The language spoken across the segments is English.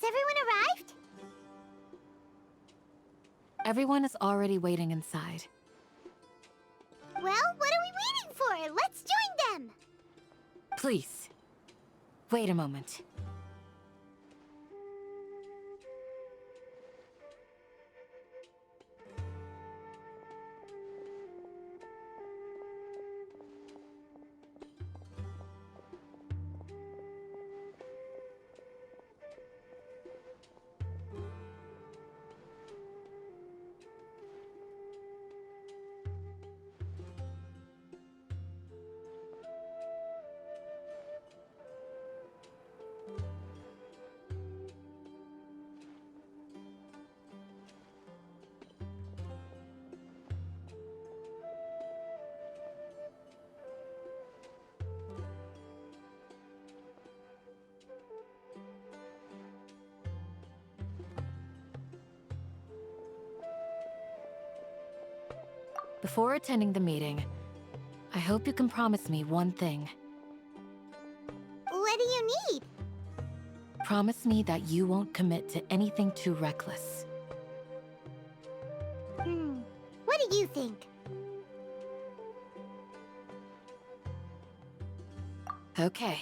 everyone arrived? Everyone is already waiting inside. Well, what are we waiting for? Let's join them! Please, wait a moment. Before attending the meeting, I hope you can promise me one thing. What do you need? Promise me that you won't commit to anything too reckless. What do you think? Okay.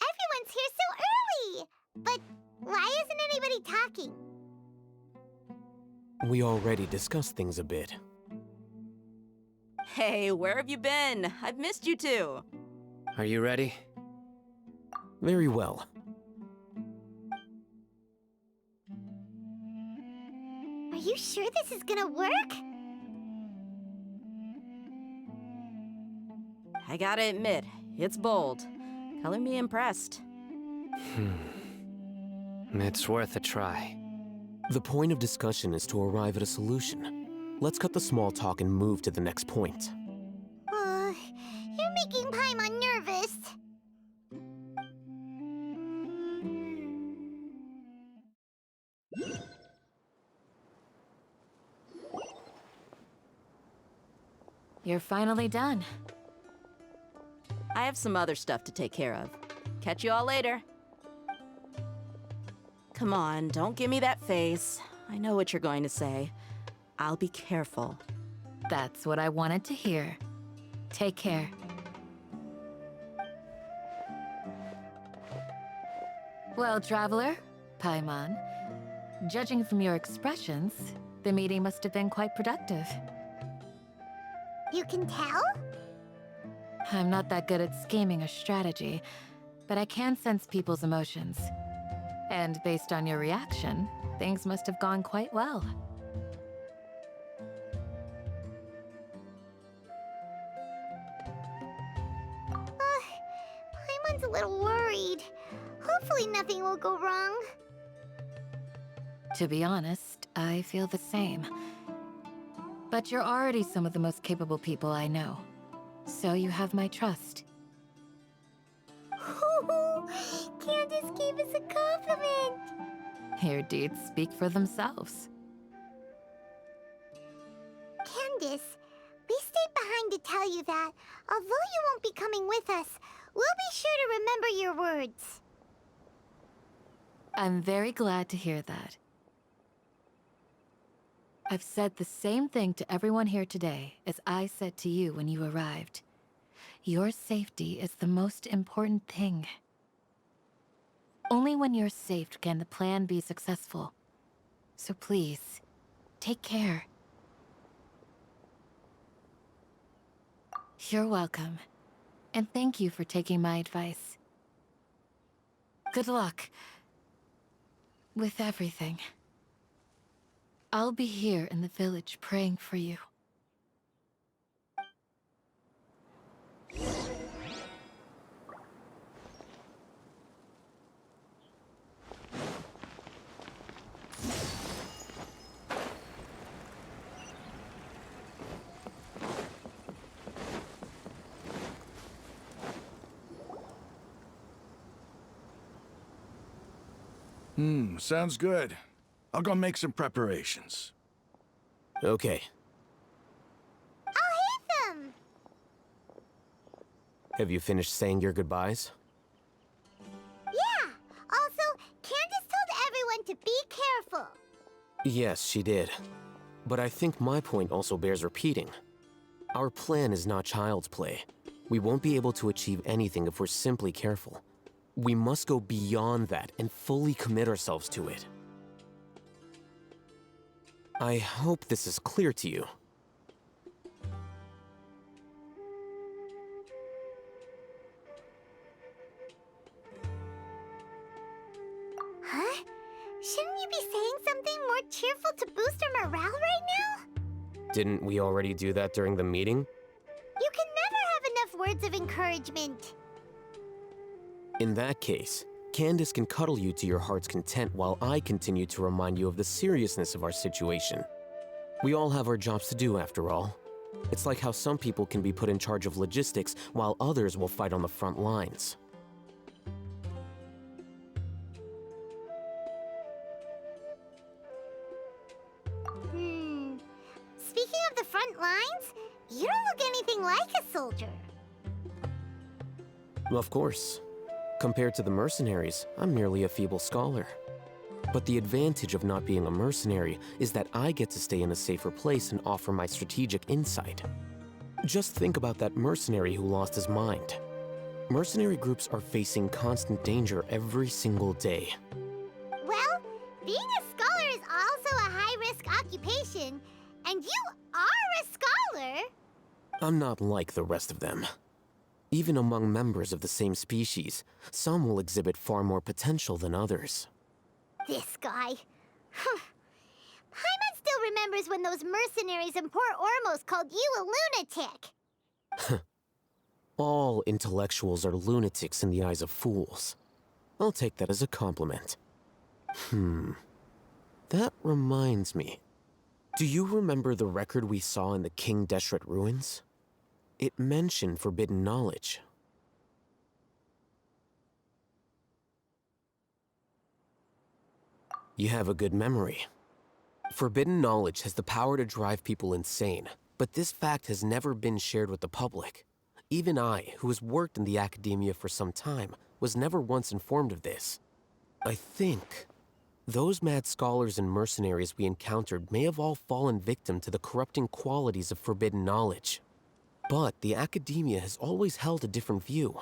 Everyone's here so early! But why isn't anybody talking? We already discussed things a bit. Hey, where have you been? I've missed you too. Are you ready? Very well. Are you sure this is gonna work? I gotta admit, it's bold. Color me impressed. It's worth a try. The point of discussion is to arrive at a solution. Let's cut the small talk and move to the next point. You're making Paimon nervous. You're finally done. I have some other stuff to take care of. Catch you all later. Come on, don't give me that face. I know what you're going to say. I'll be careful. That's what I wanted to hear. Take care. Well, Traveler, Paimon, judging from your expressions, the meeting must have been quite productive. You can tell? I'm not that good at scheming or strategy, but I can sense people's emotions. And based on your reaction, things must have gone quite well. Paimon's a little worried. Hopefully nothing will go wrong. To be honest, I feel the same. But you're already some of the most capable people I know. So you have my trust. Candace gave us a compliment! Your deeds speak for themselves. Candace, we stayed behind to tell you that, although you won't be coming with us, we'll be sure to remember your words. I'm very glad to hear that. I've said the same thing to everyone here today as I said to you when you arrived. Your safety is the most important thing. Only when you're safe can the plan be successful. So please, take care. You're welcome. And thank you for taking my advice. Good luck with everything. I'll be here in the village praying for you. Sounds good. I'll go make some preparations. Okay. I'll hit them! Have you finished saying your goodbyes? Yeah! Also, Candace told everyone to be careful. Yes, she did. But I think my point also bears repeating. Our plan is not child's play. We won't be able to achieve anything if we're simply careful. We must go beyond that and fully commit ourselves to it. I hope this is clear to you. Huh? Shouldn't you be saying something more cheerful to boost our morale right now? Didn't we already do that during the meeting? You can never have enough words of encouragement. In that case, Candace can cuddle you to your heart's content while I continue to remind you of the seriousness of our situation. We all have our jobs to do, after all. It's like how some people can be put in charge of logistics while others will fight on the front lines. Speaking of the front lines, you don't look anything like a soldier. Of course. Compared to the mercenaries, I'm merely a feeble scholar. But the advantage of not being a mercenary is that I get to stay in a safer place and offer my strategic insight. Just think about that mercenary who lost his mind. Mercenary groups are facing constant danger every single day. Well, being a scholar is also a high-risk occupation, and you are a scholar! I'm not like the rest of them. Even among members of the same species, some will exhibit far more potential than others. This guy. Paimon still remembers when those mercenaries in Port Ormos called you a lunatic. All intellectuals are lunatics in the eyes of fools. I'll take that as a compliment. That reminds me. Do you remember the record we saw in the King Deshret ruins? It mentioned forbidden knowledge. You have a good memory. Forbidden knowledge has the power to drive people insane, but this fact has never been shared with the public. Even I, who has worked in the academia for some time, was never once informed of this. I think those mad scholars and mercenaries we encountered may have all fallen victim to the corrupting qualities of forbidden knowledge. But the academia has always held a different view.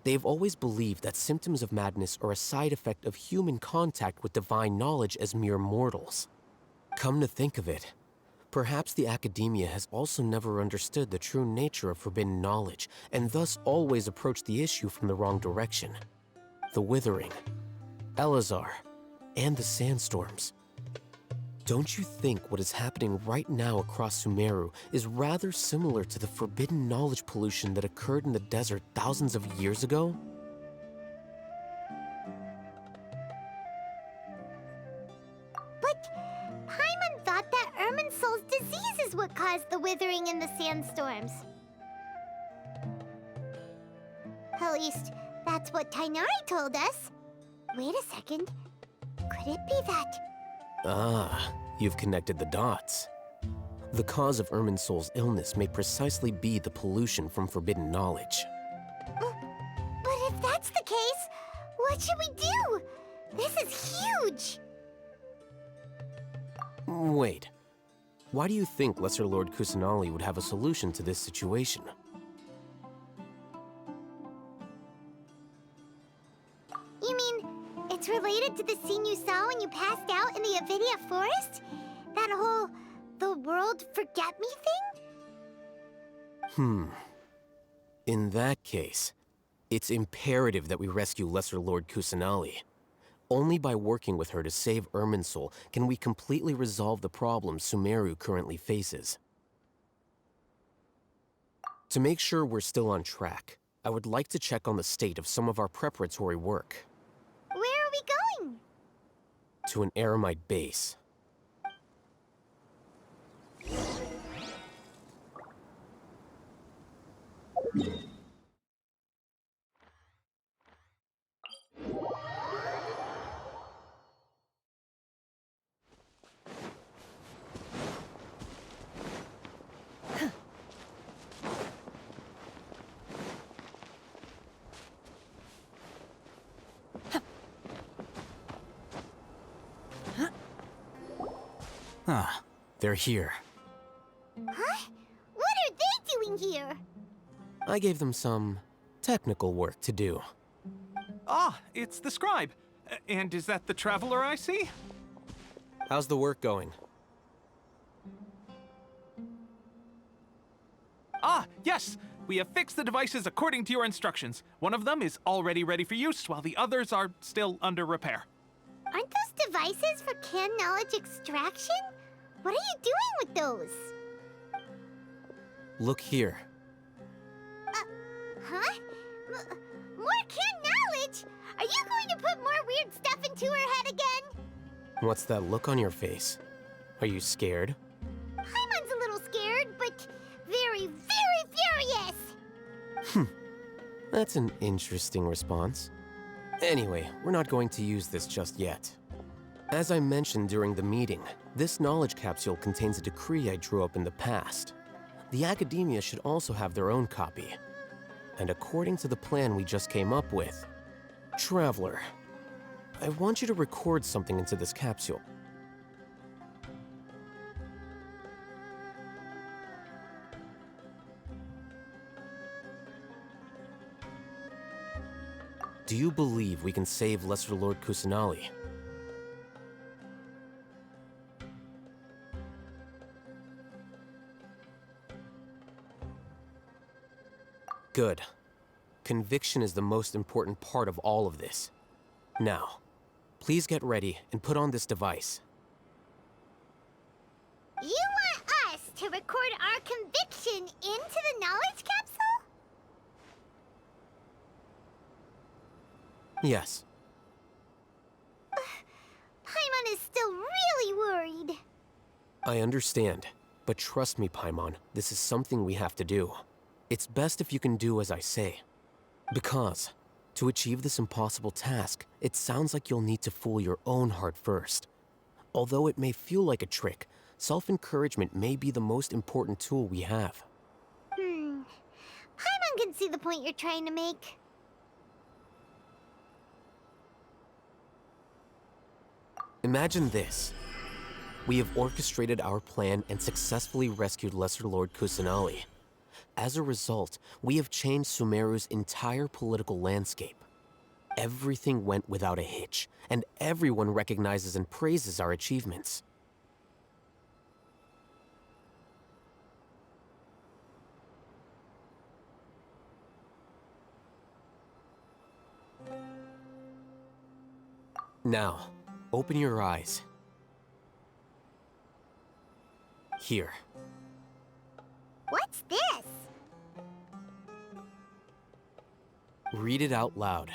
They have always believed that symptoms of madness are a side effect of human contact with divine knowledge as mere mortals. Come to think of it, perhaps the academia has also never understood the true nature of forbidden knowledge, and thus always approached the issue from the wrong direction. The Withering, Elazar, and the Sandstorms. Don't you think what is happening right now across Sumeru is rather similar to the forbidden knowledge pollution that occurred in the desert thousands of years ago? But Paimon thought that Irminsul's disease is what caused the withering and the sandstorms. At least, that's what Tainari told us. Wait a second. Could it be that... Ah, you've connected the dots. The cause of Irminsul's illness may precisely be the pollution from forbidden knowledge. But if that's the case, what should we do? This is huge! Wait. Why do you think Lesser Lord Kusanali would have a solution to this situation? You mean, it's related to the scene you saw when you passed out in the Avidia forest? That whole, the world forget me thing? In that case, it's imperative that we rescue Lesser Lord Kusanali. Only by working with her to save Irminsul can we completely resolve the problems Sumeru currently faces. To make sure we're still on track, I would like to check on the state of some of our preparatory work. Where are we going? To an Eremite base. Ah, they're here. Huh? What are they doing here? I gave them some technical work to do. Ah, it's the scribe. And is that the traveler I see? How's the work going? Ah, yes! We have fixed the devices according to your instructions. One of them is already ready for use, while the others are still under repair. Aren't those devices for canned knowledge extraction? What are you doing with those? Look here. Huh? More canned knowledge? Are you going to put more weird stuff into her head again? What's that look on your face? Are you scared? Paimon's a little scared, but very, very furious. That's an interesting response. Anyway, we're not going to use this just yet. As I mentioned during the meeting, this knowledge capsule contains a decree I drew up in the past. The academia should also have their own copy. And according to the plan we just came up with, Traveler, I want you to record something into this capsule. Do you believe we can save Lesser Lord Kusanali? Good. Conviction is the most important part of all of this. Now, please get ready and put on this device. You want us to record our conviction into the knowledge capsule? Yes. Paimon is still really worried. I understand, but trust me, Paimon, this is something we have to do. It's best if you can do as I say. Because, to achieve this impossible task, it sounds like you'll need to fool your own heart first. Although it may feel like a trick, self-encouragement may be the most important tool we have. Paimon can see the point you're trying to make. Imagine this. We have orchestrated our plan and successfully rescued Lesser Lord Kusanali. As a result, we have changed Sumeru's entire political landscape. Everything went without a hitch, and everyone recognizes and praises our achievements. Now, open your eyes. Here. What's this? Read it out loud.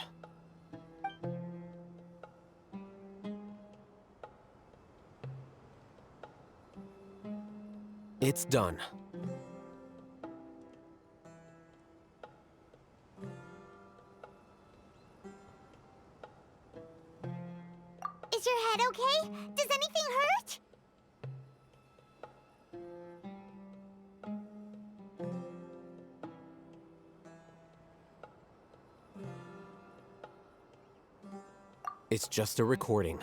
It's done. Is your head okay? Does anything hurt? It's just a recording.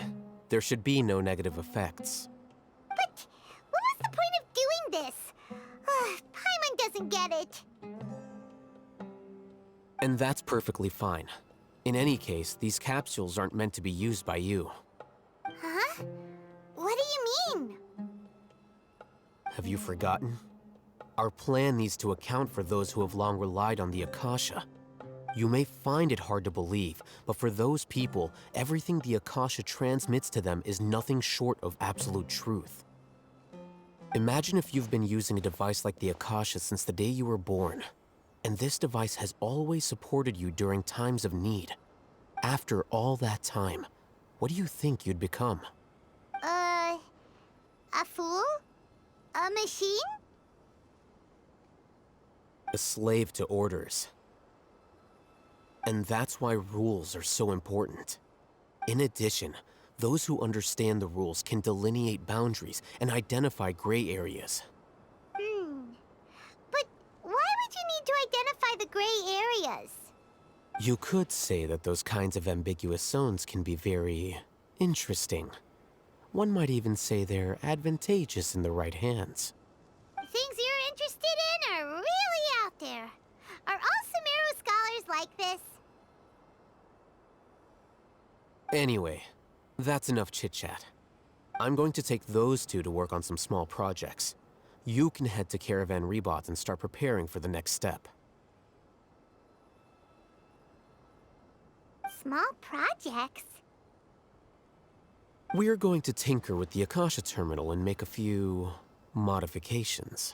There should be no negative effects. But what was the point of doing this? Paimon doesn't get it. And that's perfectly fine. In any case, these capsules aren't meant to be used by you. Huh? What do you mean? Have you forgotten? Our plan needs to account for those who have long relied on the Akasha. You may find it hard to believe, but for those people, everything the Akasha transmits to them is nothing short of absolute truth. Imagine if you've been using a device like the Akasha since the day you were born, and this device has always supported you during times of need. After all that time, what do you think you'd become? A fool? A machine? A slave to orders. And that's why rules are so important. In addition, those who understand the rules can delineate boundaries and identify gray areas. But why would you need to identify the gray areas? You could say that those kinds of ambiguous zones can be very interesting. One might even say they're advantageous in the right hands. The things you're interested in are really out there. Are all Sumeru scholars like this? Anyway, that's enough chit-chat. I'm going to take those two to work on some small projects. You can head to Caravan Rebot and start preparing for the next step. Small projects? We're going to tinker with the Akasha terminal and make a few modifications.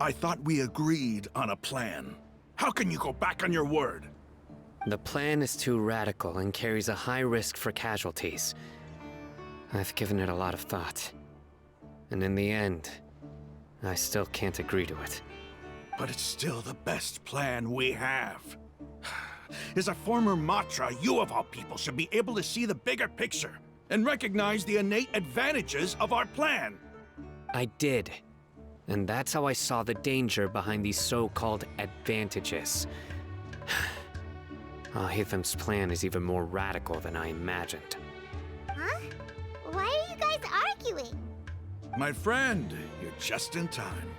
I thought we agreed on a plan. How can you go back on your word? The plan is too radical and carries a high risk for casualties. I've given it a lot of thought. And in the end, I still can't agree to it. But it's still the best plan we have. As a former Matra, you of all people should be able to see the bigger picture and recognize the innate advantages of our plan. I did. And that's how I saw the danger behind these so-called advantages. Hitham's plan is even more radical than I imagined. Huh? Why are you guys arguing? My friend, you're just in time.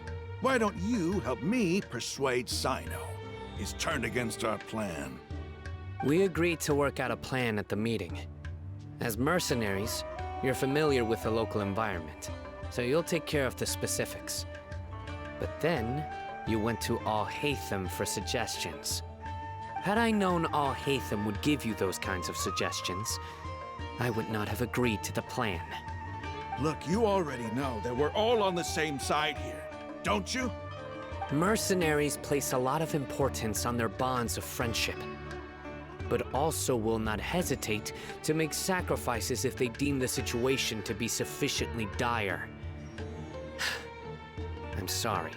Why don't you help me persuade Sino? He's turned against our plan. We agreed to work out a plan at the meeting. As mercenaries, you're familiar with the local environment, so you'll take care of the specifics. But then, you went to Al-Haytham for suggestions. Had I known Al-Haytham would give you those kinds of suggestions, I would not have agreed to the plan. Look, you already know that we're all on the same side here, don't you? Mercenaries place a lot of importance on their bonds of friendship, but also will not hesitate to make sacrifices if they deem the situation to be sufficiently dire. I'm sorry,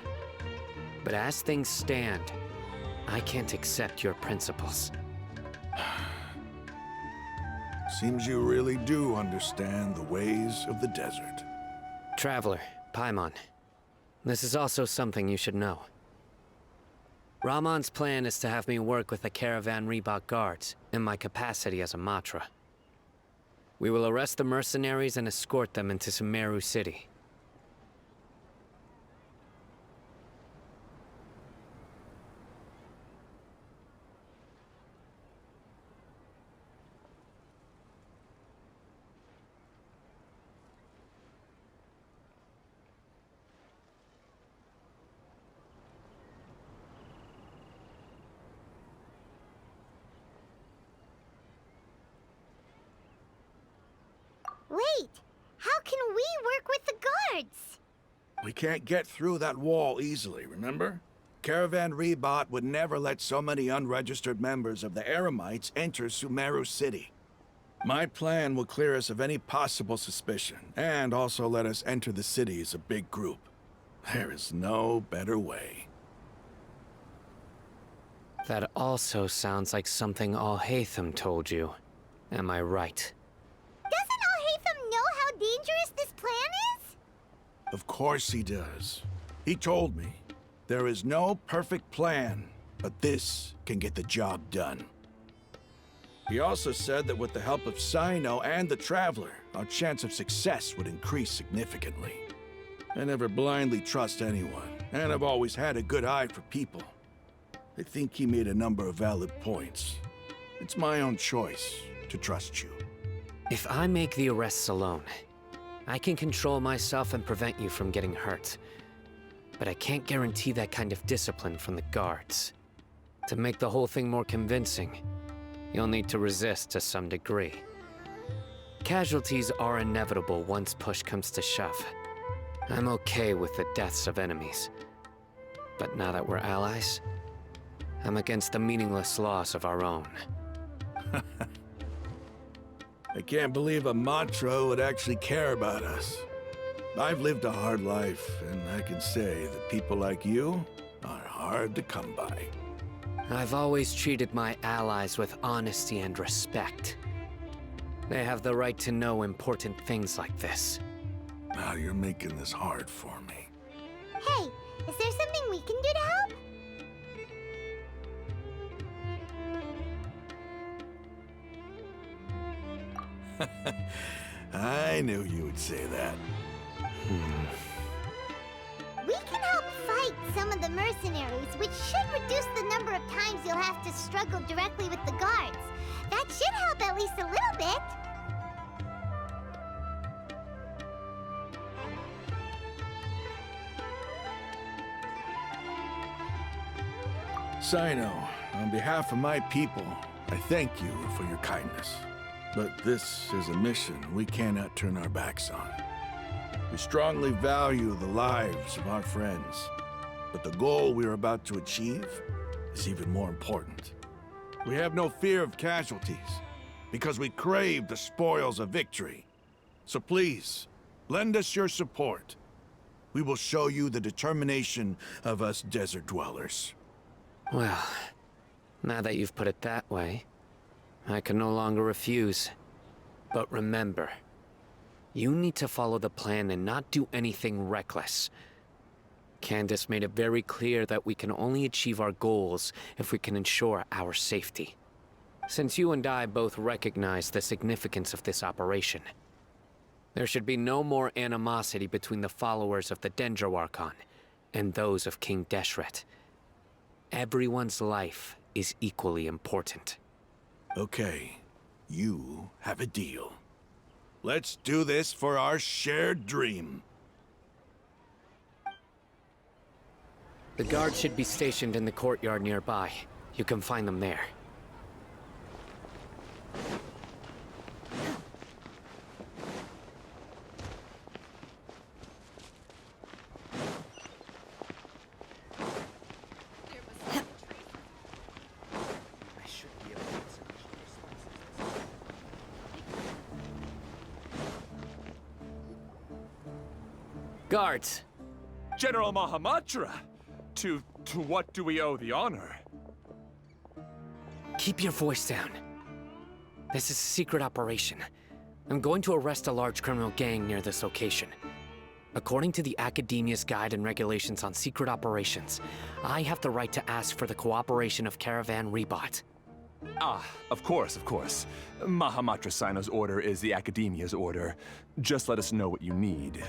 but as things stand, I can't accept your principles. Seems you really do understand the ways of the desert. Traveler, Paimon, this is also something you should know. Ramon's plan is to have me work with the Caravan Rebot guards in my capacity as a Matra. We will arrest the mercenaries and escort them into Sumeru City. Wait, how can we work with the guards? We can't get through that wall easily, remember? Caravan Rebot would never let so many unregistered members of the Eremites enter Sumeru City. My plan will clear us of any possible suspicion, and also let us enter the city as a big group. There is no better way. That also sounds like something Al-Haytham told you. Am I right? Doesn't Al-Haytham know how dangerous this plan is? Of course he does. He told me, there is no perfect plan, but this can get the job done. He also said that with the help of Sino and the Traveler, our chance of success would increase significantly. I never blindly trust anyone, and I've always had a good eye for people. I think he made a number of valid points. It's my own choice to trust you. If I make the arrests alone, I can control myself and prevent you from getting hurt. But I can't guarantee that kind of discipline from the guards. To make the whole thing more convincing, you'll need to resist to some degree. Casualties are inevitable once push comes to shove. I'm okay with the deaths of enemies. But now that we're allies, I'm against the meaningless loss of our own. I can't believe a Matra would actually care about us. I've lived a hard life, and I can say that people like you are hard to come by. I've always treated my allies with honesty and respect. They have the right to know important things like this. Now you're making this hard for me. Hey, is there something we can do to help? I knew you would say that. We can help fight some of the mercenaries, which should reduce the number of times you'll have to struggle directly with the guards. That should help at least a little bit. Sino, on behalf of my people, I thank you for your kindness. But this is a mission we cannot turn our backs on. We strongly value the lives of our friends, but the goal we are about to achieve is even more important. We have no fear of casualties, because we crave the spoils of victory. So please, lend us your support. We will show you the determination of us desert dwellers. Well, now that you've put it that way, I can no longer refuse. But remember, you need to follow the plan and not do anything reckless. Candace made it very clear that we can only achieve our goals if we can ensure our safety. Since you and I both recognize the significance of this operation, there should be no more animosity between the followers of the Dendroarchon and those of King Deshret. Everyone's life is equally important. Okay, you have a deal. Let's do this for our shared dream. The guards should be stationed in the courtyard nearby. You can find them there. Guards! General Mahamatra! To what do we owe the honor? Keep your voice down. This is a secret operation. I'm going to arrest a large criminal gang near this location. According to the Academia's Guide and Regulations on Secret Operations, I have the right to ask for the cooperation of Caravan Rebot. Ah, of course, of course. Mahamatra Sino's order is the Academia's order. Just let us know what you need.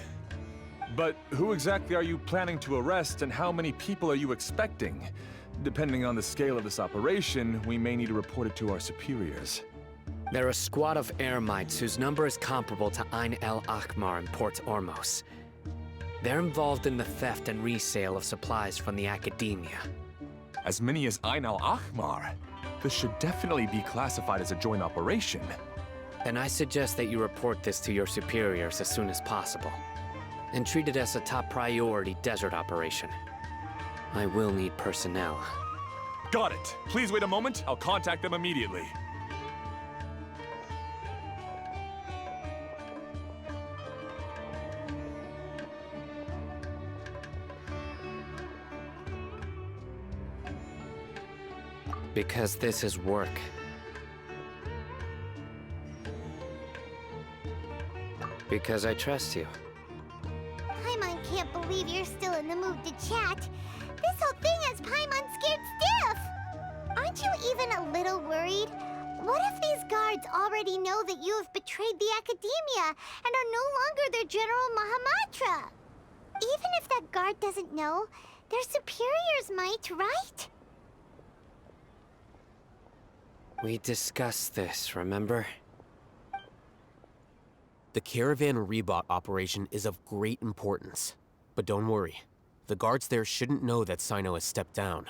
But who exactly are you planning to arrest, and how many people are you expecting? Depending on the scale of this operation, we may need to report it to our superiors. They're a squad of Eremites whose number is comparable to Ain el Akmar in Port Ormos. They're involved in the theft and resale of supplies from the Academia. As many as Ain al-Ahmar? This should definitely be classified as a joint operation. Then I suggest that you report this to your superiors as soon as possible, and treat it as a top priority desert operation. I will need personnel. Got it. Please wait a moment. I'll contact them immediately. Because this is work. Because I trust you. Paimon can't believe you're still in the mood to chat. This whole thing has Paimon scared stiff. Aren't you even a little worried? What if these guards already know that you have betrayed the Academia and are no longer their General Mahamatra? Even if that guard doesn't know, their superiors might, right? We discussed this, remember? The Caravan Rebot operation is of great importance. But don't worry, the guards there shouldn't know that Sino has stepped down.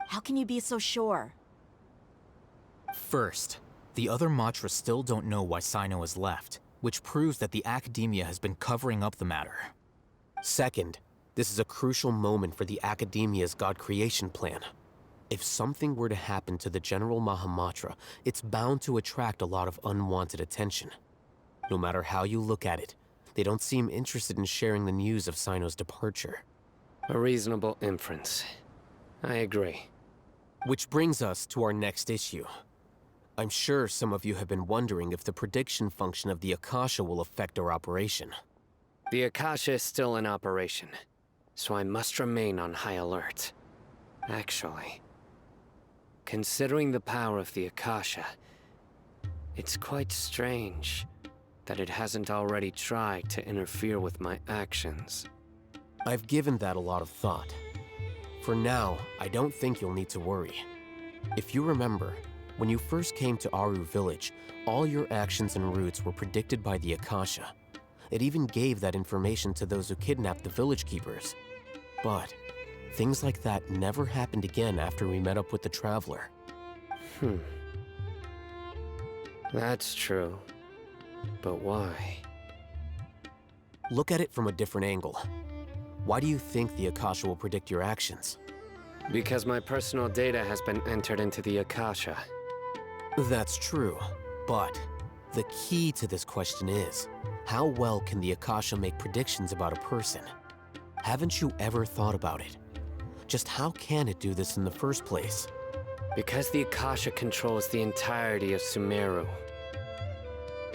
How can you be so sure? First, the other Matra still don't know why Sino has left, which proves that the Academia has been covering up the matter. Second, this is a crucial moment for the Academia's God creation plan. If something were to happen to the General Mahamatra, it's bound to attract a lot of unwanted attention. No matter how you look at it, they don't seem interested in sharing the news of Sino's departure. A reasonable inference. I agree. Which brings us to our next issue. I'm sure some of you have been wondering if the prediction function of the Akasha will affect our operation. The Akasha is still in operation, so I must remain on high alert. Actually, considering the power of the Akasha, it's quite strange that it hasn't already tried to interfere with my actions. I've given that a lot of thought. For now, I don't think you'll need to worry. If you remember, when you first came to Aru Village, all your actions and routes were predicted by the Akasha. It even gave that information to those who kidnapped the village keepers. But things like that never happened again after we met up with the Traveler. That's true. But why? Look at it from a different angle. Why do you think the Akasha will predict your actions? Because my personal data has been entered into the Akasha. That's true, but the key to this question is, how well can the Akasha make predictions about a person? Haven't you ever thought about it? Just how can it do this in the first place? Because the Akasha controls the entirety of Sumeru.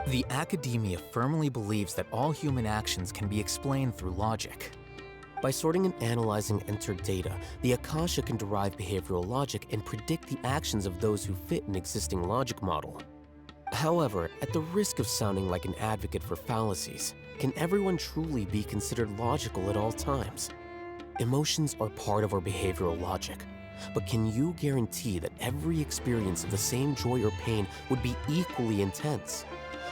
The Academia firmly believes that all human actions can be explained through logic. By sorting and analyzing entered data, the Akasha can derive behavioral logic and predict the actions of those who fit an existing logic model. However, at the risk of sounding like an advocate for fallacies, can everyone truly be considered logical at all times? Emotions are part of our behavioral logic, but can you guarantee that every experience of the same joy or pain would be equally intense?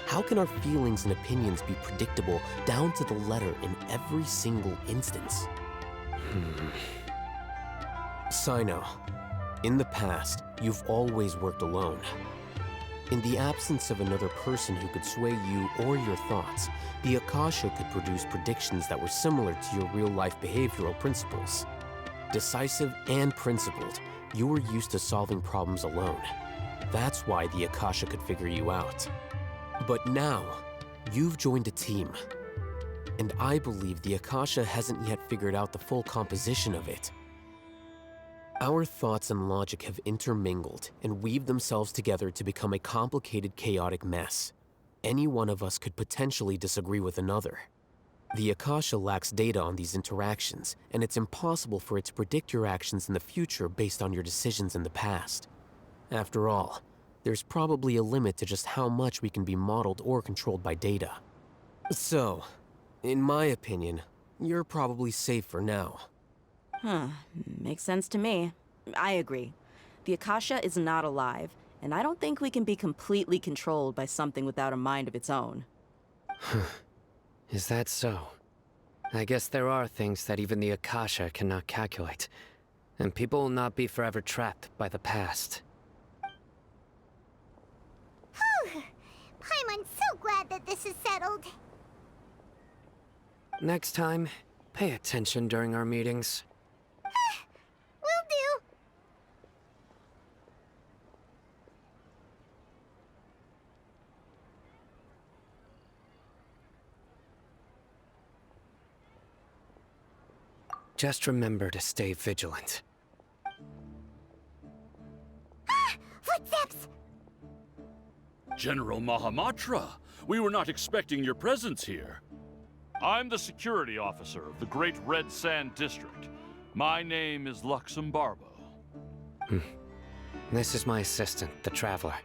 How can our feelings and opinions be predictable down to the letter in every single instance? Sino, in the past, you've always worked alone. In the absence of another person who could sway you or your thoughts, the Akasha could produce predictions that were similar to your real-life behavioral principles. Decisive and principled, you were used to solving problems alone. That's why the Akasha could figure you out. But now, you've joined a team. And I believe the Akasha hasn't yet figured out the full composition of it. Our thoughts and logic have intermingled and weaved themselves together to become a complicated, chaotic mess. Any one of us could potentially disagree with another. The Akasha lacks data on these interactions, and it's impossible for it to predict your actions in the future based on your decisions in the past. After all, there's probably a limit to just how much we can be modeled or controlled by data. So, in my opinion, you're probably safe for now. Makes sense to me. I agree. The Akasha is not alive, and I don't think we can be completely controlled by something without a mind of its own. Is that so? I guess there are things that even the Akasha cannot calculate, and people will not be forever trapped by the past. Paimon's so glad that this is settled. Next time, pay attention during our meetings. Will do. Just remember to stay vigilant. Footsteps! General Mahamatra, we were not expecting your presence here. I'm the security officer of the Great Red Sand District. My name is Luxembarbo. This is my assistant, the Traveler.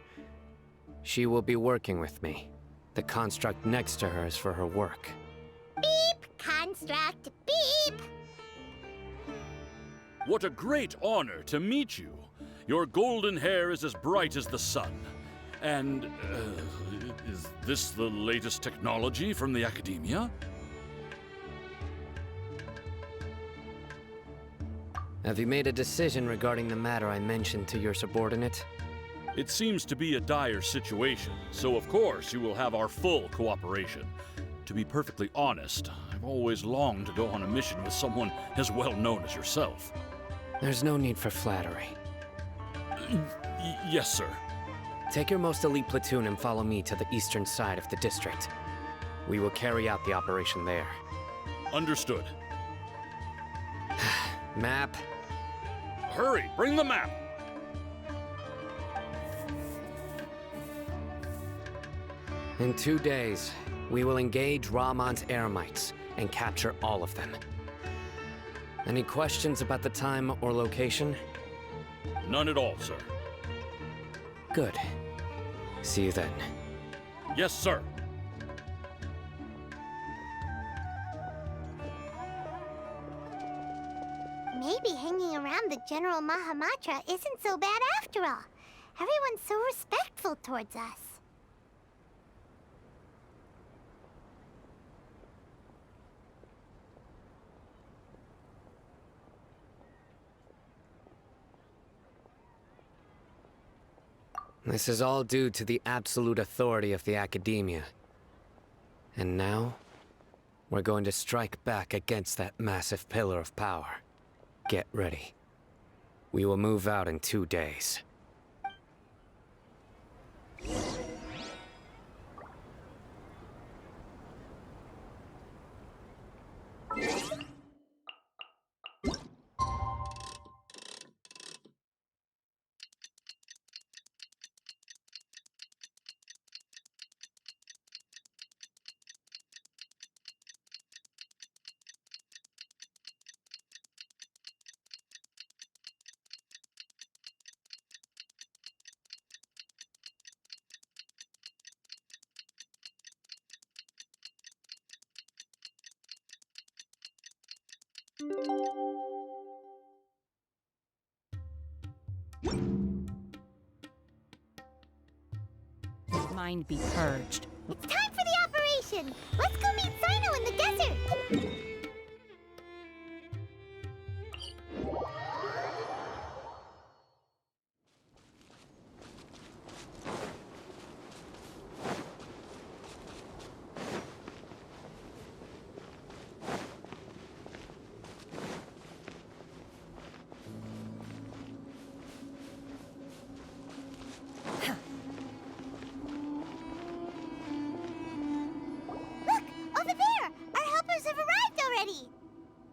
She will be working with me. The construct next to her is for her work. Beep! Construct, beep! What a great honor to meet you. Your golden hair is as bright as the sun. And, is this the latest technology from the Academia? Have you made a decision regarding the matter I mentioned to your subordinate? It seems to be a dire situation, so of course you will have our full cooperation. To be perfectly honest, I've always longed to go on a mission with someone as well known as yourself. There's no need for flattery. Yes, sir. Take your most elite platoon and follow me to the eastern side of the district. We will carry out the operation there. Understood. Map. Hurry, bring the map! In 2 days, we will engage Rahman's Eremites and capture all of them. Any questions about the time or location? None at all, sir. Good. See you then. Yes, sir. Maybe hanging around the General Mahamatra isn't so bad after all. Everyone's so respectful towards us. This is all due to the absolute authority of the Academia. And now, we're going to strike back against that massive pillar of power. Get ready. We will move out in 2 days. Mind be purged. It's time for the operation! Let's go meet Sino in the desert!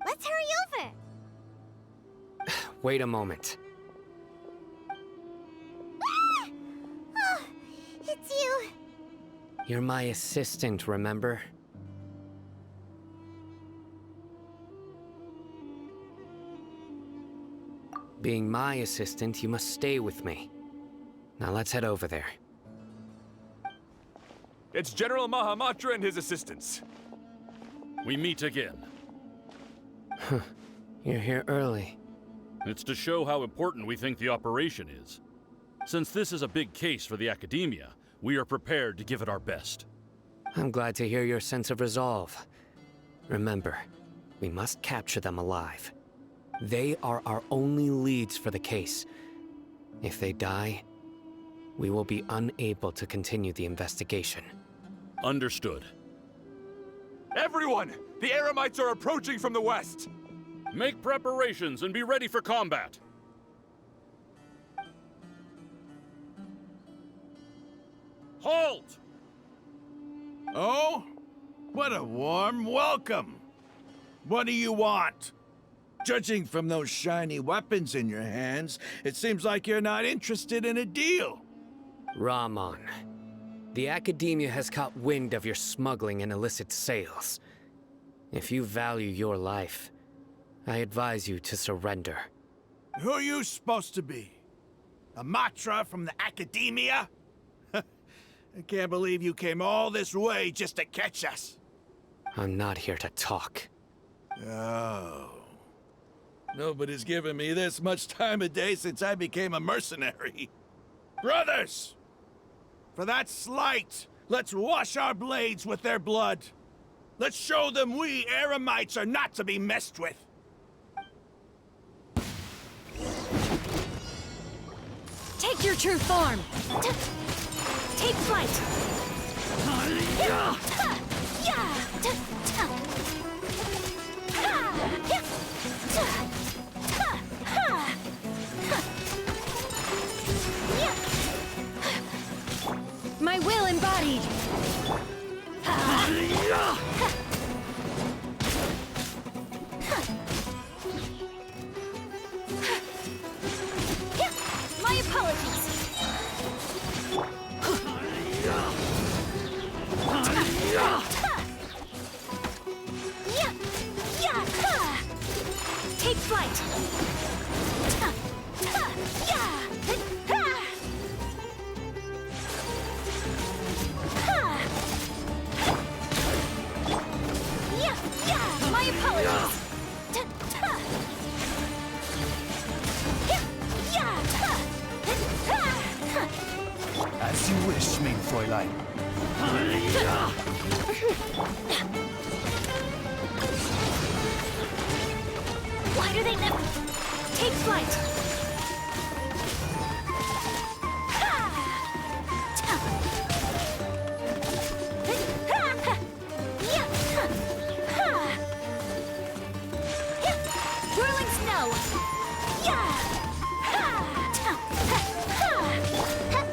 Let's hurry over! Wait a moment. Ah! Oh, it's you. You're my assistant, remember? Being my assistant, you must stay with me. Now let's head over there. It's General Mahamatra and his assistants. We meet again. You're here early. It's to show how important we think the operation is. Since this is a big case for the Academia, we are prepared to give it our best. I'm glad to hear your sense of resolve. Remember, we must capture them alive. They are our only leads for the case. If they die, we will be unable to continue the investigation. Understood. Everyone! The Eremites are approaching from the west! Make preparations and be ready for combat. Halt! Oh? What a warm welcome! What do you want? Judging from those shiny weapons in your hands, it seems like you're not interested in a deal. Rahman, the Academia has caught wind of your smuggling and illicit sales. If you value your life, I advise you to surrender. Who are you supposed to be? A Matra from the Academia? I can't believe you came all this way just to catch us. I'm not here to talk. Oh. Nobody's given me this much time of day since I became a mercenary. Brothers! For that slight, let's wash our blades with their blood. Let's show them we Eremites are not to be messed with. Take your true form! Take flight! My will embodied! apologies! Take flight! My apologies! As you wish, mein Fräulein. Why do they never... Take flight! Whirling snow!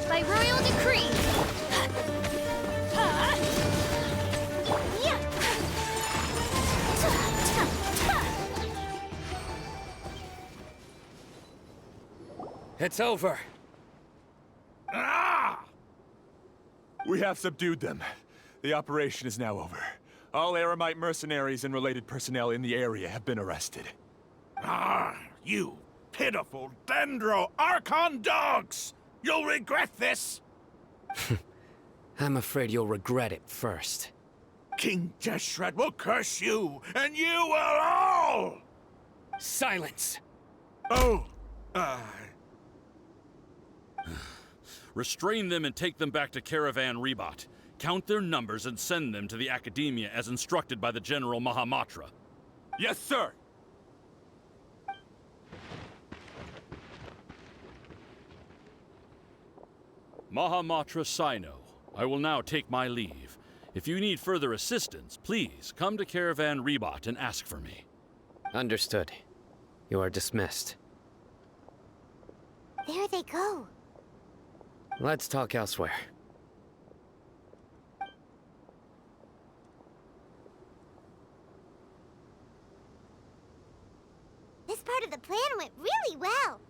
By royal decree! It's over. We have subdued them. The operation is now over. All Aramite mercenaries and related personnel in the area have been arrested. You pitiful Dendro Archon dogs! You'll regret this! I'm afraid you'll regret it first. King Jeshret will curse you, and you will all! Silence! Oh, Restrain them and take them back to Caravan Rebot. Count their numbers and send them to the Academia as instructed by the General Mahamatra. Yes, sir! Mahamatra Sino, I will now take my leave. If you need further assistance, please come to Caravan Rebot and ask for me. Understood. You are dismissed. There they go. Let's talk elsewhere. This part of the plan went really well.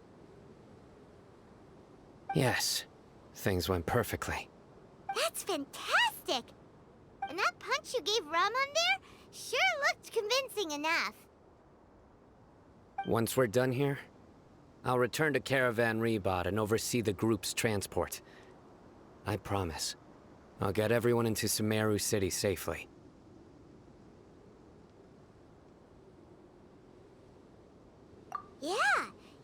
Yes, things went perfectly. That's fantastic! And that punch you gave Rum on there sure looked convincing enough. Once we're done here, I'll return to Caravan Rebot and oversee the group's transport. I promise. I'll get everyone into Sumeru City safely. Yeah,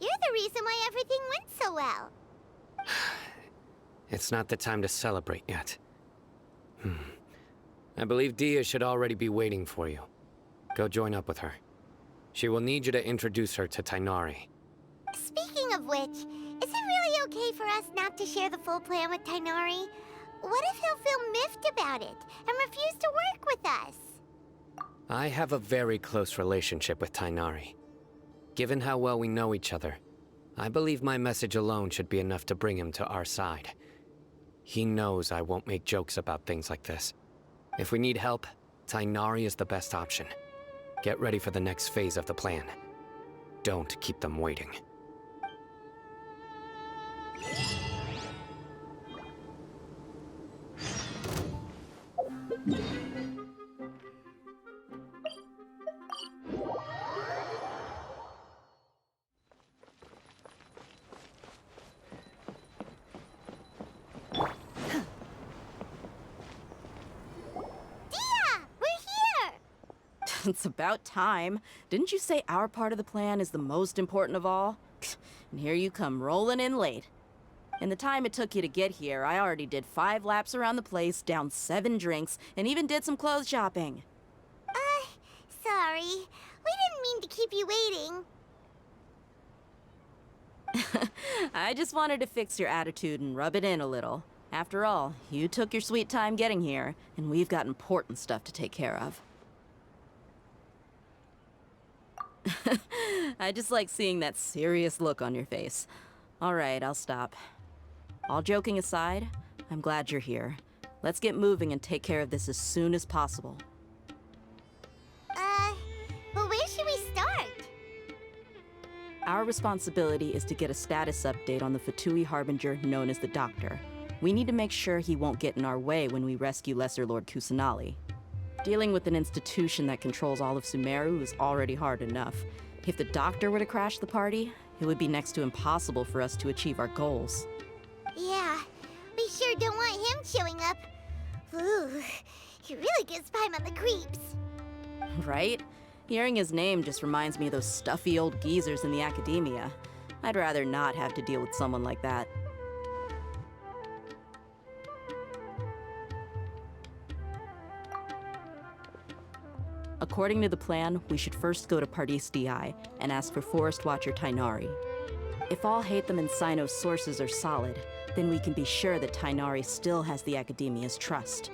you're the reason why everything went so well. It's not the time to celebrate yet. I believe Dia should already be waiting for you. Go join up with her. She will need you to introduce her to Tainari. Speaking of which, is it really okay for us not to share the full plan with Tainari? What if he'll feel miffed about it and refuse to work with us? I have a very close relationship with Tainari. Given how well we know each other, I believe my message alone should be enough to bring him to our side. He knows I won't make jokes about things like this. If we need help, Tainari is the best option. Get ready for the next phase of the plan. Don't keep them waiting. It's about time. Didn't you say our part of the plan is the most important of all? And here you come rolling in late. In the time it took you to get here, I already did 5 laps around the place, downed 7 drinks, and even did some clothes shopping. Sorry. We didn't mean to keep you waiting. I just wanted to fix your attitude and rub it in a little. After all, you took your sweet time getting here, and we've got important stuff to take care of. I just like seeing that serious look on your face. All right, I'll stop. All joking aside, I'm glad you're here. Let's get moving and take care of this as soon as possible. But where should we start? Our responsibility is to get a status update on the Fatui Harbinger known as the Doctor. We need to make sure he won't get in our way when we rescue Lesser Lord Kusanali. Dealing with an institution that controls all of Sumeru is already hard enough. If the Doctor were to crash the party, it would be next to impossible for us to achieve our goals. Yeah, we sure don't want him showing up. Ooh, he really gives Paimon the creeps. Right? Hearing his name just reminds me of those stuffy old geezers in the academia. I'd rather not have to deal with someone like that. According to the plan, we should first go to Pardis DI and ask for Forest Watcher Tainari. If all Hatham and Sino's sources are solid, then we can be sure that Tainari still has the Academia's trust.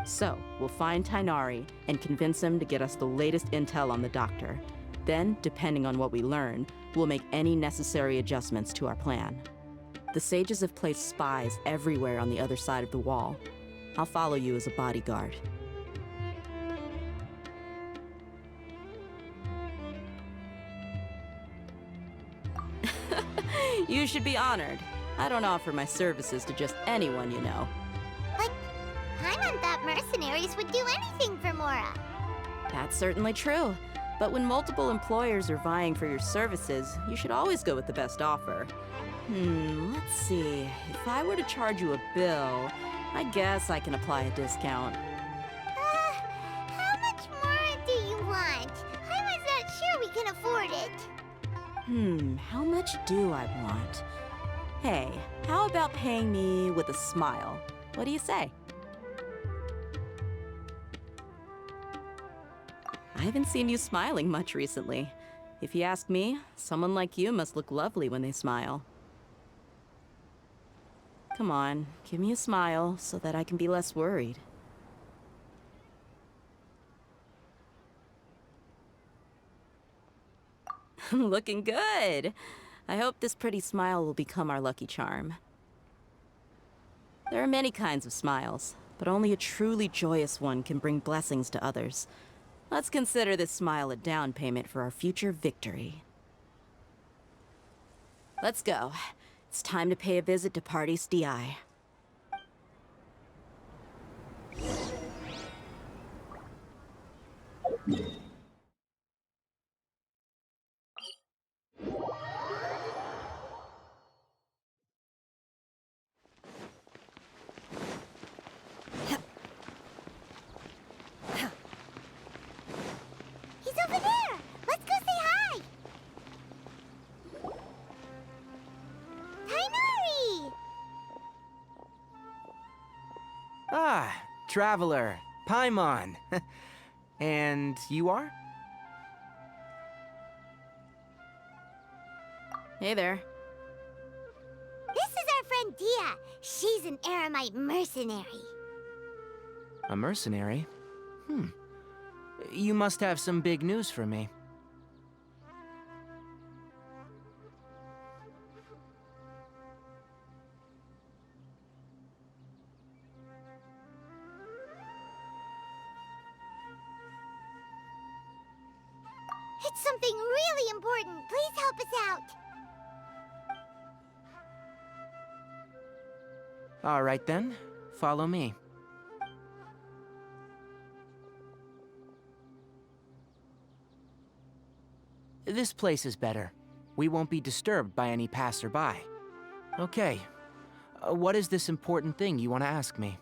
So, we'll find Tainari and convince him to get us the latest intel on the Doctor. Then, depending on what we learn, we'll make any necessary adjustments to our plan. The sages have placed spies everywhere on the other side of the wall. I'll follow you as a bodyguard. You should be honored. I don't offer my services to just anyone you know. But Paimon thought mercenaries would do anything for Mora. That's certainly true. But when multiple employers are vying for your services, you should always go with the best offer. Let's see. If I were to charge you a bill, I guess I can apply a discount. How much more do you want? Paimon's not sure we can afford it. How much do I want? Hey, how about paying me with a smile? What do you say? I haven't seen you smiling much recently. If you ask me, someone like you must look lovely when they smile. Come on, give me a smile so that I can be less worried. Looking good! I hope this pretty smile will become our lucky charm. There are many kinds of smiles, but only a truly joyous one can bring blessings to others. Let's consider this smile a down payment for our future victory. Let's go. It's time to pay a visit to Pardis DI. He's over there! Let's go say hi! Tainari! Ah, traveler, Paimon. And you are? Hey there. This is our friend Dia. She's an Aramite mercenary. A mercenary? You must have some big news for me. It's something really important. Please help us out. All right then, follow me. This place is better. We won't be disturbed by any passerby. Okay, what is this important thing you want to ask me?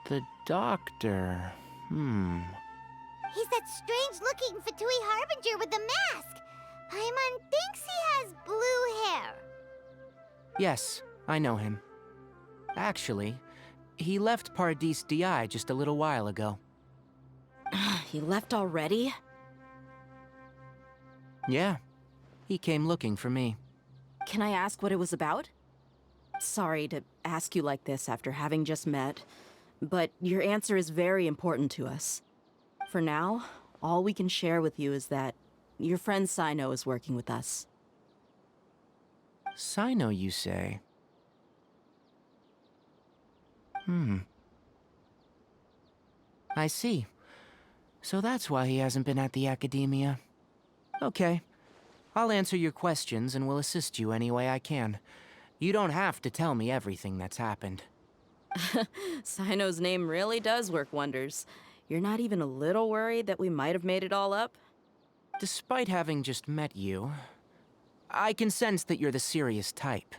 The doctor. He's that strange-looking Fatui Harbinger with the mask. Paimon thinks he has blue hair. Yes, I know him. Actually, he left Pardis DI just a little while ago. He left already? Yeah, he came looking for me. Can I ask what it was about? Sorry to ask you like this after having just met, but your answer is very important to us. For now, all we can share with you is that your friend Sino is working with us. Sino, you say? I see. So that's why he hasn't been at the academia. Okay. I'll answer your questions and will assist you any way I can. You don't have to tell me everything that's happened. Sino's name really does work wonders. You're not even a little worried that we might have made it all up? Despite having just met you, I can sense that you're the serious type.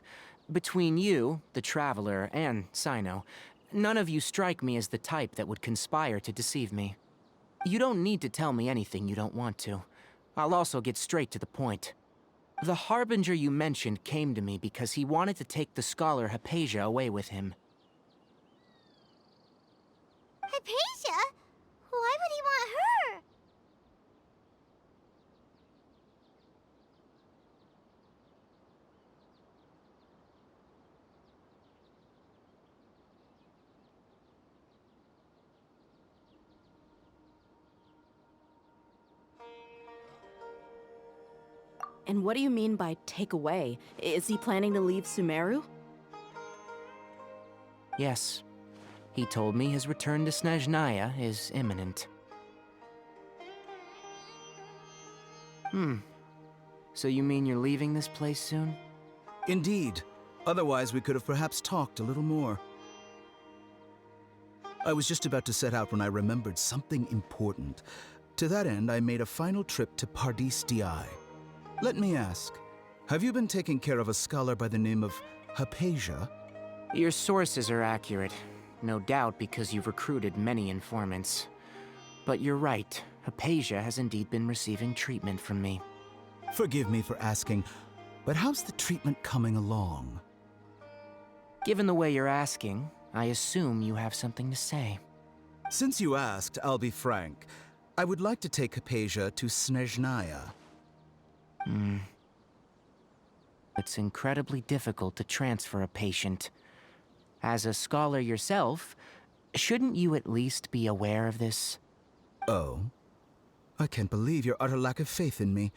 Between you, the Traveler, and Sino, none of you strike me as the type that would conspire to deceive me. You don't need to tell me anything you don't want to. I'll also get straight to the point. The Harbinger you mentioned came to me because he wanted to take the scholar Hypatia away with him. Hypatia? Why would he want her? And what do you mean by take away? Is he planning to leave Sumeru? Yes. He told me his return to Snezhnaya is imminent. So you mean you're leaving this place soon? Indeed. Otherwise, we could have perhaps talked a little more. I was just about to set out when I remembered something important. To that end, I made a final trip to Pardis Di. Let me ask, have you been taking care of a scholar by the name of Hypatia? Your sources are accurate. No doubt because you've recruited many informants. But you're right, Hypatia has indeed been receiving treatment from me. Forgive me for asking, but how's the treatment coming along? Given the way you're asking, I assume you have something to say. Since you asked, I'll be frank. I would like to take Hypatia to Snezhnaya. It's incredibly difficult to transfer a patient. As a scholar yourself, shouldn't you at least be aware of this? Oh? I can't believe your utter lack of faith in me,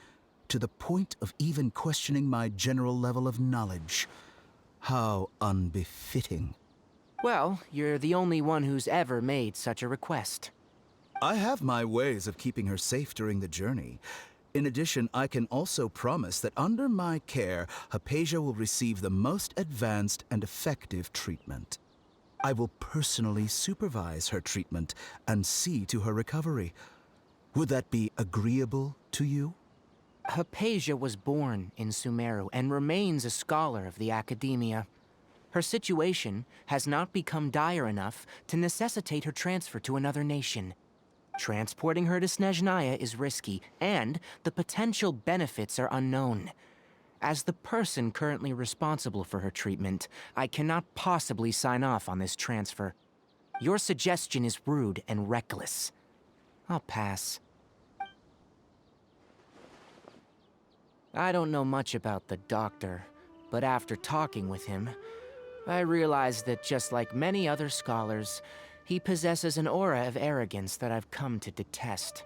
to the point of even questioning my general level of knowledge. How unbefitting. Well, you're the only one who's ever made such a request. I have my ways of keeping her safe during the journey. In addition, I can also promise that under my care, Hypatia will receive the most advanced and effective treatment. I will personally supervise her treatment and see to her recovery. Would that be agreeable to you? Hypatia was born in Sumeru and remains a scholar of the academia. Her situation has not become dire enough to necessitate her transfer to another nation. Transporting her to Snezhnaya is risky, and the potential benefits are unknown. As the person currently responsible for her treatment, I cannot possibly sign off on this transfer. Your suggestion is rude and reckless. I'll pass. I don't know much about the doctor, but after talking with him, I realized that just like many other scholars, he possesses an aura of arrogance that I've come to detest.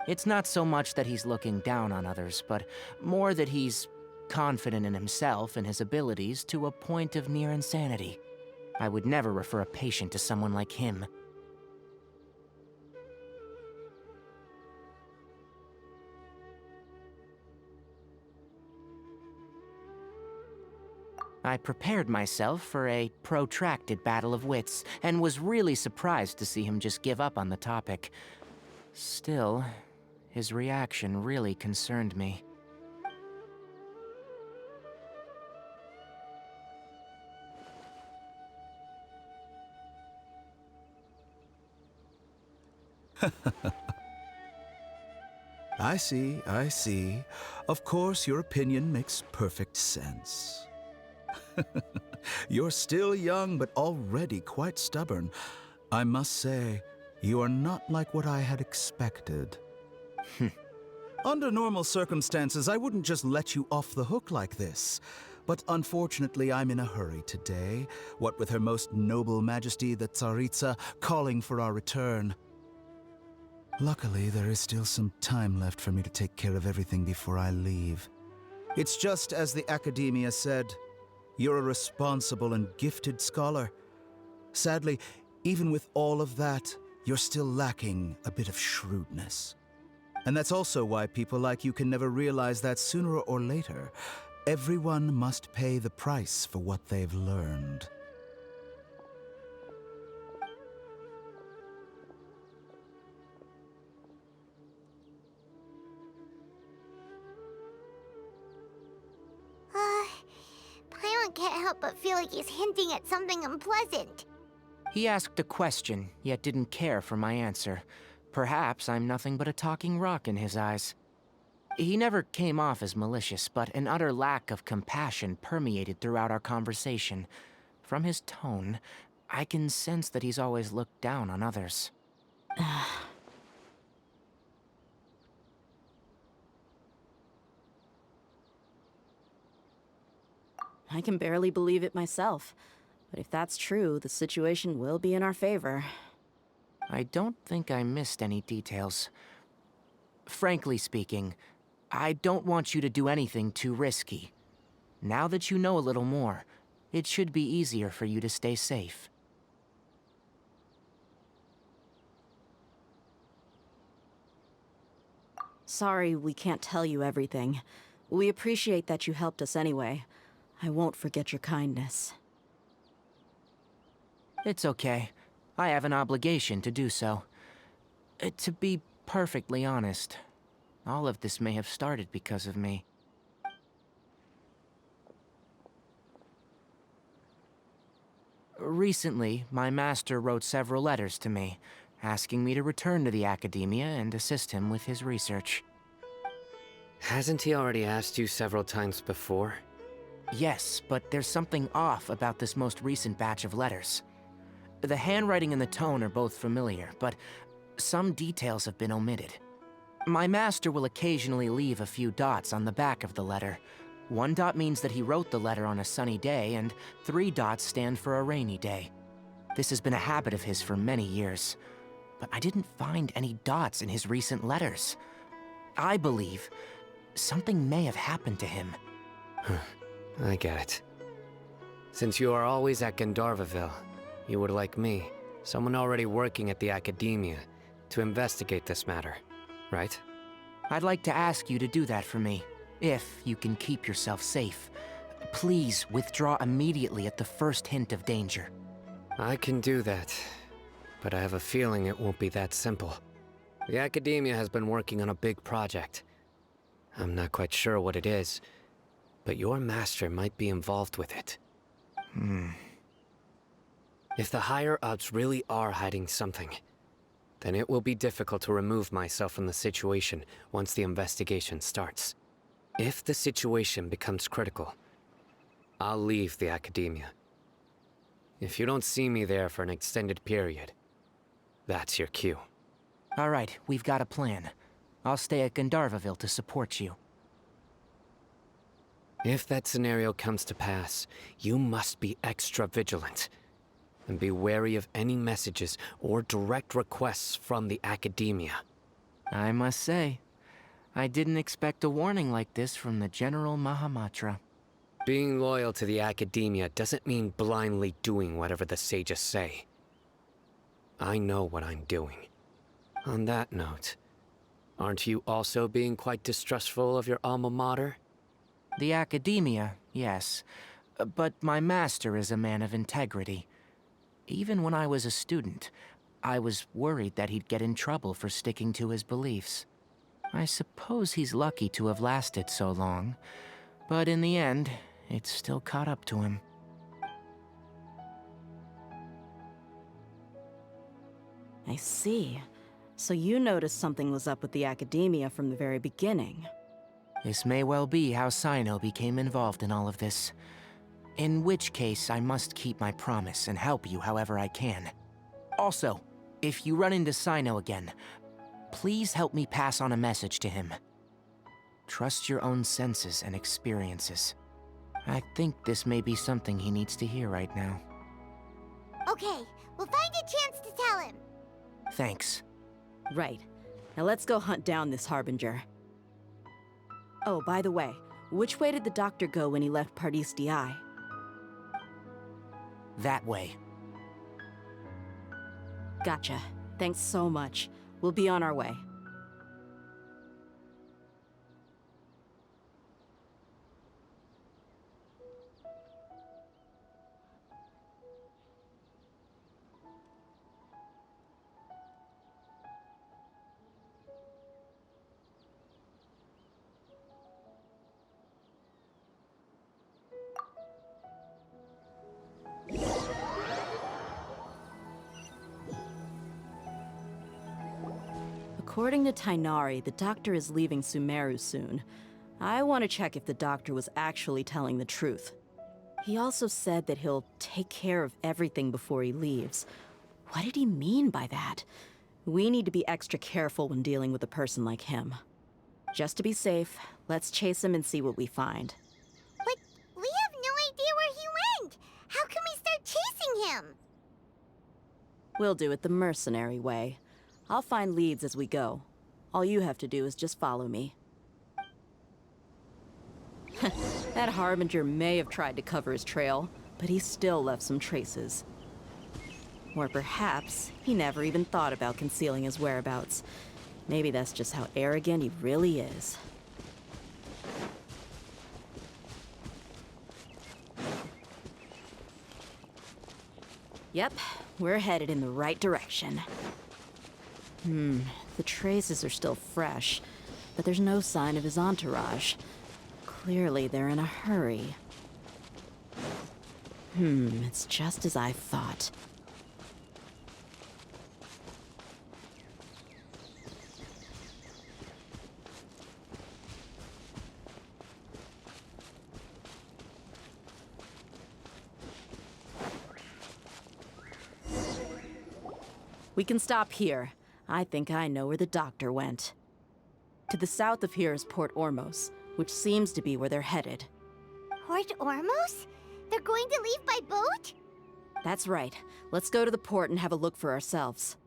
It's not so much that he's looking down on others, but more that he's confident in himself and his abilities to a point of near insanity. I would never refer a patient to someone like him. I prepared myself for a protracted battle of wits, and was really surprised to see him just give up on the topic. Still, his reaction really concerned me. I see. Of course, your opinion makes perfect sense. You're still young, but already quite stubborn. I must say, you are not like what I had expected. Under normal circumstances, I wouldn't just let you off the hook like this. But unfortunately, I'm in a hurry today, what with Her Most Noble Majesty the Tsaritsa calling for our return. Luckily, there is still some time left for me to take care of everything before I leave. It's just as the Academia said. You're a responsible and gifted scholar. Sadly, even with all of that, you're still lacking a bit of shrewdness. And that's also why people like you can never realize that sooner or later, everyone must pay the price for what they've learned. Paimon can't help but feel like he's hinting at something unpleasant. He asked a question, yet didn't care for my answer. Perhaps I'm nothing but a talking rock in his eyes. He never came off as malicious, but an utter lack of compassion permeated throughout our conversation. From his tone, I can sense that he's always looked down on others. I can barely believe it myself. But if that's true, the situation will be in our favor. I don't think I missed any details. Frankly speaking, I don't want you to do anything too risky. Now that you know a little more, it should be easier for you to stay safe. Sorry we can't tell you everything. We appreciate that you helped us anyway. I won't forget your kindness. It's okay. I have an obligation to do so. To be perfectly honest, all of this may have started because of me. Recently, my master wrote several letters to me, asking me to return to the Academia and assist him with his research. Hasn't he already asked you several times before? Yes, but there's something off about this most recent batch of letters. The handwriting and the tone are both familiar, but some details have been omitted. My master will occasionally leave a few dots on the back of the letter. 1 dot means that he wrote the letter on a sunny day, and 3 dots stand for a rainy day. This has been a habit of his for many years, but I didn't find any dots in his recent letters. I believe something may have happened to him. I get it. Since you are always at Gandharvaville, you would like me, someone already working at the Academia, to investigate this matter, right? I'd like to ask you to do that for me, if you can keep yourself safe. Please withdraw immediately at the first hint of danger. I can do that, but I have a feeling it won't be that simple. The Academia has been working on a big project. I'm not quite sure what it is, but your master might be involved with it. If the higher-ups really are hiding something, then it will be difficult to remove myself from the situation once the investigation starts. If the situation becomes critical, I'll leave the Academia. If you don't see me there for an extended period, that's your cue. All right, we've got a plan. I'll stay at Gandharvaville to support you. If that scenario comes to pass, you must be extra vigilant. And be wary of any messages or direct requests from the Academia. I must say, I didn't expect a warning like this from the General Mahamatra. Being loyal to the Academia doesn't mean blindly doing whatever the sages say. I know what I'm doing. On that note, aren't you also being quite distrustful of your alma mater? The Academia, yes. But my master is a man of integrity. Even when I was a student, I was worried that he'd get in trouble for sticking to his beliefs. I suppose he's lucky to have lasted so long, but in the end, it's still caught up to him. I see. So you noticed something was up with the Academia from the very beginning. This may well be how Sino became involved in all of this. In which case, I must keep my promise and help you however I can. Also, if you run into Sino again, please help me pass on a message to him. Trust your own senses and experiences. I think this may be something he needs to hear right now. Okay, we'll find a chance to tell him. Thanks. Right. Now let's go hunt down this Harbinger. Oh, by the way, which way did the doctor go when he left Pardis Di? That way. Gotcha. Thanks so much. We'll be on our way. According to Tainari, the doctor is leaving Sumeru soon. I want to check if the doctor was actually telling the truth. He also said that he'll take care of everything before he leaves. What did he mean by that? We need to be extra careful when dealing with a person like him. Just to be safe, let's chase him and see what we find. But we have no idea where he went! How can we start chasing him? We'll do it the mercenary way. I'll find leads as we go. All you have to do is just follow me. That Harbinger may have tried to cover his trail, but he still left some traces. Or perhaps he never even thought about concealing his whereabouts. Maybe that's just how arrogant he really is. Yep, we're headed in the right direction. The traces are still fresh, but there's no sign of his entourage. Clearly, they're in a hurry. It's just as I thought. We can stop here. I think I know where the doctor went. To the south of here is Port Ormos, which seems to be where they're headed. Port Ormos? They're going to leave by boat? That's right. Let's go to the port and have a look for ourselves.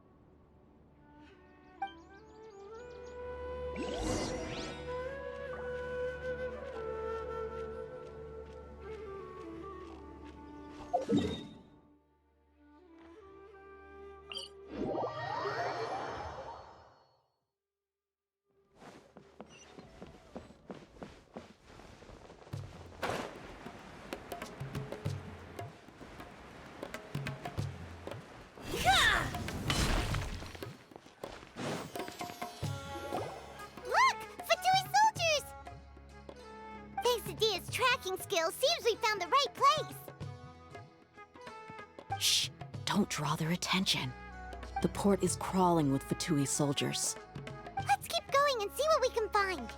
Tracking skill seems we found the right place. Shh! Don't draw their attention. The port is crawling with Fatui soldiers. Let's keep going and see what we can find.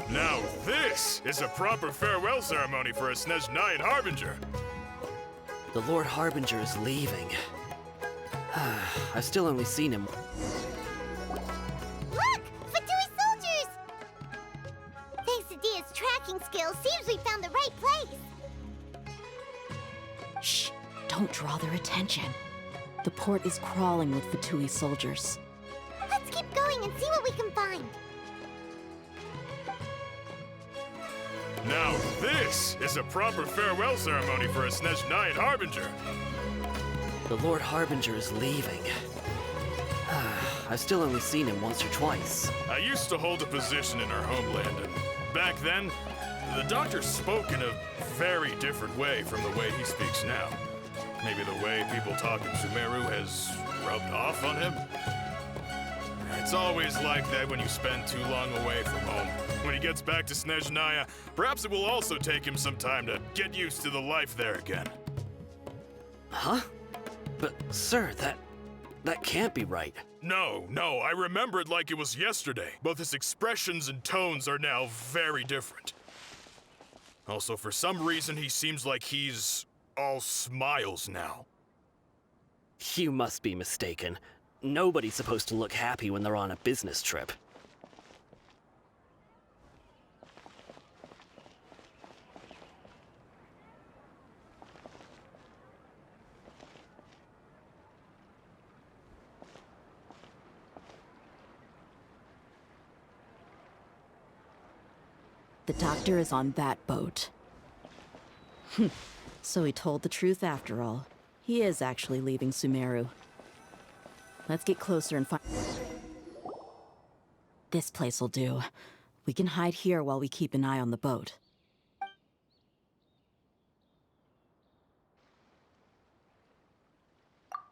Now this is a proper farewell ceremony for a Snezhnayan Harbinger. The Lord Harbinger is leaving. I've still only seen him. Look! Fatui soldiers! Thanks to Dia's tracking skill, seems we found the right place. Shh! Don't draw their attention. The port is crawling with Fatui soldiers. Let's keep going and see what we can find. Now this is a proper farewell ceremony for a Snezhnayan Harbinger. The Lord Harbinger is leaving. I've still only seen him once or twice. I used to hold a position in our homeland, and back then, the doctor spoke in a very different way from the way he speaks now. Maybe the way people talk in Sumeru has rubbed off on him? It's always like that when you spend too long away from home. When he gets back to Snezhnaya, perhaps it will also take him some time to get used to the life there again. Huh? But, sir, that can't be right. No, I remember it like it was yesterday. Both his expressions and tones are now very different. Also, for some reason, he seems like he's all smiles now. You must be mistaken. Nobody's supposed to look happy when they're on a business trip. The doctor is on that boat. So he told the truth after all. He is actually leaving Sumeru. Let's get closer and find... This place will do. We can hide here while we keep an eye on the boat.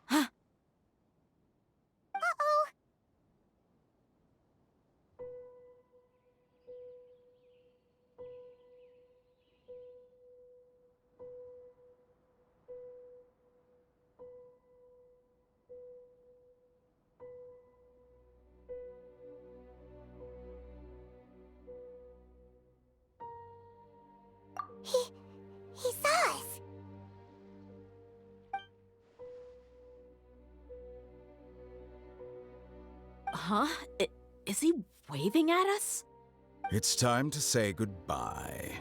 Huh? Uh-oh! He saw us. Huh? Is he waving at us? It's time to say goodbye.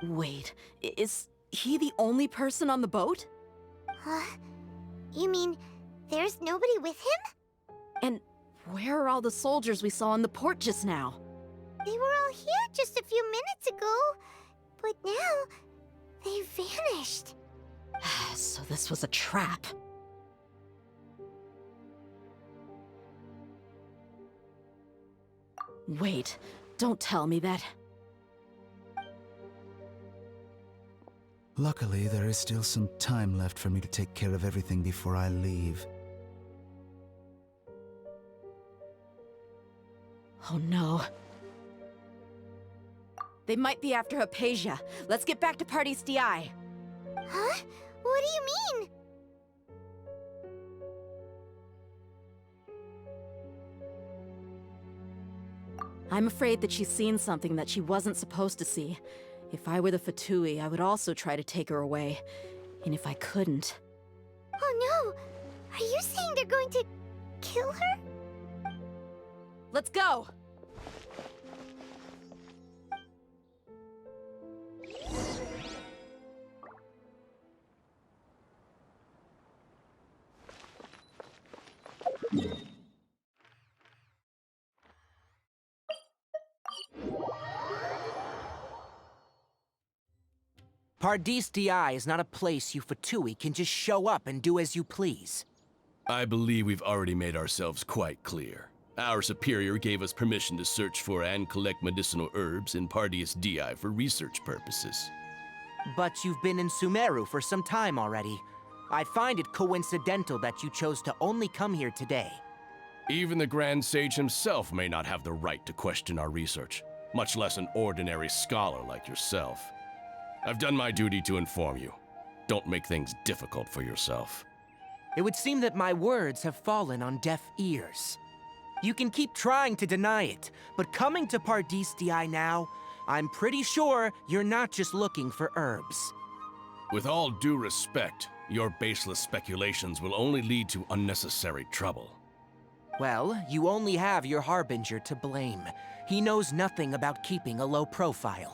Wait, is he the only person on the boat? Huh? You mean there's nobody with him? And where are all the soldiers we saw on the port just now? They were all here just a few minutes ago, but now they vanished. So this was a trap. Wait, don't tell me that. Luckily, there is still some time left for me to take care of everything before I leave. Oh no. They might be after Hypatia. Let's get back to Pardis DI. Huh? What do you mean? I'm afraid that she's seen something that she wasn't supposed to see. If I were the Fatui, I would also try to take her away. And if I couldn't... Oh no! Are you saying they're going to kill her? Let's go! Pardis DI is not a place you Fatui can just show up and do as you please. I believe we've already made ourselves quite clear. Our superior gave us permission to search for and collect medicinal herbs in Pardis DI for research purposes. But you've been in Sumeru for some time already. I find it coincidental that you chose to only come here today. Even the Grand Sage himself may not have the right to question our research, much less an ordinary scholar like yourself. I've done my duty to inform you. Don't make things difficult for yourself. It would seem that my words have fallen on deaf ears. You can keep trying to deny it, but coming to Pardis DI now, I'm pretty sure you're not just looking for herbs. With all due respect, your baseless speculations will only lead to unnecessary trouble. Well, you only have your Harbinger to blame. He knows nothing about keeping a low profile.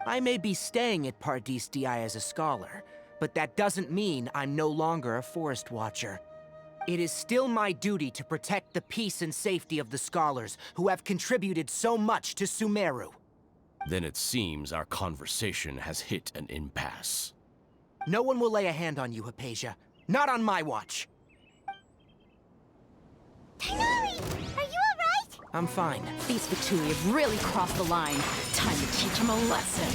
I may be staying at Pardis DI as a scholar, but that doesn't mean I'm no longer a forest watcher. It is still my duty to protect the peace and safety of the scholars who have contributed so much to Sumeru. Then it seems our conversation has hit an impasse. No one will lay a hand on you, Hypatia. Not on my watch. Tighnari, are you alright? I'm fine. These Fatui have really crossed the line. Time to teach them a lesson.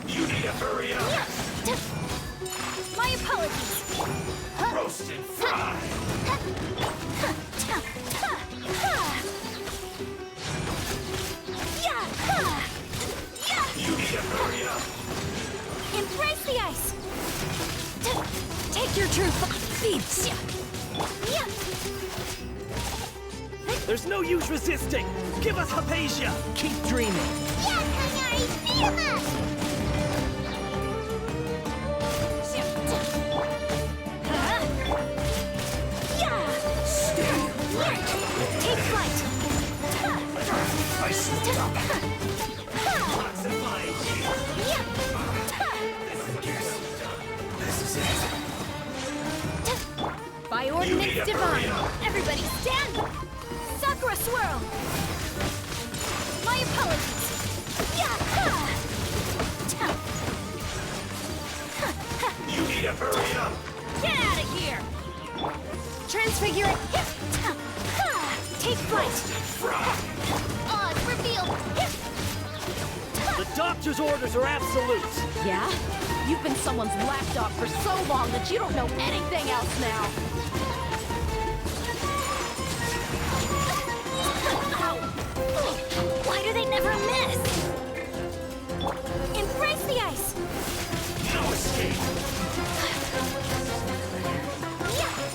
You need to hurry up! My apologies. Roast and fry! You need to hurry up! Embrace the ice. Take your true thieves. There's no use resisting! Give us Hypatia! Keep dreaming! Yes, Tighnari, beat him up! Take flight. I stopped. divine! Everybody stand! Sakura swirl! My apologies! You need to hurry up! Get out of here! Transfigure it! Take flight! Oz revealed! The doctor's orders are absolute! Yeah? You've been someone's lapdog for so long that you don't know anything else now! Why do they never miss? Embrace the ice! No escape!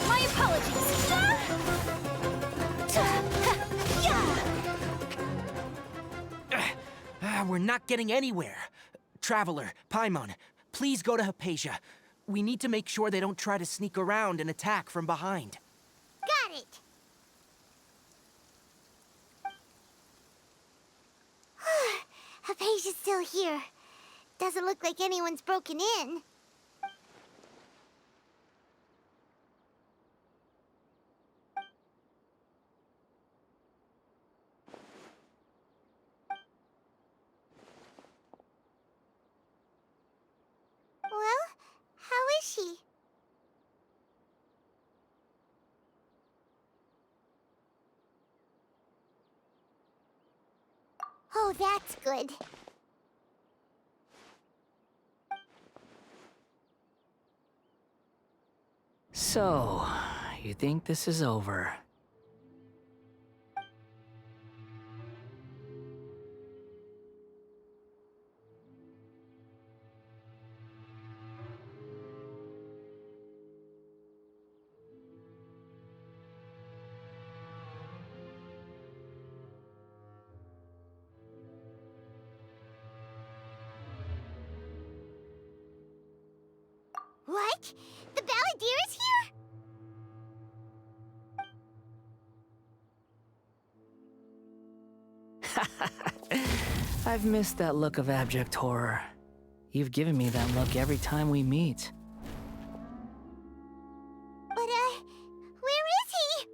My apologies! We're not getting anywhere. Traveler, Paimon, please go to Hypatia. We need to make sure they don't try to sneak around and attack from behind. Got it! Hypatia's still here. Doesn't look like anyone's broken in. Well, how is she? Oh, that's good. So, you think this is over? What? The Balladeer is here? I've missed that look of abject horror. You've given me that look every time we meet. But, where is he?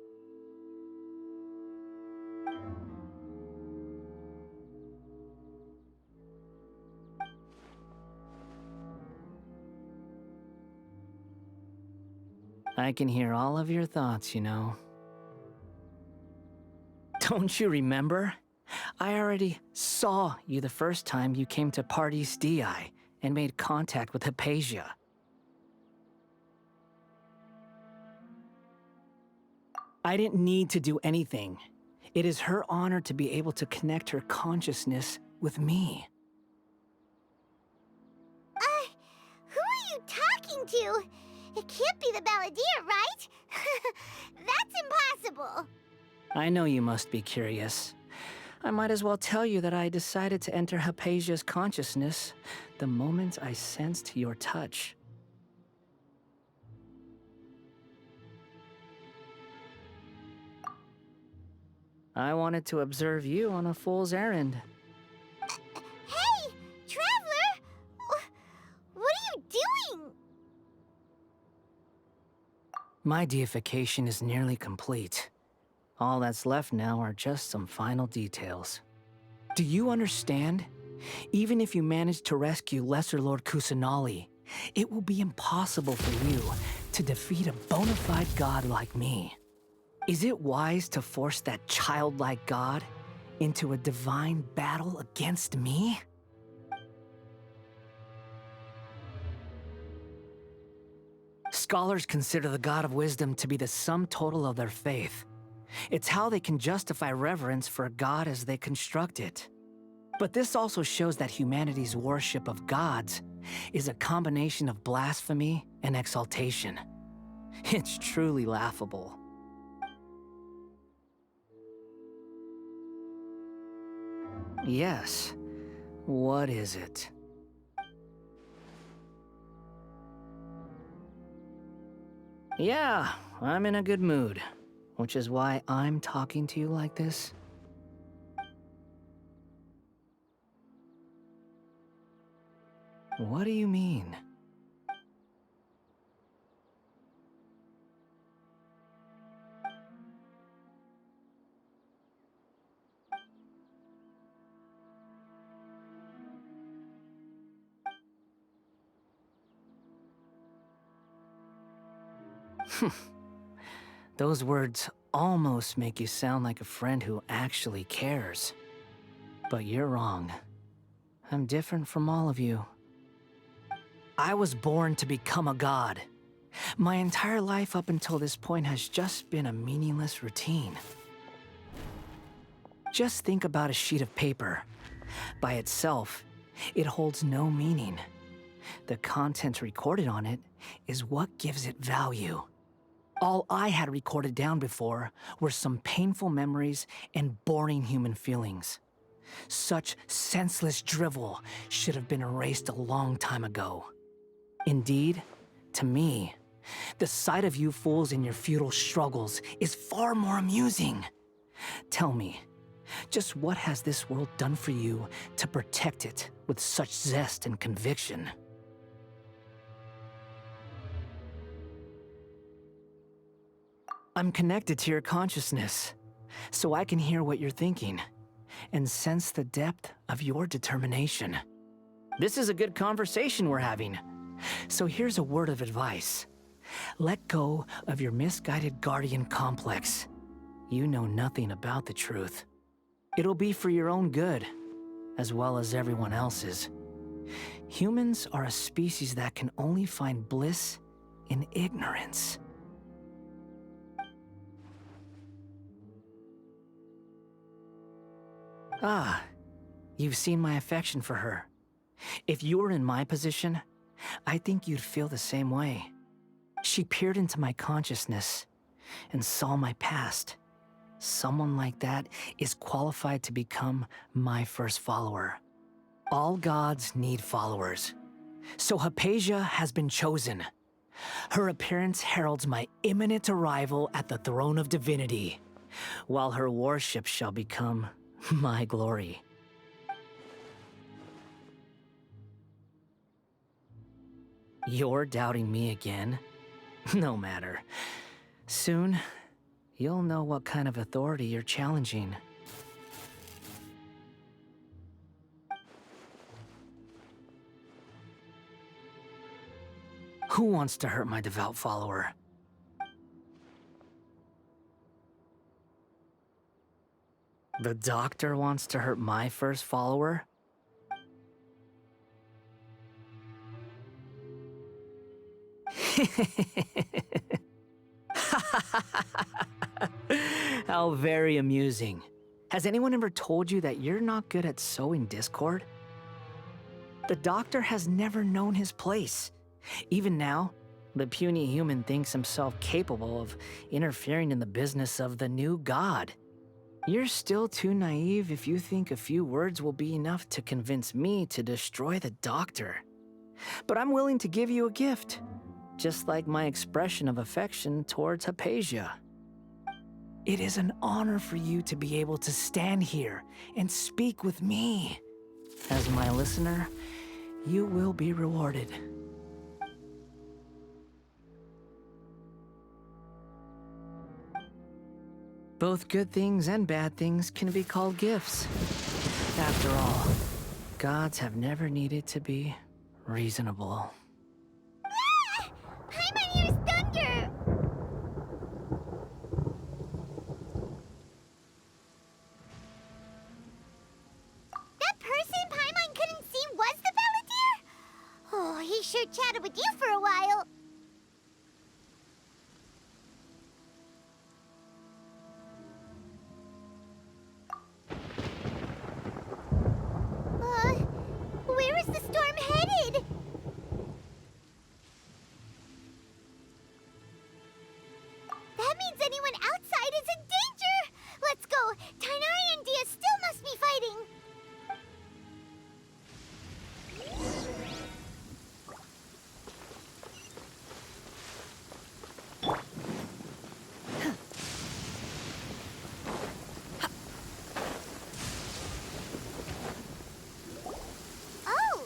I can hear all of your thoughts, you know. Don't you remember? I already saw you the first time you came to Parties DI and made contact with Hypatia. I didn't need to do anything. It is her honor to be able to connect her consciousness with me. Who are you talking to? It can't be the Balladeer, right? That's impossible. I know you must be curious. I might as well tell you that I decided to enter Hypatia's consciousness the moment I sensed your touch. I wanted to observe you on a fool's errand. Hey, Traveler! What are you doing? My deification is nearly complete. All that's left now are just some final details. Do you understand? Even if you manage to rescue Lesser Lord Kusanali, it will be impossible for you to defeat a bona fide god like me. Is it wise to force that childlike god into a divine battle against me? Scholars consider the God of Wisdom to be the sum total of their faith. It's how they can justify reverence for a god as they construct it. But this also shows that humanity's worship of gods is a combination of blasphemy and exaltation. It's truly laughable. Yes. What is it? Yeah, I'm in a good mood, which is why I'm talking to you like this. What do you mean? Those words almost make you sound like a friend who actually cares. But you're wrong. I'm different from all of you. I was born to become a god. My entire life up until this point has just been a meaningless routine. Just think about a sheet of paper. By itself, it holds no meaning. The content recorded on it is what gives it value. All I had recorded down before were some painful memories and boring human feelings. Such senseless drivel should have been erased a long time ago. Indeed, to me, the sight of you fools in your futile struggles is far more amusing. Tell me, just what has this world done for you to protect it with such zest and conviction? I'm connected to your consciousness, so I can hear what you're thinking and sense the depth of your determination. This is a good conversation we're having. So here's a word of advice. Let go of your misguided guardian complex. You know nothing about the truth. It'll be for your own good, as well as everyone else's. Humans are a species that can only find bliss in ignorance. Ah, you've seen my affection for her. If you were in my position, I think you'd feel the same way. She peered into my consciousness and saw my past. Someone like that is qualified to become my first follower. All gods need followers. So Hypatia has been chosen. Her appearance heralds my imminent arrival at the throne of divinity, while her worship shall become my glory. You're doubting me again? No matter. Soon, you'll know what kind of authority you're challenging. Who wants to hurt my devout follower? The doctor wants to hurt my first follower? How very amusing. Has anyone ever told you that you're not good at sowing discord? The doctor has never known his place. Even now, the puny human thinks himself capable of interfering in the business of the new god. You're still too naive if you think a few words will be enough to convince me to destroy the doctor. But I'm willing to give you a gift, just like my expression of affection towards Hypatia. It is an honor for you to be able to stand here and speak with me. As my listener, you will be rewarded. Both good things and bad things can be called gifts. After all, gods have never needed to be reasonable. Ah! Paimon hears thunder! That person Paimon couldn't see was the Palantir? Oh, he sure chatted with you for a while. Where is the storm headed? That means anyone outside is in danger! Let's go! Tainari and Dia still must be fighting! Oh!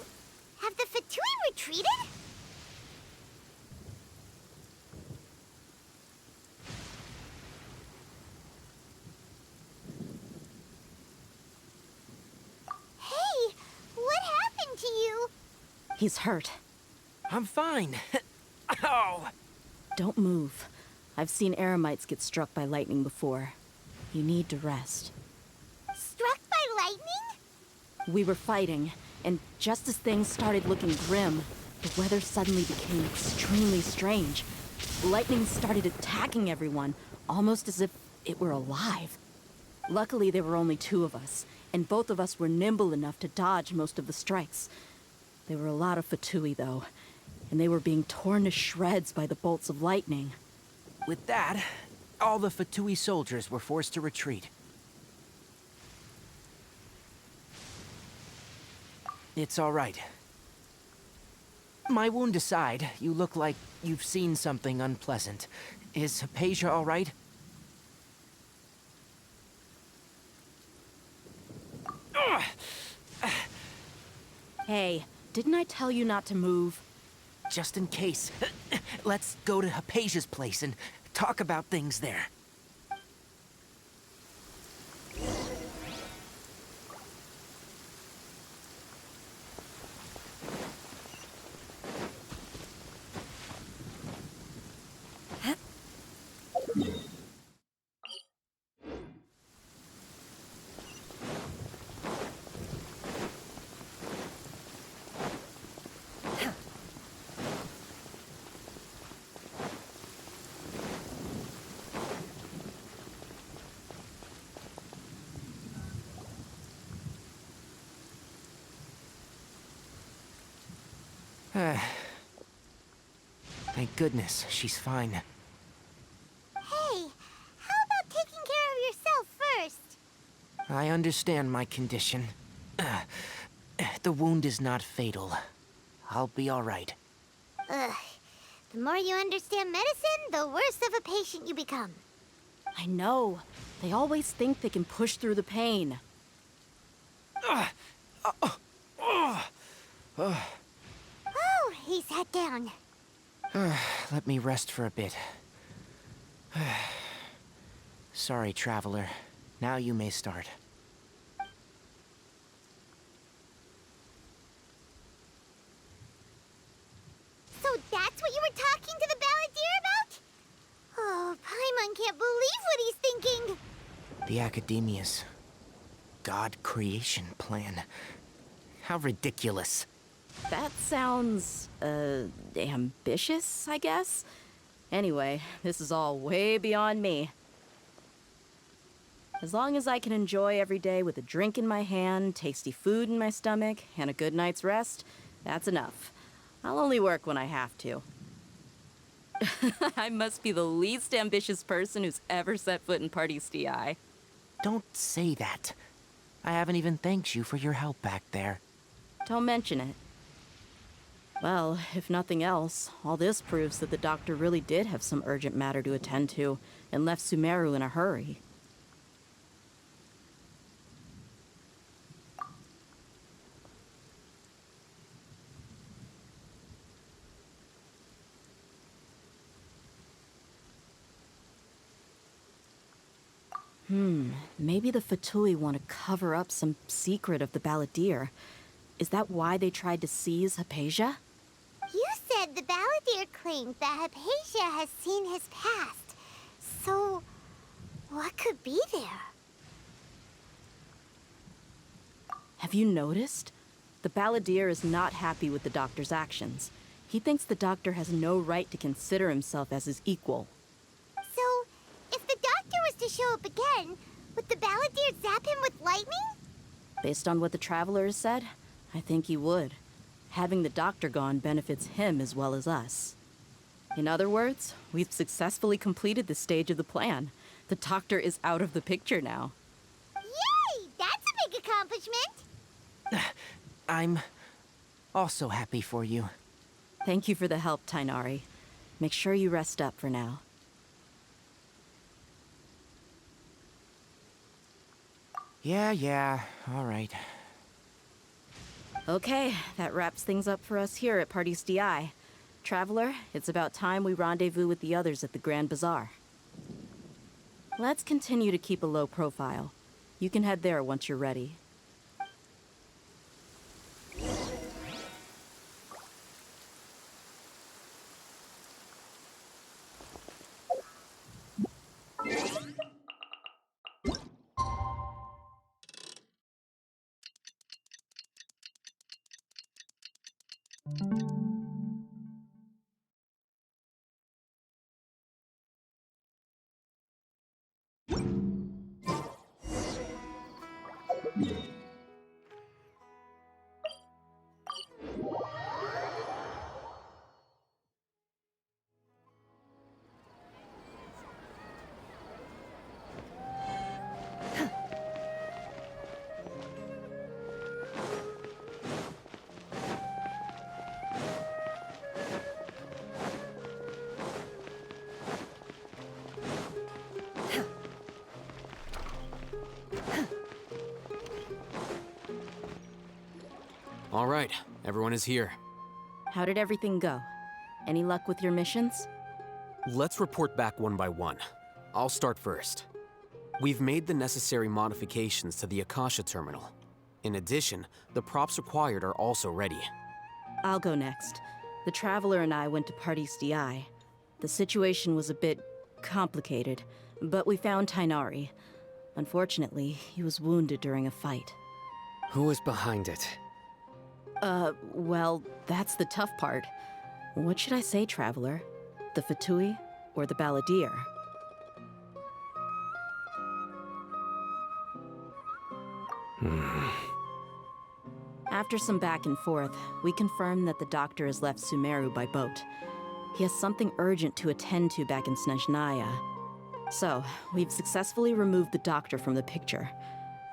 Have the Fatui retreated? Hey! What happened to you? He's hurt. I'm fine. Ow! Don't move. I've seen eremites get struck by lightning before. You need to rest. Struck by lightning? We were fighting, and just as things started looking grim, the weather suddenly became extremely strange. Lightning started attacking everyone, almost as if it were alive. Luckily, there were only two of us, and both of us were nimble enough to dodge most of the strikes. There were a lot of Fatui, though, and they were being torn to shreds by the bolts of lightning. With that, all the Fatui soldiers were forced to retreat. It's all right. My wound aside, you look like you've seen something unpleasant. Is Hypatia all right? Hey, didn't I tell you not to move? Just in case. Let's go to Hypatia's place and talk about things there. Thank goodness, she's fine. Hey, how about taking care of yourself first? I understand my condition. The wound is not fatal. I'll be all right. Ugh. The more you understand medicine, the worse of a patient you become. I know. They always think they can push through the pain. Oh, he sat down. Let me rest for a bit. Sorry, traveler. Now you may start. So that's what you were talking to the Balladeer about? Oh, Paimon can't believe what he's thinking. The Academia's God creation plan. How ridiculous. That sounds, ambitious, I guess? Anyway, this is all way beyond me. As long as I can enjoy every day with a drink in my hand, tasty food in my stomach, and a good night's rest, that's enough. I'll only work when I have to. I must be the least ambitious person who's ever set foot in Party's DI. Don't say that. I haven't even thanked you for your help back there. Don't mention it. Well, if nothing else, all this proves that the doctor really did have some urgent matter to attend to, and left Sumeru in a hurry. Maybe the Fatui want to cover up some secret of the Balladeer. Is that why they tried to seize Hypatia? You said the Balladeer claimed that Hypatia has seen his past. So, what could be there? Have you noticed? The Balladeer is not happy with the doctor's actions. He thinks the doctor has no right to consider himself as his equal. So, if the doctor was to show up again, would the Balladeer zap him with lightning? Based on what the Traveler has said, I think he would. Having the doctor gone benefits him as well as us. In other words, we've successfully completed this stage of the plan. The doctor is out of the picture now. Yay! That's a big accomplishment! I'm also happy for you. Thank you for the help, Tainari. Make sure you rest up for now. Yeah, all right. Okay, that wraps things up for us here at Party's DI. Traveler, it's about time we rendezvous with the others at the Grand Bazaar. Let's continue to keep a low profile. You can head there once you're ready. All right, everyone is here. How did everything go? Any luck with your missions? Let's report back one by one. I'll start first. We've made the necessary modifications to the Akasha terminal. In addition, the props required are also ready. I'll go next. The Traveler and I went to Party's DI. The situation was a bit complicated, but we found Tainari. Unfortunately, he was wounded during a fight. Who was behind it? Well, that's the tough part. What should I say, Traveler? The Fatui or the Balladeer? After some back and forth, we confirmed that the doctor has left Sumeru by boat. He has something urgent to attend to back in Snezhnaya. So, we've successfully removed the doctor from the picture.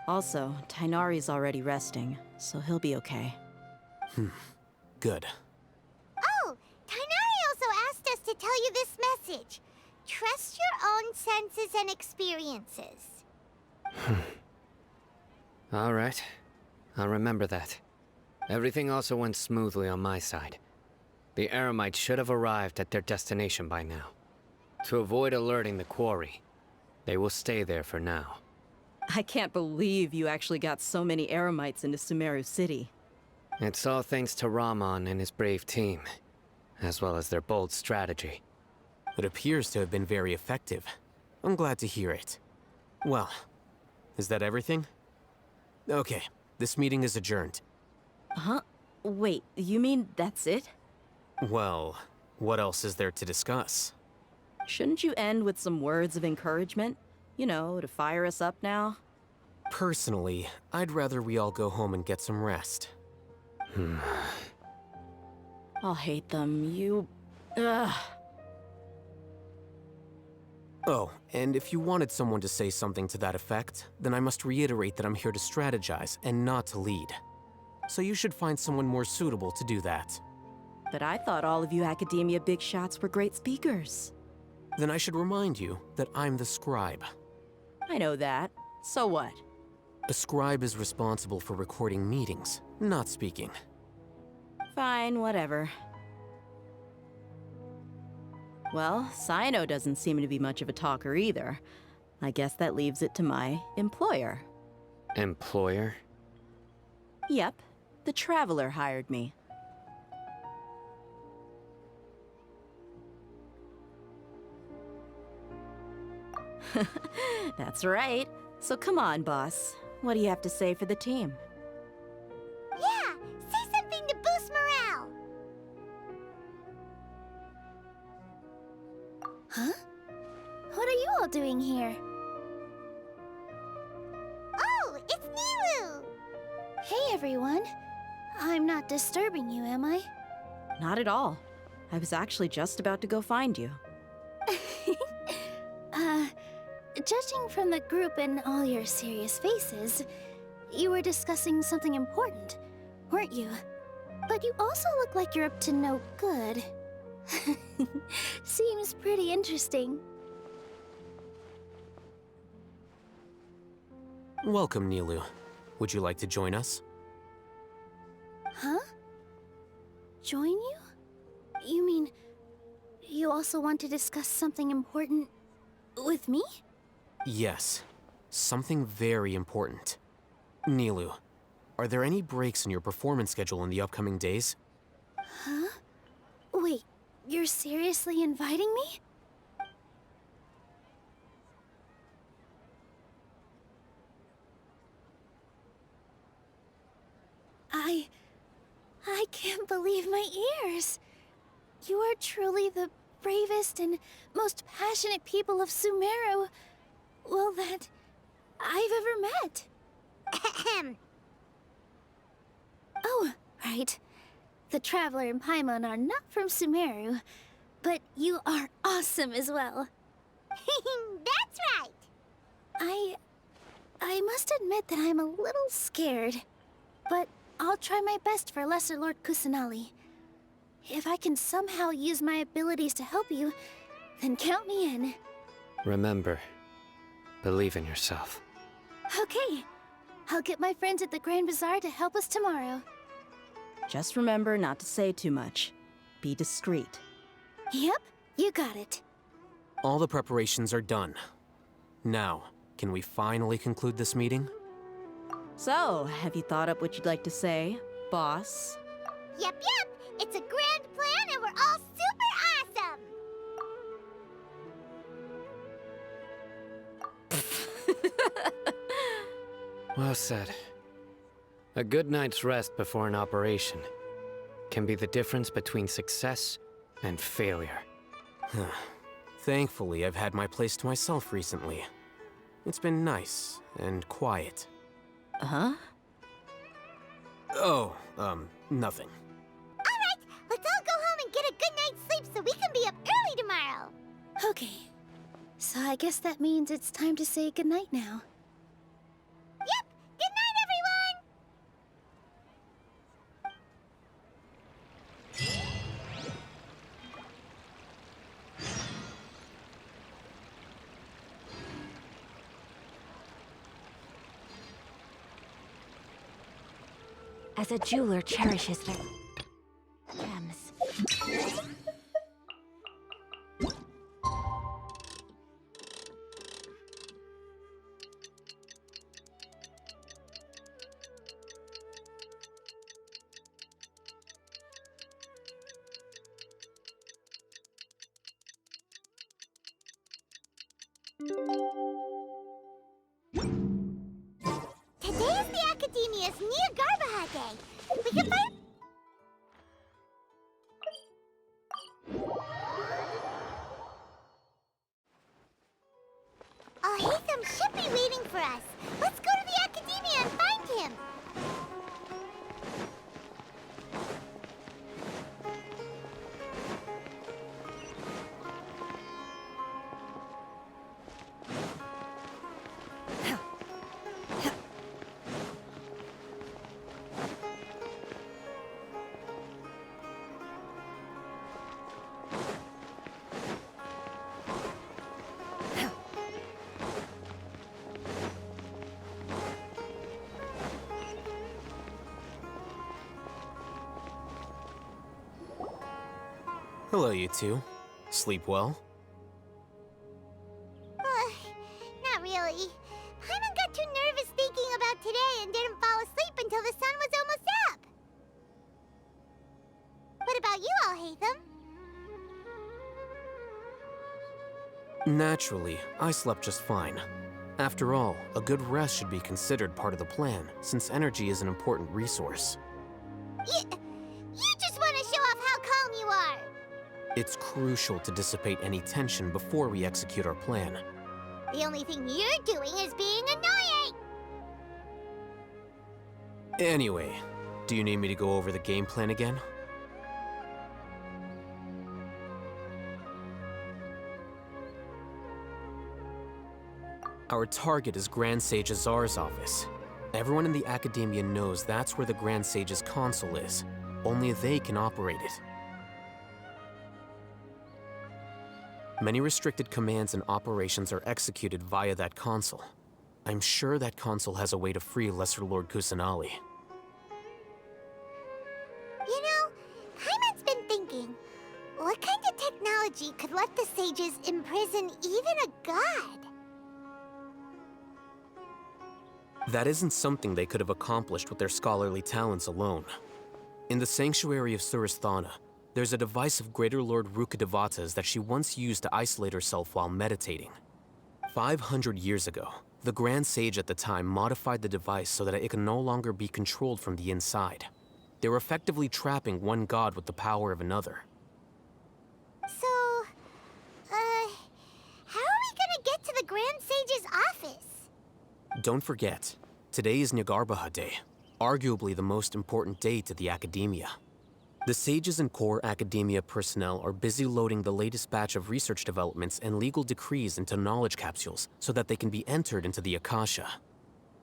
Also, Tainari's already resting, so he'll be okay. Good. Oh, Tainari also asked us to tell you this message. Trust your own senses and experiences. All right. I'll remember that. Everything also went smoothly on my side. The Eremites should have arrived at their destination by now. To avoid alerting the quarry, they will stay there for now. I can't believe you actually got so many Eremites into Sumeru City. It's all thanks to Rahman and his brave team, as well as their bold strategy. It appears to have been very effective. I'm glad to hear it. Well, is that everything? Okay, this meeting is adjourned. Huh? Wait, you mean that's it? Well, what else is there to discuss? Shouldn't you end with some words of encouragement? You know, to fire us up now? Personally, I'd rather we all go home and get some rest. I'll hate them. Ugh. Oh, and if you wanted someone to say something to that effect, then I must reiterate that I'm here to strategize and not to lead. So you should find someone more suitable to do that. But I thought all of you Academia big shots were great speakers. Then I should remind you that I'm the scribe. I know that. So what? A scribe is responsible for recording meetings, not speaking. Fine, whatever. Well, Cyno doesn't seem to be much of a talker either. I guess that leaves it to my employer. Employer? Yep, the Traveler hired me. That's right. So come on, boss. What do you have to say for the team? Yeah, say something to boost morale. Huh? What are you all doing here? Oh, it's Nilu! Hey, everyone. I'm not disturbing you, am I? Not at all. I was actually just about to go find you. Judging from the group and all your serious faces, you were discussing something important, weren't you? But you also look like you're up to no good. Seems pretty interesting. Welcome, Nilu. Would you like to join us? Huh? Join you? You mean, you also want to discuss something important with me? Yes, something very important. Nilu, are there any breaks in your performance schedule in the upcoming days? Huh? Wait, you're seriously inviting me? I can't believe my ears. You are truly the bravest and most passionate people of Sumeru, well, that I've ever met. Ahem. Oh, right. The Traveler and Paimon are not from Sumeru, but you are awesome as well. That's right. I must admit that I'm a little scared, but I'll try my best for Lesser Lord Kusanali. If I can somehow use my abilities to help you, then count me in. Remember, believe in yourself. Okay. I'll get my friends at the Grand Bazaar to help us tomorrow. Just remember not to say too much. Be discreet. Yep, you got it. All the preparations are done. Now, can we finally conclude this meeting? So, have you thought up what you'd like to say, boss? Yep. It's a grand plan and we're all super awesome. Well said. A good night's rest before an operation can be the difference between success and failure. Thankfully, I've had my place to myself recently. It's been nice and quiet. Huh? Oh, nothing. Alright, let's all go home and get a good night's sleep so we can be up early tomorrow. Okay. So I guess that means it's time to say goodnight now. Yep, good night, everyone! As a jeweler cherishes their gems. Today is the Academia's Nia Garbaha Day. We can find... Haytham should be waiting for us. Let's go to the Academia and find him. Hello, you two. Sleep well? Not really. Paimon got too nervous thinking about today and didn't fall asleep until the sun was almost up. What about you all, Haytham? Naturally, I slept just fine. After all, a good rest should be considered part of the plan, since energy is an important resource. You just want to show off how calm you are. It's crucial to dissipate any tension before we execute our plan. The only thing you're doing is being annoying. Anyway, do you need me to go over the game plan again? Our target is Grand Sage Azar's office. Everyone in the Academia knows that's where the Grand Sage's console is. Only they can operate it. Many restricted commands and operations are executed via that console. I'm sure that console has a way to free Lesser Lord Kusanali. You know, Paimon's been thinking, what kind of technology could let the sages imprison even a god? That isn't something they could have accomplished with their scholarly talents alone. In the Sanctuary of Suristhana, there's a device of Greater Lord Rukkhadevata's that she once used to isolate herself while meditating. 500 years ago, the Grand Sage at the time modified the device so that it could no longer be controlled from the inside. They're effectively trapping one god with the power of another. So, how are we gonna get to the Grand Sage's office? Don't forget, today is Nyagarbha Day, arguably the most important day to the Academia. The sages and core Academia personnel are busy loading the latest batch of research developments and legal decrees into knowledge capsules so that they can be entered into the Akasha.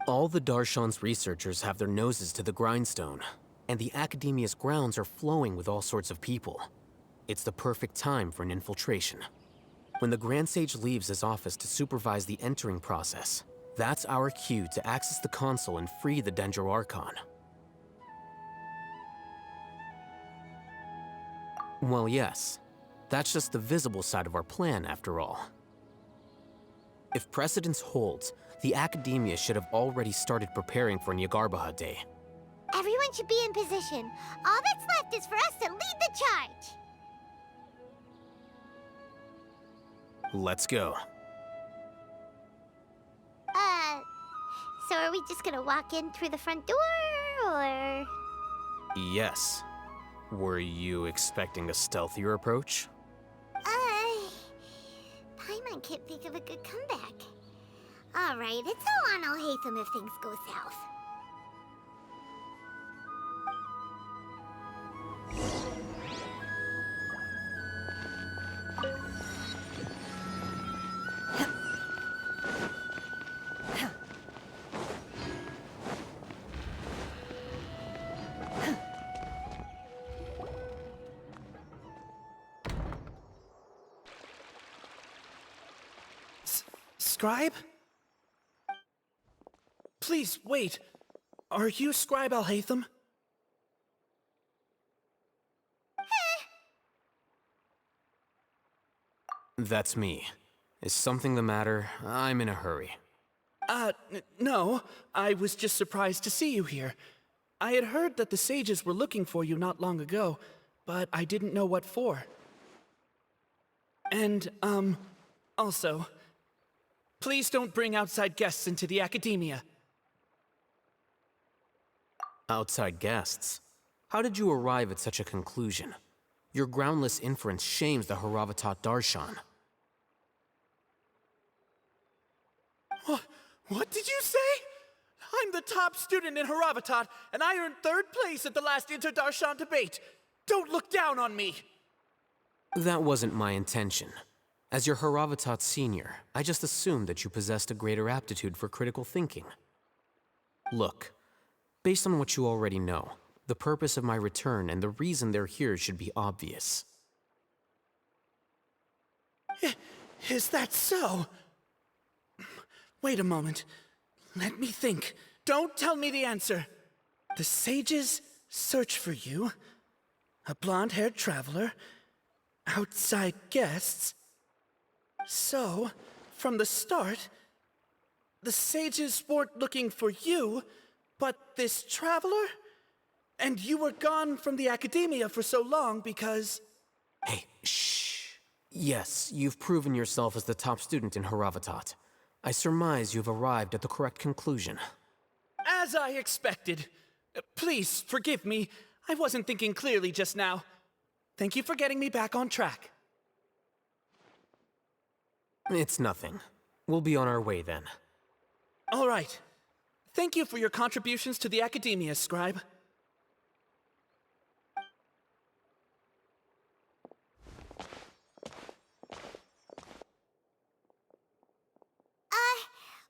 All the Darshan's researchers have their noses to the grindstone, and the Academia's grounds are flowing with all sorts of people. It's the perfect time for an infiltration. When the Grand Sage leaves his office to supervise the entering process, that's our cue to access the console and free the Dendro Archon. Well, yes. That's just the visible side of our plan, after all. If precedence holds, the Academia should have already started preparing for Nyagarbha Day. Everyone should be in position. All that's left is for us to lead the charge. Let's go. So are we just gonna walk in through the front door, or...? Yes. Were you expecting a stealthier approach? Paimon can't think of a good comeback. Alright, it's all on Alhaitham if things go south. Scribe? Please, wait. Are you Scribe Alhaitham? That's me. Is something the matter? I'm in a hurry. No. I was just surprised to see you here. I had heard that the sages were looking for you not long ago, but I didn't know what for. And, also, please don't bring outside guests into the Academia. Outside guests? How did you arrive at such a conclusion? Your groundless inference shames the Haravatat Darshan. What did you say? I'm the top student in Haravatat, and I earned 3rd place at the last Inter-Darshan debate. Don't look down on me! That wasn't my intention. As your Haravatat senior, I just assumed that you possessed a greater aptitude for critical thinking. Look, based on what you already know, the purpose of my return and the reason they're here should be obvious. Is that so? Wait a moment. Let me think. Don't tell me the answer. The sages search for you. A blonde-haired traveler. Outside guests. So, from the start, the sages weren't looking for you, but this traveler? And you were gone from the Academia for so long because... Hey, shh. Yes, you've proven yourself as the top student in Haravatat. I surmise you've arrived at the correct conclusion. As I expected. Please, forgive me. I wasn't thinking clearly just now. Thank you for getting me back on track. It's nothing. We'll be on our way then. All right. Thank you for your contributions to the Academia, Scribe.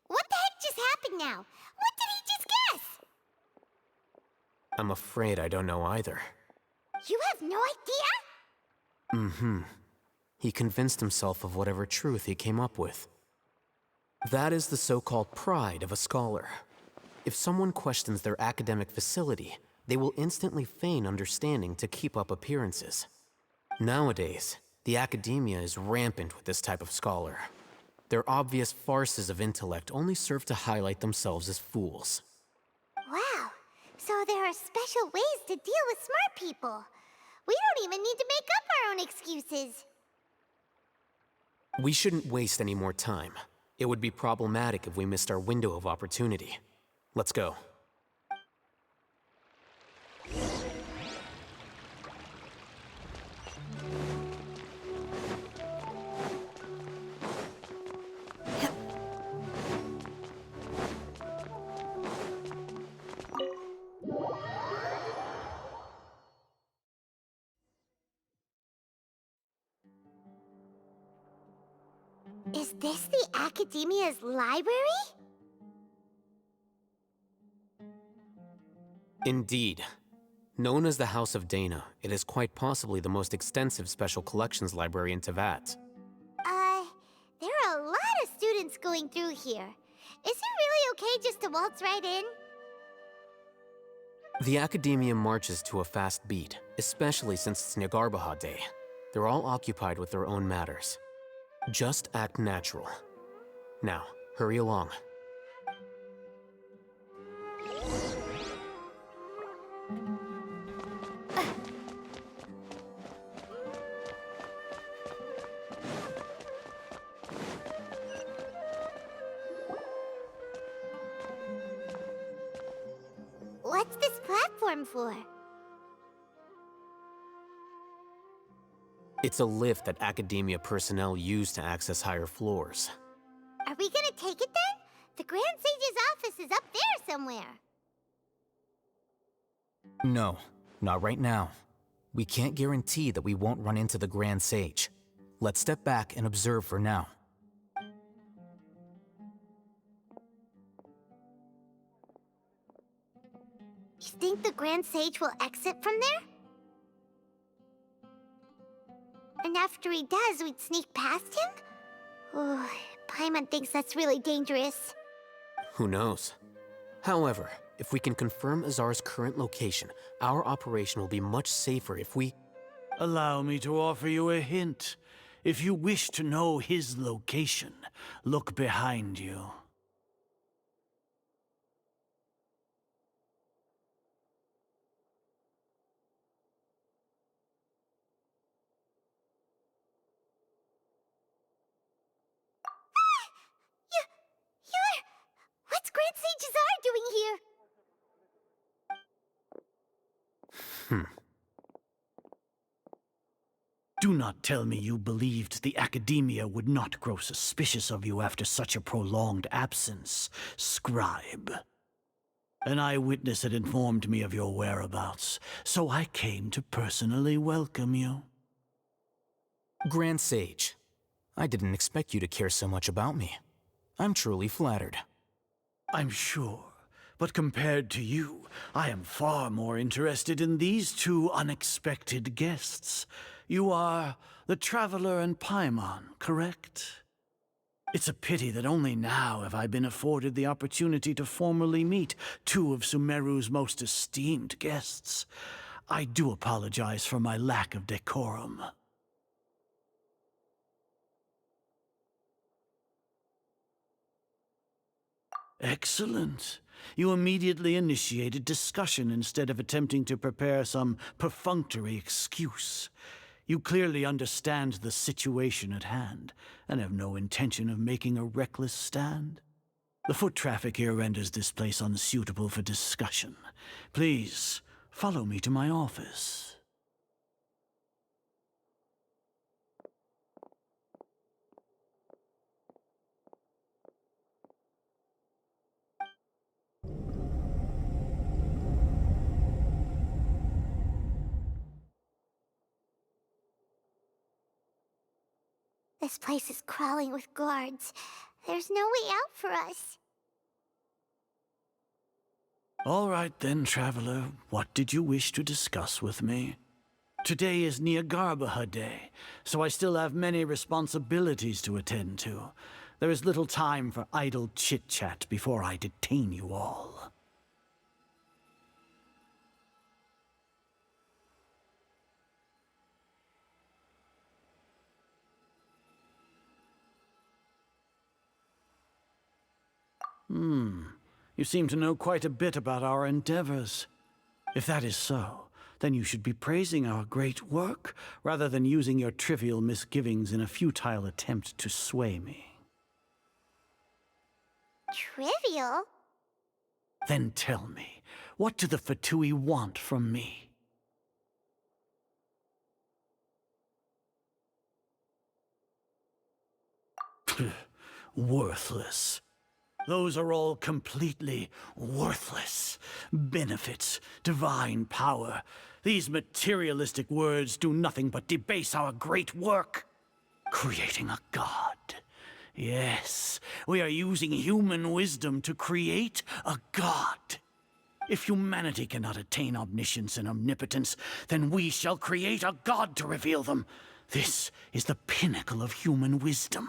What the heck just happened now? What did he just guess? I'm afraid I don't know either. You have no idea? Mm-hmm. He convinced himself of whatever truth he came up with. That is the so-called pride of a scholar. If someone questions their academic facility, they will instantly feign understanding to keep up appearances. Nowadays, the Academia is rampant with this type of scholar. Their obvious farces of intellect only serve to highlight themselves as fools. Wow, so there are special ways to deal with smart people. We don't even need to make up our own excuses. We shouldn't waste any more time. It would be problematic if we missed our window of opportunity. Let's go. Is this the Academia's library? Indeed. Known as the House of Dana, it is quite possibly the most extensive special collections library in Teyvat. There are a lot of students going through here. Is it really okay just to waltz right in? The Academia marches to a fast beat, especially since it's Nagarbaha Day. They're all occupied with their own matters. Just act natural. Now, hurry along. What's this platform for? It's a lift that Academia personnel use to access higher floors. Are we gonna take it then? The Grand Sage's office is up there somewhere. No, not right now. We can't guarantee that we won't run into the Grand Sage. Let's step back and observe for now. You think the Grand Sage will exit from there? And after he does, we'd sneak past him? Oh, Paimon thinks that's really dangerous. Who knows? However, if we can confirm Azar's current location, our operation will be much safer if we... Allow me to offer you a hint. If you wish to know his location, look behind you. What's Grand Sage Azar doing here? Do not tell me you believed the Academia would not grow suspicious of you after such a prolonged absence, scribe. An eyewitness had informed me of your whereabouts, so I came to personally welcome you. Grand Sage, I didn't expect you to care so much about me. I'm truly flattered. I'm sure, but compared to you, I am far more interested in these two unexpected guests. You are the Traveler and Paimon, correct? It's a pity that only now have I been afforded the opportunity to formally meet two of Sumeru's most esteemed guests. I do apologize for my lack of decorum. Excellent. You immediately initiated discussion instead of attempting to prepare some perfunctory excuse. You clearly understand the situation at hand, and have no intention of making a reckless stand. The foot traffic here renders this place unsuitable for discussion. Please, follow me to my office. This place is crawling with guards. There's no way out for us. All right then, Traveler. What did you wish to discuss with me? Today is Nagarbaha Day, so I still have many responsibilities to attend to. There is little time for idle chit-chat before I detain you all. You seem to know quite a bit about our endeavors. If that is so, then you should be praising our great work, rather than using your trivial misgivings in a futile attempt to sway me. Trivial? Then tell me, what do the Fatui want from me? Worthless. Those are all completely worthless. Benefits, divine power. These materialistic words do nothing but debase our great work. Creating a god. Yes, we are using human wisdom to create a god. If humanity cannot attain omniscience and omnipotence, then we shall create a god to reveal them. This is the pinnacle of human wisdom.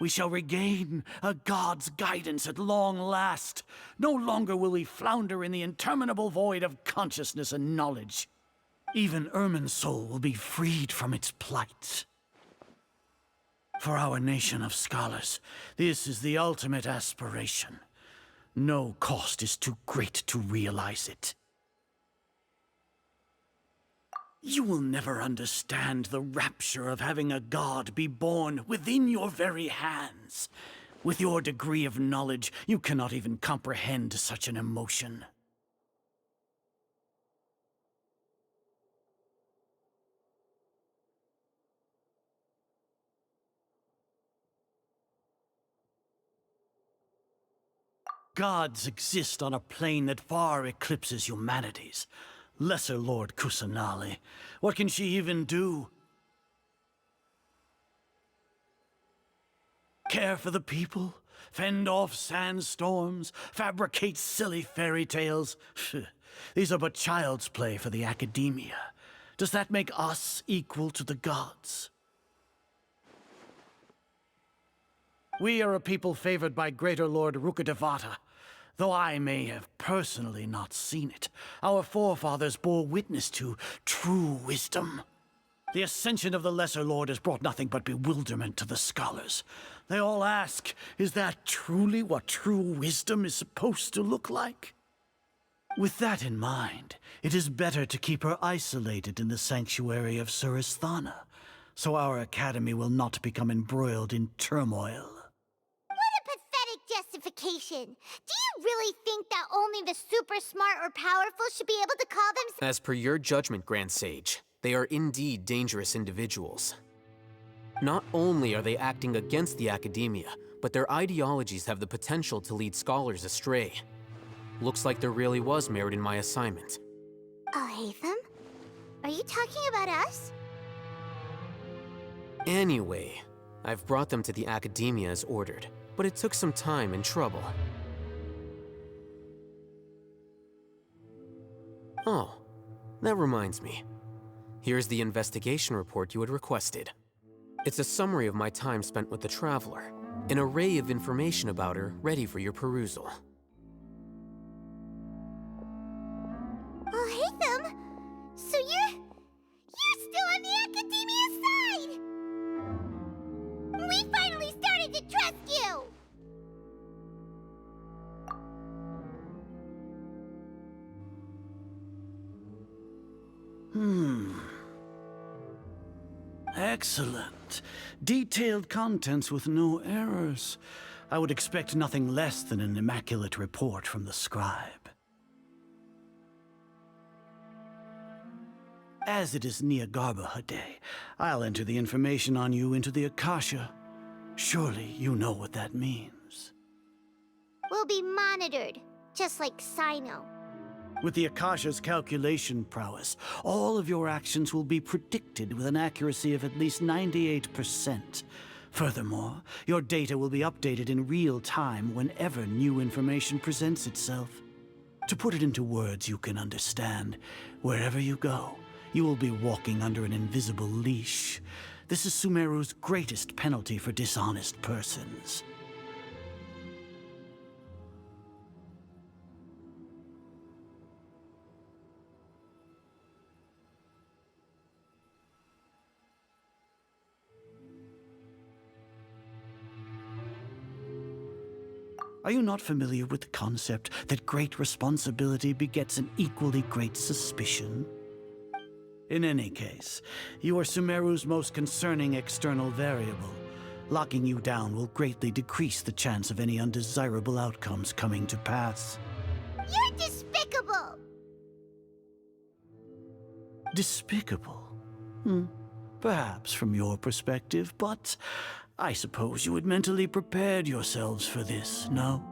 We shall regain a god's guidance at long last. No longer will we flounder in the interminable void of consciousness and knowledge. Even Ermin's soul will be freed from its plight. For our nation of scholars, this is the ultimate aspiration. No cost is too great to realize it. You will never understand the rapture of having a god be born within your very hands. With your degree of knowledge, you cannot even comprehend such an emotion. Gods exist on a plane that far eclipses humanity's. Lesser Lord Kusanali, what can she even do? Care for the people? Fend off sandstorms? Fabricate silly fairy tales? These are but child's play for the academia. Does that make us equal to the gods? We are a people favored by Greater Lord Rukadevata. Though I may have personally not seen it, our forefathers bore witness to true wisdom. The ascension of the Lesser Lord has brought nothing but bewilderment to the scholars. They all ask, is that truly what true wisdom is supposed to look like? With that in mind, it is better to keep her isolated in the sanctuary of Suristhana, so our academy will not become embroiled in turmoil. Justification. Do you really think that only the super smart or powerful should be able to call themselves? As per your judgment, Grand Sage, they are indeed dangerous individuals. Not only are they acting against the academia, but their ideologies have the potential to lead scholars astray. Looks like there really was merit in my assignment. Oh, Hatham? Are you talking about us? Anyway, I've brought them to the academia as ordered. But it took some time and trouble. Oh, that reminds me. Here's the investigation report you had requested. It's a summary of my time spent with the Traveler, an array of information about her ready for your perusal. Oh, Hatham! So you're still on the Academia side! We finally started to trust you! Excellent. Detailed contents with no errors. I would expect nothing less than an immaculate report from the scribe. As it is Niagarbaha Day, I'll enter the information on you into the Akasha. Surely you know what that means. We'll be monitored, just like Sino. With the Akasha's calculation prowess, all of your actions will be predicted with an accuracy of at least 98%. Furthermore, your data will be updated in real time whenever new information presents itself. To put it into words you can understand, wherever you go, you will be walking under an invisible leash. This is Sumeru's greatest penalty for dishonest persons. Are you not familiar with the concept that great responsibility begets an equally great suspicion? In any case, you are Sumeru's most concerning external variable. Locking you down will greatly decrease the chance of any undesirable outcomes coming to pass. You're despicable! Despicable? Perhaps from your perspective, but I suppose you had mentally prepared yourselves for this, no?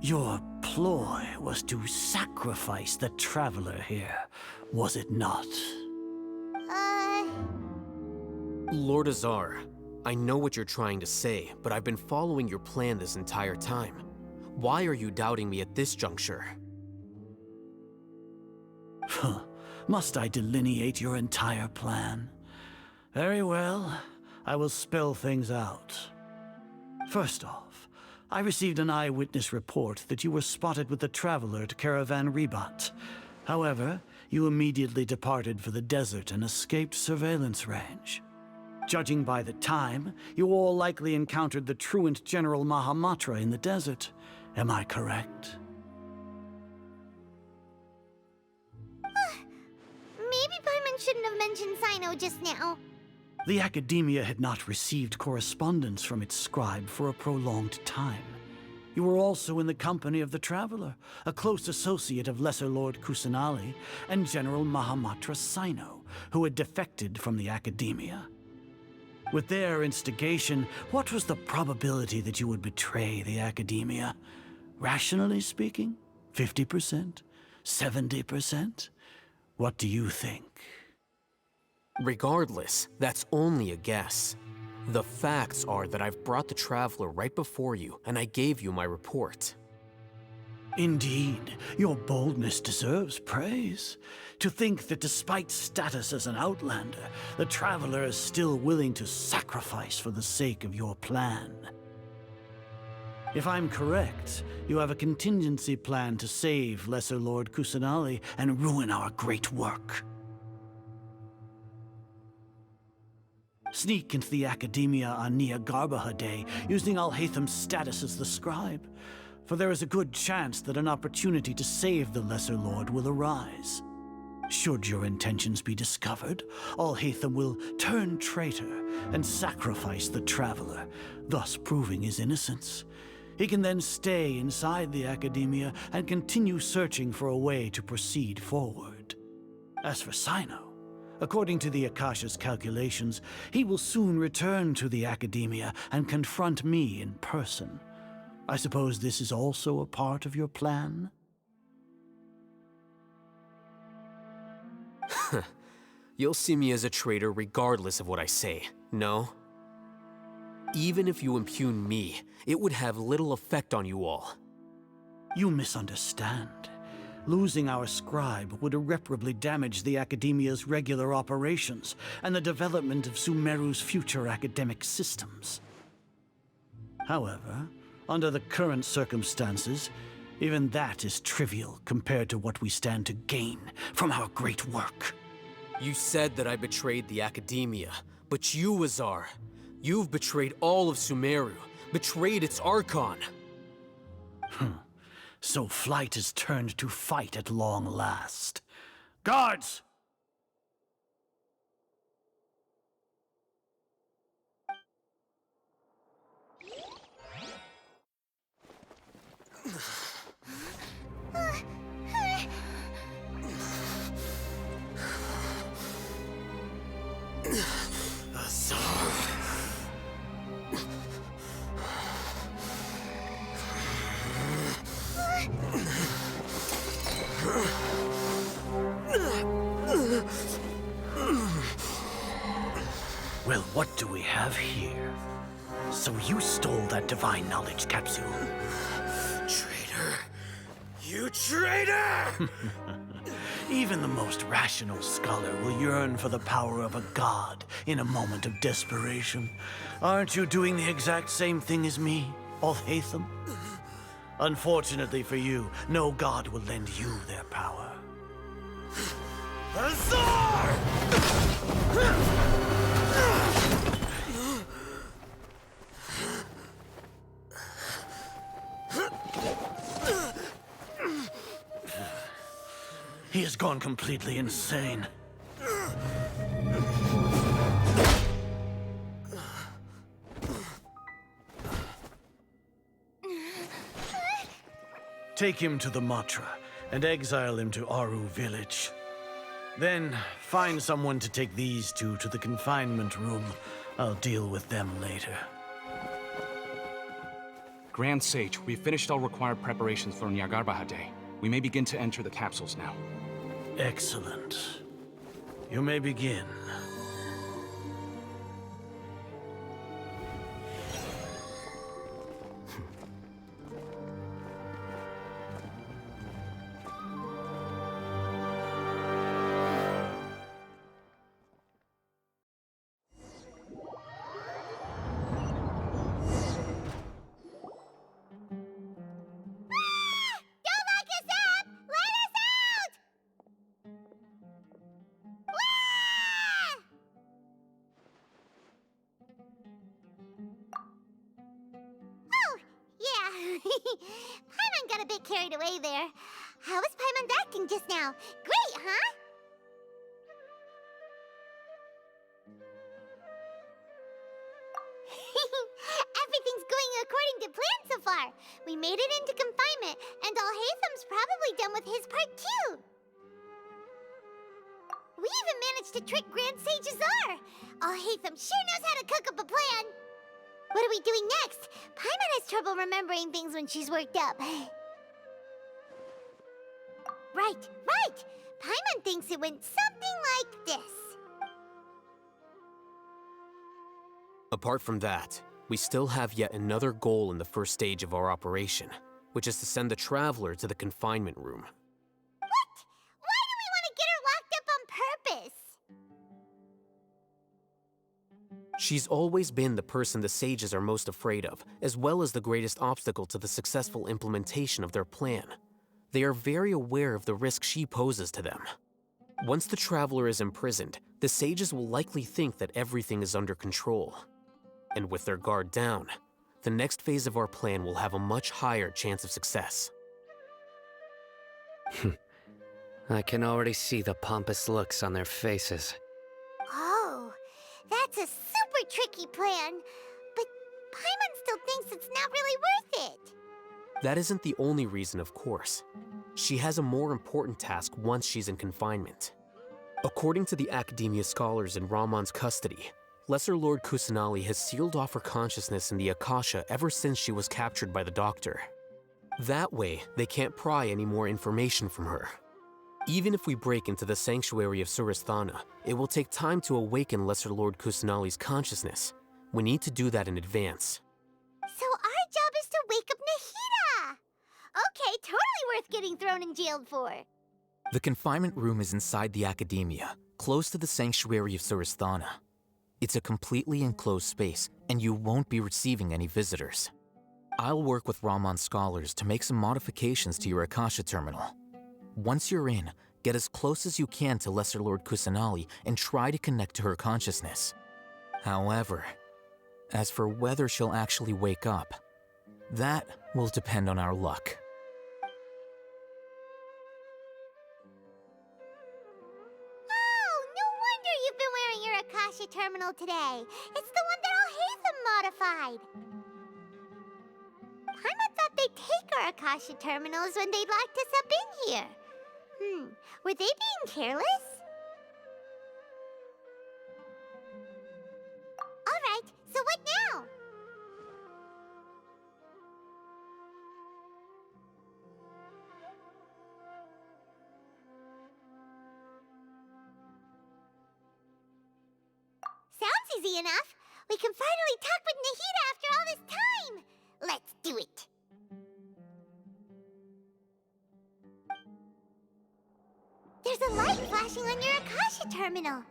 Your ploy was to sacrifice the Traveler here. was it not? Lord Azar, I know what you're trying to say, but I've been following your plan this entire time. Why are you doubting me at this juncture? Must I delineate your entire plan? Very well, I will spell things out. First off, I received an eyewitness report that you were spotted with the Traveler at Caravan Ribat. However, you immediately departed for the desert and escaped surveillance range. Judging by the time, you all likely encountered the truant General Mahamatra in the desert. Am I correct? Maybe Paimon shouldn't have mentioned Sino just now. The Academia had not received correspondence from its scribe for a prolonged time. You were also in the company of the Traveler, a close associate of Lesser Lord Kusanali and General Mahamatra Sino, who had defected from the Academia. With their instigation, what was the probability that you would betray the Academia? Rationally speaking, 50%? 70%? What do you think? Regardless, that's only a guess. The facts are that I've brought the Traveler right before you, and I gave you my report. Indeed, your boldness deserves praise. To think that despite status as an outlander, the Traveler is still willing to sacrifice for the sake of your plan. If I'm correct, you have a contingency plan to save Lesser Lord Kusanali and ruin our great work. Sneak into the Academia on Nia Garbaha Day, using Alhaitham's status as the scribe, for there is a good chance that an opportunity to save the Lesser Lord will arise. Should your intentions be discovered, Alhaitham will turn traitor and sacrifice the Traveler, thus proving his innocence. He can then stay inside the Academia and continue searching for a way to proceed forward. As for Sino, according to the Akasha's calculations, he will soon return to the Academia and confront me in person. I suppose this is also a part of your plan? You'll see me as a traitor regardless of what I say, no? Even if you impugn me, it would have little effect on you all. You misunderstand. Losing our scribe would irreparably damage the Academia's regular operations and the development of Sumeru's future academic systems. However, under the current circumstances, even that is trivial compared to what we stand to gain from our great work. You said that I betrayed the Academia, but you, Azar, you've betrayed all of Sumeru, betrayed its Archon. So flight has turned to fight at long last. Guards! Well, what do we have here? So you stole that divine knowledge capsule. Traitor! You traitor! Even the most rational scholar will yearn for the power of a god in a moment of desperation. Aren't you doing the exact same thing as me, Alhaitham? Unfortunately for you, no god will lend you their power. Azar! He has gone completely insane. Take him to the Matra and exile him to Aru village. Then find someone to take these two to the confinement room. I'll deal with them later. Grand Sage, we've finished all required preparations for Nyagarbahade. We may begin to enter the capsules now. Excellent. You may begin. Don't lock us up! Let us out! Oh, yeah. Paimon got a bit carried away there. How was Paimon acting just now? Great, huh? Everything's going according to plan so far. We made it into confinement, and Alhaitham's probably done with his part too. We even managed to trick Grand Sage Azar. Alhaitham sure knows how to cook up a plan. What are we doing next? Paimon has trouble remembering things when she's worked up. Right. Paimon thinks it went something like this. Apart from that, we still have yet another goal in the first stage of our operation, which is to send the Traveler to the confinement room. What? Why do we want to get her locked up on purpose? She's always been the person the sages are most afraid of, as well as the greatest obstacle to the successful implementation of their plan. They are very aware of the risk she poses to them. Once the Traveler is imprisoned, the sages will likely think that everything is under control. And with their guard down, the next phase of our plan will have a much higher chance of success. I can already see the pompous looks on their faces. Oh, that's a super tricky plan. But Paimon still thinks it's not really worth it. That isn't the only reason, of course. She has a more important task once she's in confinement. According to the Academia scholars in Ramon's custody, Lesser Lord Kusanali has sealed off her consciousness in the Akasha ever since she was captured by the Doctor. That way, they can't pry any more information from her. Even if we break into the sanctuary of Surasthana, it will take time to awaken Lesser Lord Kusanali's consciousness. We need to do that in advance. So our job is to wake up Nahida! Okay, totally worth getting thrown in jail for. The confinement room is inside the Academia, close to the sanctuary of Surasthana. It's a completely enclosed space, and you won't be receiving any visitors. I'll work with Ramon's scholars to make some modifications to your Akasha terminal. Once you're in, get as close as you can to Lesser Lord Kusanali and try to connect to her consciousness. However, as for whether she'll actually wake up, that will depend on our luck. Akasha terminal today. It's the one that Alhaitham modified. Paimon thought they'd take our Akasha terminals when they locked us up in here. Were they being careless? Alright, so what now? Sounds easy enough. We can finally talk with Nahida after all this time. Let's do it. There's a light flashing on your Akasha terminal.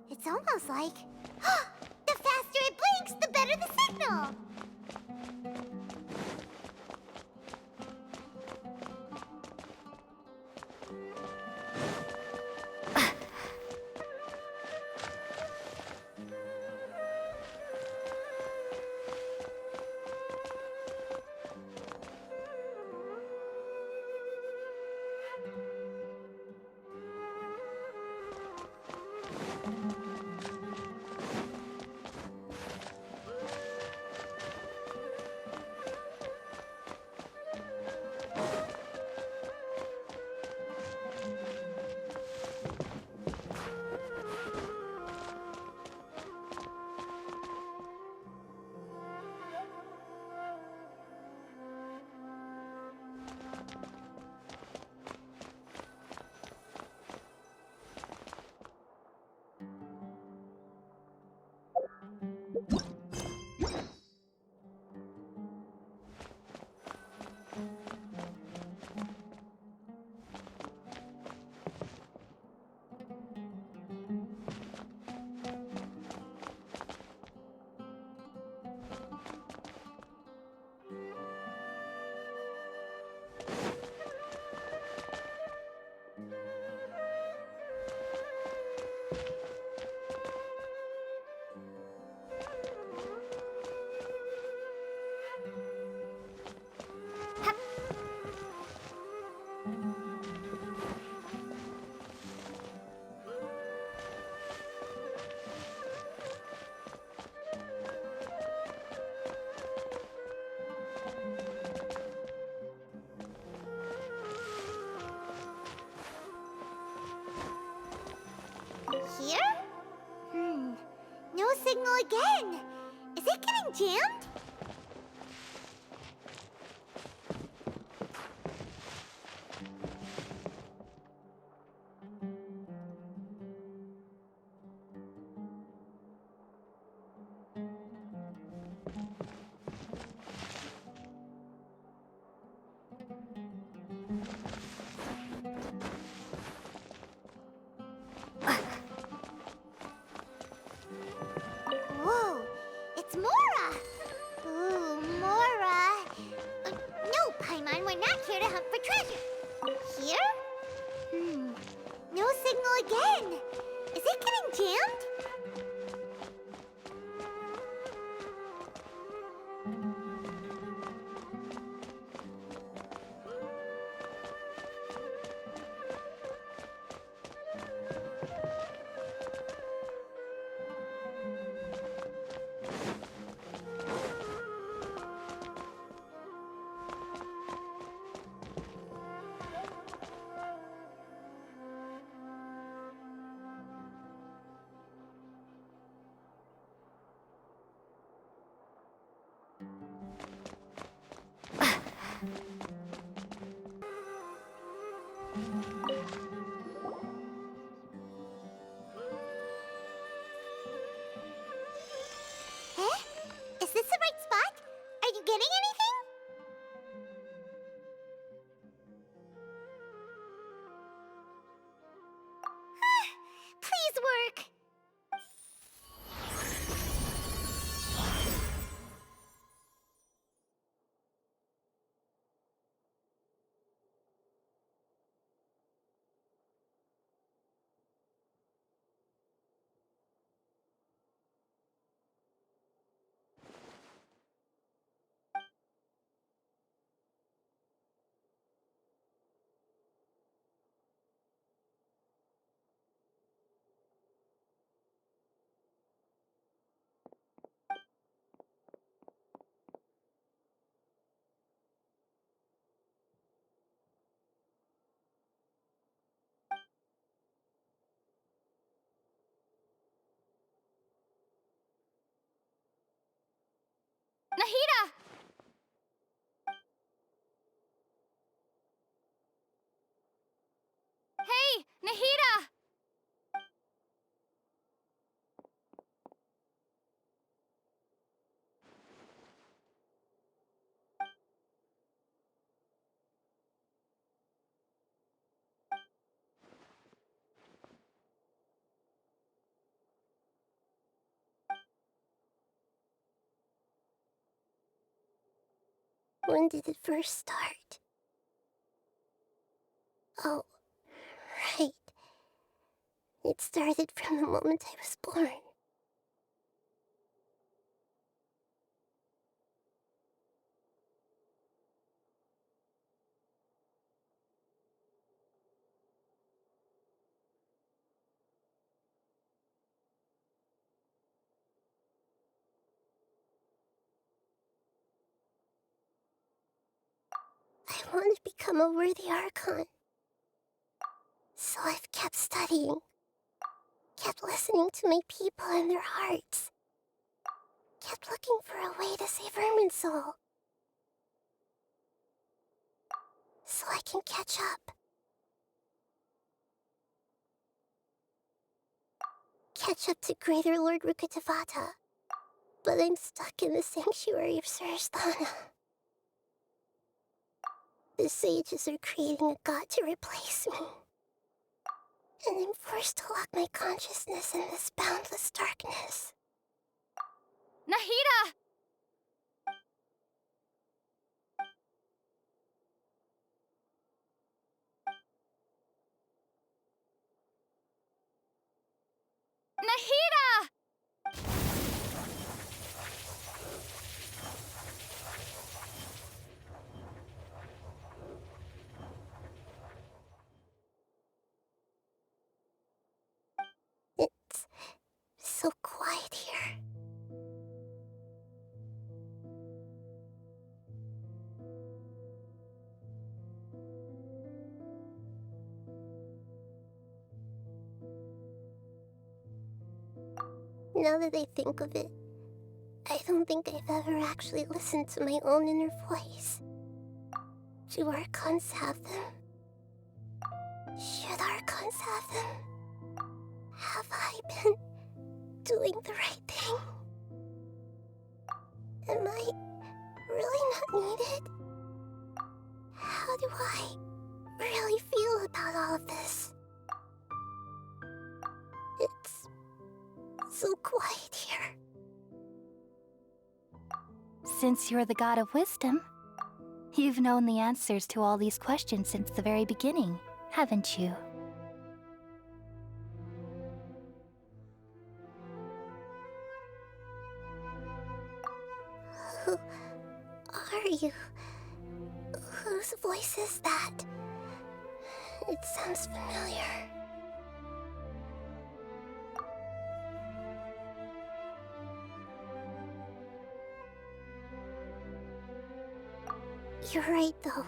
It's almost like... the faster it blinks, the better the signal. signal again. Is it getting jammed? Whoa, it's Mora! Ooh, Mora! No, Paimon, we're not here to hunt for treasure. Here? No signal again. Is it getting jammed? Eh? Is this the right spot? Are you getting anything? Please work. Nahida! Hey, Nahida! When did it first start? Oh, right. It started from the moment I was born. I want to become a worthy Archon. So I've kept studying, kept listening to my people and their hearts, kept looking for a way to save Irminsul. So I can catch up. Catch up to Greater Lord Rukkhadevata. But I'm stuck in the sanctuary of Surasthana. The sages are creating a god to replace me. And I'm forced to lock my consciousness in this boundless darkness. Nahida! Nahida! It's so quiet here. Now that I think of it, I don't think I've ever actually listened to my own inner voice. Do Archons have them? Should Archons have them? Have I been doing the right thing? Am I really not needed? How do I really feel about all of this? It's so quiet here. Since you're the god of wisdom, you've known the answers to all these questions since the very beginning, haven't you? Who are you? Whose voice is that? It sounds familiar. You're right, though.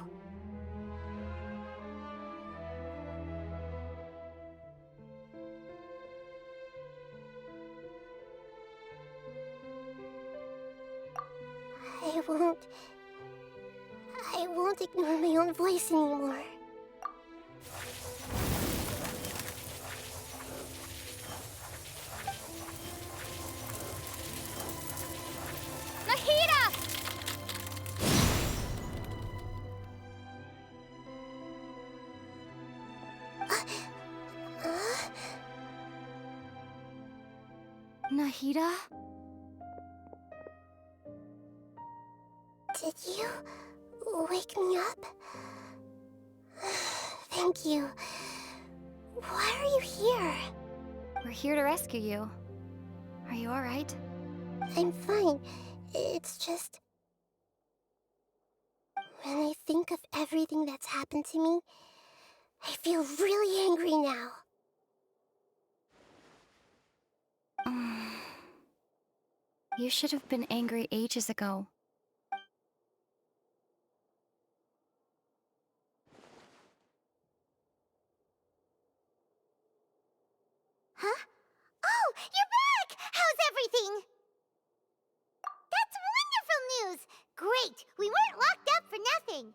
I won't ignore my own voice anymore. Nahida! Nahida? Did you wake me up? Thank you. Why are you here? We're here to rescue you. Are you alright? I'm fine. It's just... when I think of everything that's happened to me, I feel really angry now. You should have been angry ages ago. Huh? Oh, you're back! How's everything? That's wonderful news! Great! We weren't locked up for nothing!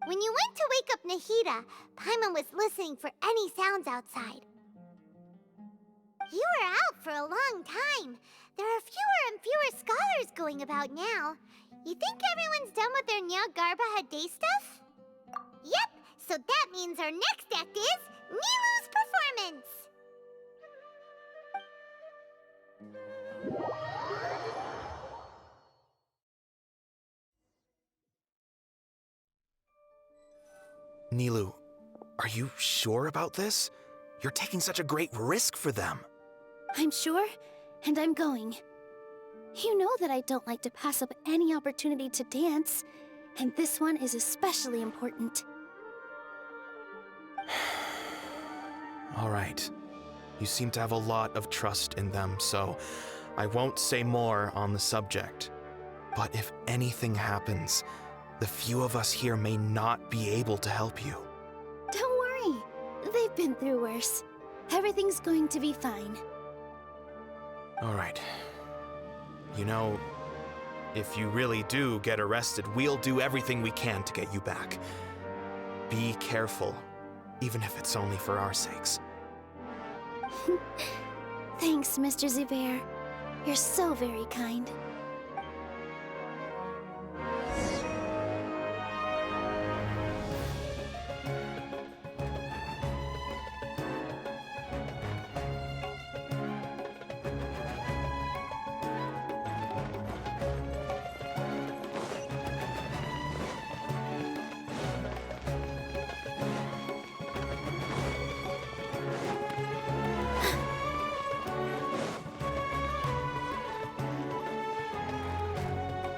When you went to wake up Nahida, Paimon was listening for any sounds outside. You were out for a long time. There are fewer and fewer scholars going about now. You think everyone's done with their Nya Garba Hade stuff? Yep, so that means our next act is Nilu's performance! Nilu, are you sure about this? You're taking such a great risk for them. I'm sure, and I'm going. You know that I don't like to pass up any opportunity to dance, and this one is especially important. All right. You seem to have a lot of trust in them, so I won't say more on the subject. But if anything happens, the few of us here may not be able to help you. Don't worry. They've been through worse. Everything's going to be fine. All right. You know, if you really do get arrested, we'll do everything we can to get you back. Be careful, even if it's only for our sakes. Thanks, Mr. Zubair. You're so very kind.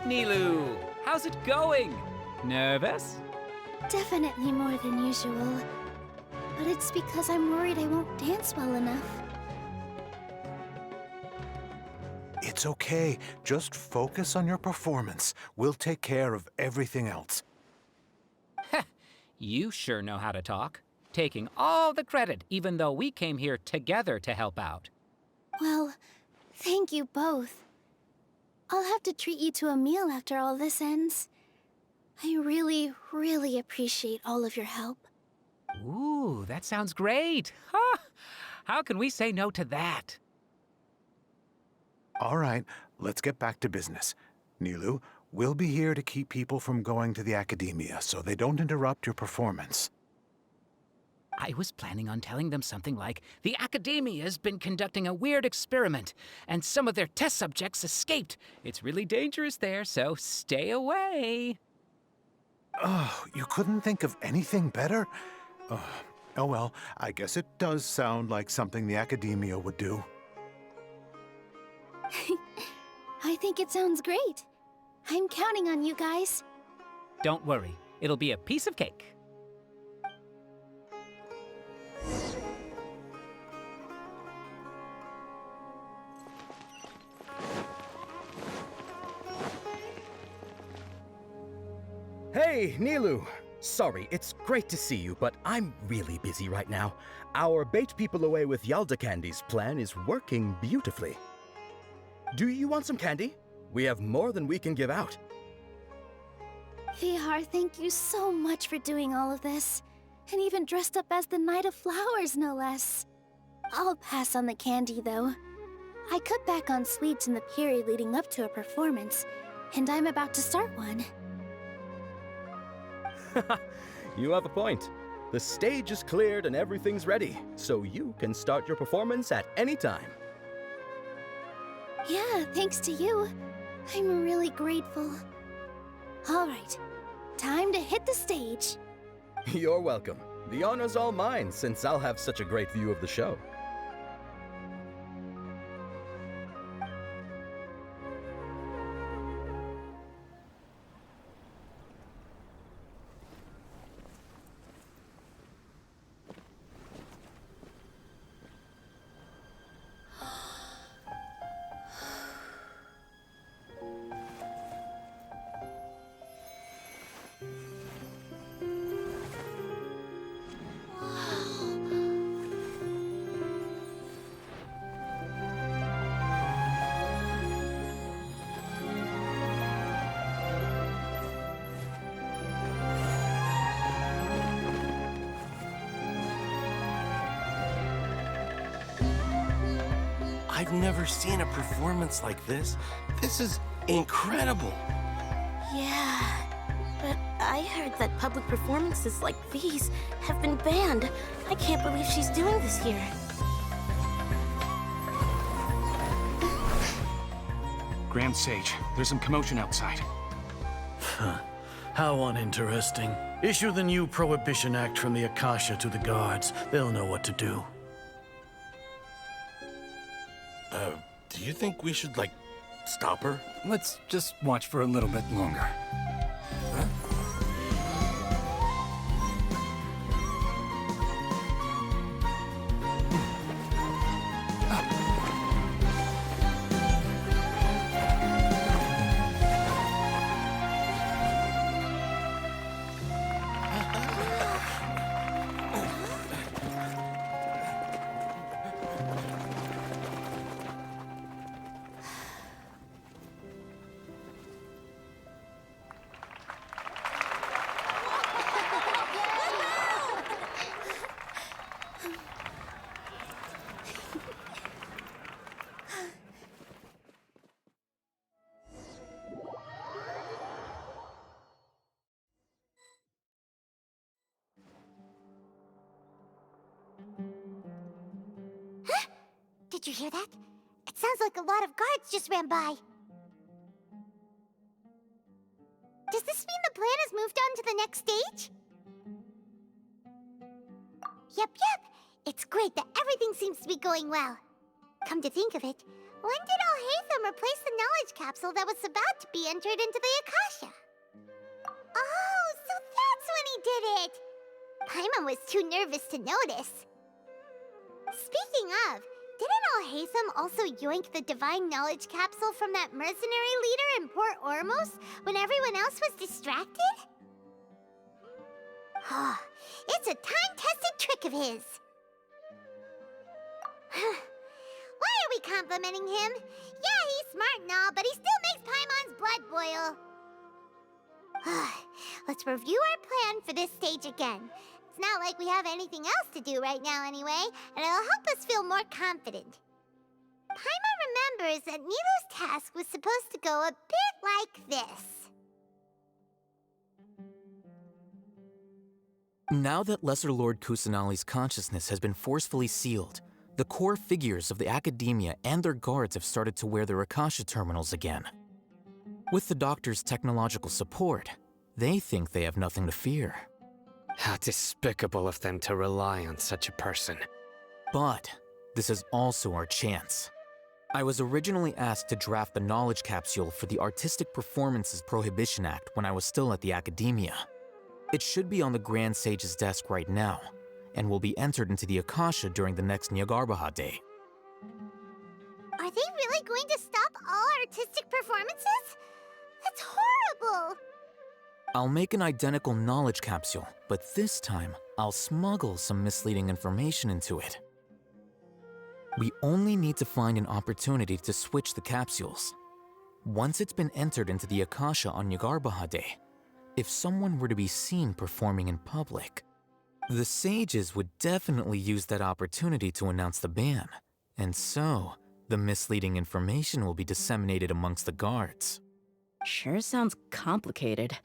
Nilu, how's it going? Nervous? Definitely more than usual. But it's because I'm worried I won't dance well enough. It's okay. Just focus on your performance. We'll take care of everything else. You sure know how to talk. Taking all the credit, even though we came here together to help out. Well, thank you both. I'll have to treat you to a meal after all this ends. I really, really appreciate all of your help. Ooh, that sounds great. Huh? How can we say no to that? All right, let's get back to business. Nilu, we'll be here to keep people from going to the Academia so they don't interrupt your performance. I was planning on telling them something like, the Academia's been conducting a weird experiment, and some of their test subjects escaped. It's really dangerous there, so stay away. Oh, you couldn't think of anything better? Oh well, I guess it does sound like something the Academia would do. I think it sounds great. I'm counting on you guys. Don't worry, it'll be a piece of cake. Hey, Nilu! Sorry, it's great to see you, but I'm really busy right now. Our Bait People Away with Yalda Candies plan is working beautifully. Do you want some candy? We have more than we can give out. Vihar, thank you so much for doing all of this. And even dressed up as the Knight of Flowers, no less. I'll pass on the candy, though. I cut back on sweets in the period leading up to a performance, and I'm about to start one. You have a point. The stage is cleared and everything's ready, so you can start your performance at any time. Yeah, thanks to you. I'm really grateful. All right, time to hit the stage. You're welcome. The honor's all mine, since I'll have such a great view of the show. I've never seen a performance like this. This is incredible. Yeah, but I heard that public performances like these have been banned. I can't believe she's doing this here. Grand Sage, there's some commotion outside. How uninteresting. Issue the new Prohibition Act from the Akasha to the guards. They'll know what to do. Do you think we should, like, stop her? Let's just watch for a little bit longer. Did you hear that? It sounds like a lot of guards just ran by. Does this mean the plan has moved on to the next stage? Yep. It's great that everything seems to be going well. Come to think of it, when did Alhaitham replace the knowledge capsule that was about to be entered into the Akasha? Oh, so that's when he did it! Paimon was too nervous to notice. Speaking of, didn't Alhaitham also yoink the divine knowledge capsule from that mercenary leader in Port Ormos when everyone else was distracted? It's a time-tested trick of his. Why are we complimenting him. Yeah, he's smart and all, but he still makes Paimon's blood boil. Let's review our plan for this stage again. It's not like we have anything else to do right now anyway, and it'll help us feel more confident. Paimon remembers that Nilu's task was supposed to go a bit like this. Now that Lesser Lord Kusanali's consciousness has been forcefully sealed, the core figures of the Academia and their guards have started to wear their Akasha terminals again. With the Doctor's technological support, they think they have nothing to fear. How despicable of them to rely on such a person. But this is also our chance. I was originally asked to draft the knowledge capsule for the Artistic Performances Prohibition Act when I was still at the Academia. It should be on the Grand Sage's desk right now, and will be entered into the Akasha during the next Nyagarbha Day. Are they really going to stop all artistic performances? That's horrible! I'll make an identical knowledge capsule, but this time, I'll smuggle some misleading information into it. We only need to find an opportunity to switch the capsules. Once it's been entered into the Akasha on Nyagarbha Day, if someone were to be seen performing in public, the sages would definitely use that opportunity to announce the ban, and so the misleading information will be disseminated amongst the guards. Sure sounds complicated,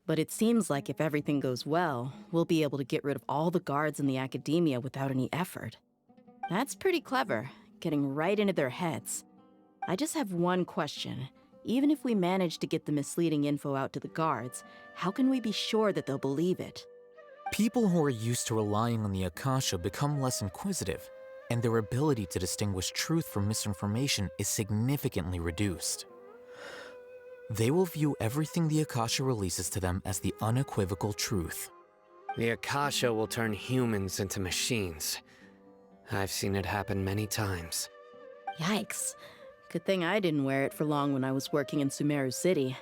but it seems like if everything goes well, we'll be able to get rid of all the guards in the Academia without any effort. That's pretty clever, getting right into their heads. I just have one question. Even if we manage to get the misleading info out to the guards, how can we be sure that they'll believe it? People who are used to relying on the Akasha become less inquisitive, and their ability to distinguish truth from misinformation is significantly reduced. They will view everything the Akasha releases to them as the unequivocal truth. The Akasha will turn humans into machines. I've seen it happen many times. Yikes. Good thing I didn't wear it for long when I was working in Sumeru City.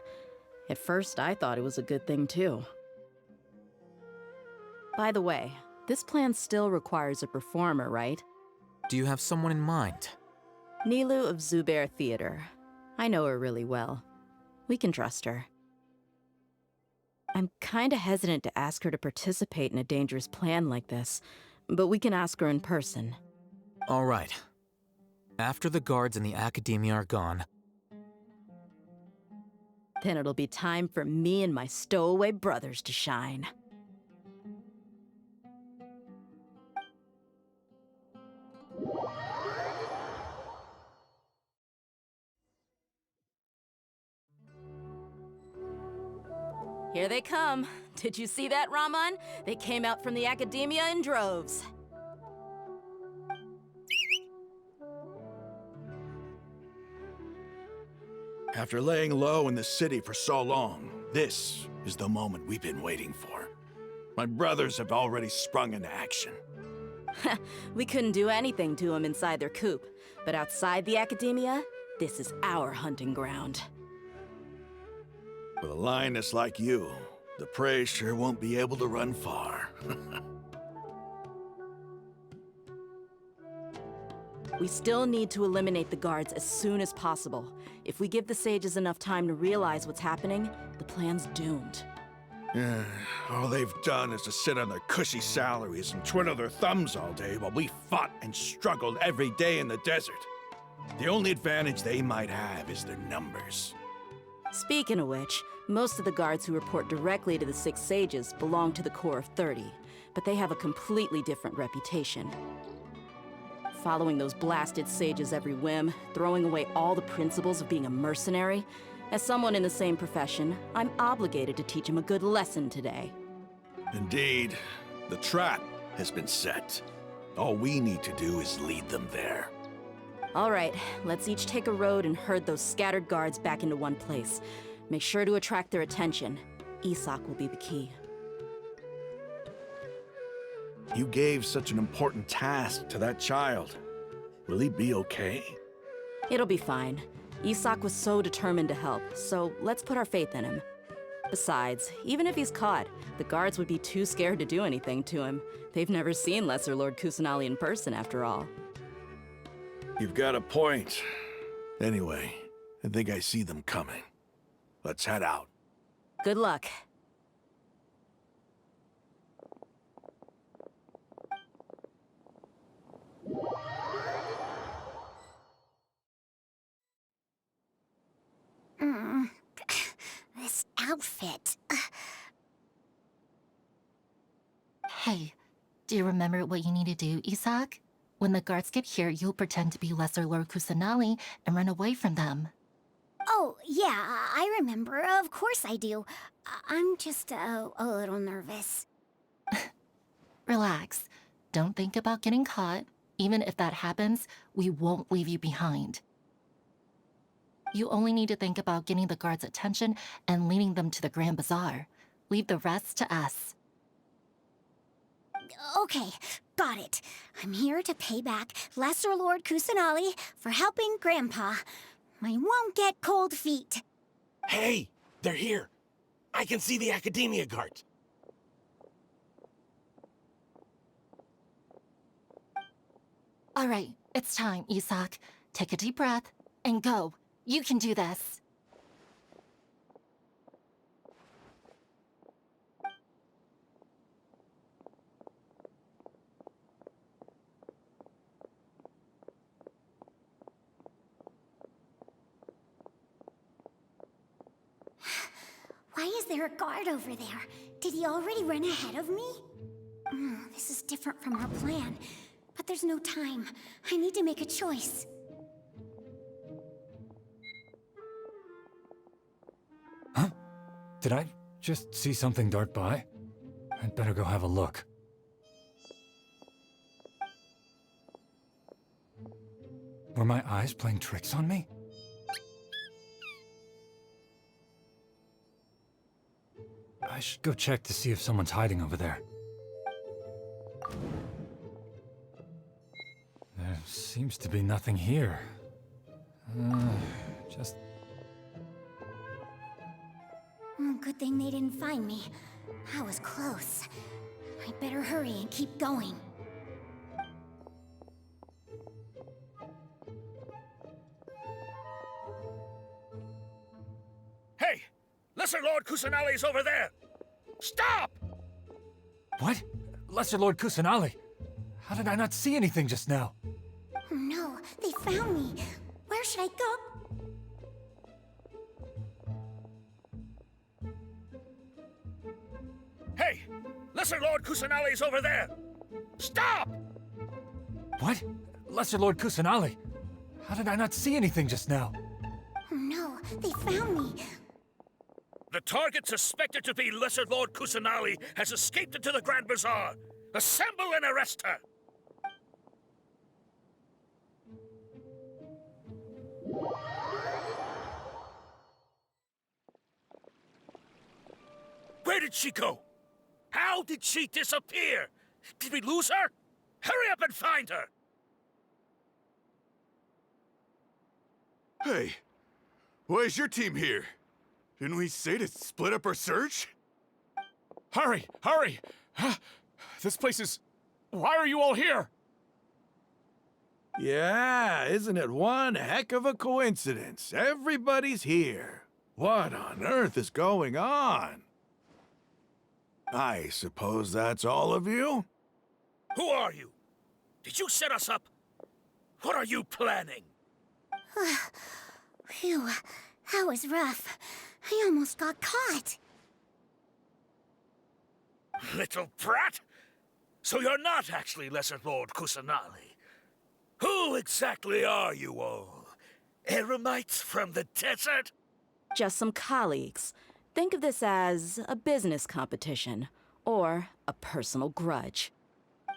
At first, I thought it was a good thing too. By the way, this plan still requires a performer, right? Do you have someone in mind? Nilu of Zubair Theater. I know her really well. We can trust her. I'm kinda hesitant to ask her to participate in a dangerous plan like this, but we can ask her in person. All right. After the guards in the Academia are gone, then it'll be time for me and my stowaway brothers to shine. Here they come. Did you see that, Raman? They came out from the Academia in droves. After laying low in the city for so long, this is the moment we've been waiting for. My brothers have already sprung into action. We couldn't do anything to them inside their coop, but outside the Academia, this is our hunting ground. With a lioness like you, the prey sure won't be able to run far. We still need to eliminate the guards as soon as possible. If we give the sages enough time to realize what's happening, the plan's doomed. All they've done is to sit on their cushy salaries and twiddle their thumbs all day while we fought and struggled every day in the desert. The only advantage they might have is their numbers. Speaking of which, most of the guards who report directly to the 6 sages belong to the Corps of 30, but they have a completely different reputation. Following those blasted sages every whim, throwing away all the principles of being a mercenary. As someone in the same profession, I'm obligated to teach them a good lesson today. Indeed, the trap has been set. All we need to do is lead them there. All right, let's each take a road and herd those scattered guards back into one place. Make sure to attract their attention. Isak will be the key. You gave such an important task to that child. Will he be okay? It'll be fine. Isak was so determined to help, so let's put our faith in him. Besides, even if he's caught, the guards would be too scared to do anything to him. They've never seen Lesser Lord Kusanali in person, after all. You've got a point. Anyway, I think I see them coming. Let's head out. Good luck. This outfit. Hey, do you remember what you need to do, Isaac? When the guards get here, you'll pretend to be Lesser Lord Kusanali and run away from them. Oh, yeah, I remember. Of course I do. I'm just a little nervous. Relax. Don't think about getting caught. Even if that happens, we won't leave you behind. You only need to think about getting the guards' attention and leading them to the Grand Bazaar. Leave the rest to us. Okay, got it. I'm here to pay back Lesser Lord Kusanali for helping Grandpa. I won't get cold feet. Hey, they're here. I can see the Academia guards. All right, it's time, Isaac. Take a deep breath and go. You can do this. Why is there a guard over there? Did he already run ahead of me? This is different from our plan. But there's no time. I need to make a choice. Huh? Did I just see something dart by? I'd better go have a look. Were my eyes playing tricks on me? I should go check to see if someone's hiding over there. There seems to be nothing here. Just... Good thing they didn't find me. I was close. I'd better hurry and keep going. Hey! Lesser Lord Kusanali's over there! Stop! What? Lesser Lord Kusanali? How did I not see anything just now? Oh no, they found me. Where should I go? Hey! Lesser Lord Kusanali's over there! Stop! What? Lesser Lord Kusanali? How did I not see anything just now? Oh no, they found me. The target suspected to be Lesser Lord Kusanali has escaped into the Grand Bazaar. Assemble and arrest her! Where did she go? How did she disappear? Did we lose her? Hurry up and find her! Hey, why is your team here? Didn't we say to split up our search? Hurry! Hurry! This place is... Why are you all here? Yeah, isn't it one heck of a coincidence? Everybody's here. What on earth is going on? I suppose that's all of you? Who are you? Did you set us up? What are you planning? Phew, that was rough. I almost got caught. Little brat! So you're not actually Lesser Lord Kusanali. Who exactly are you all? Eremites from the desert? Just some colleagues. Think of this as a business competition, or a personal grudge.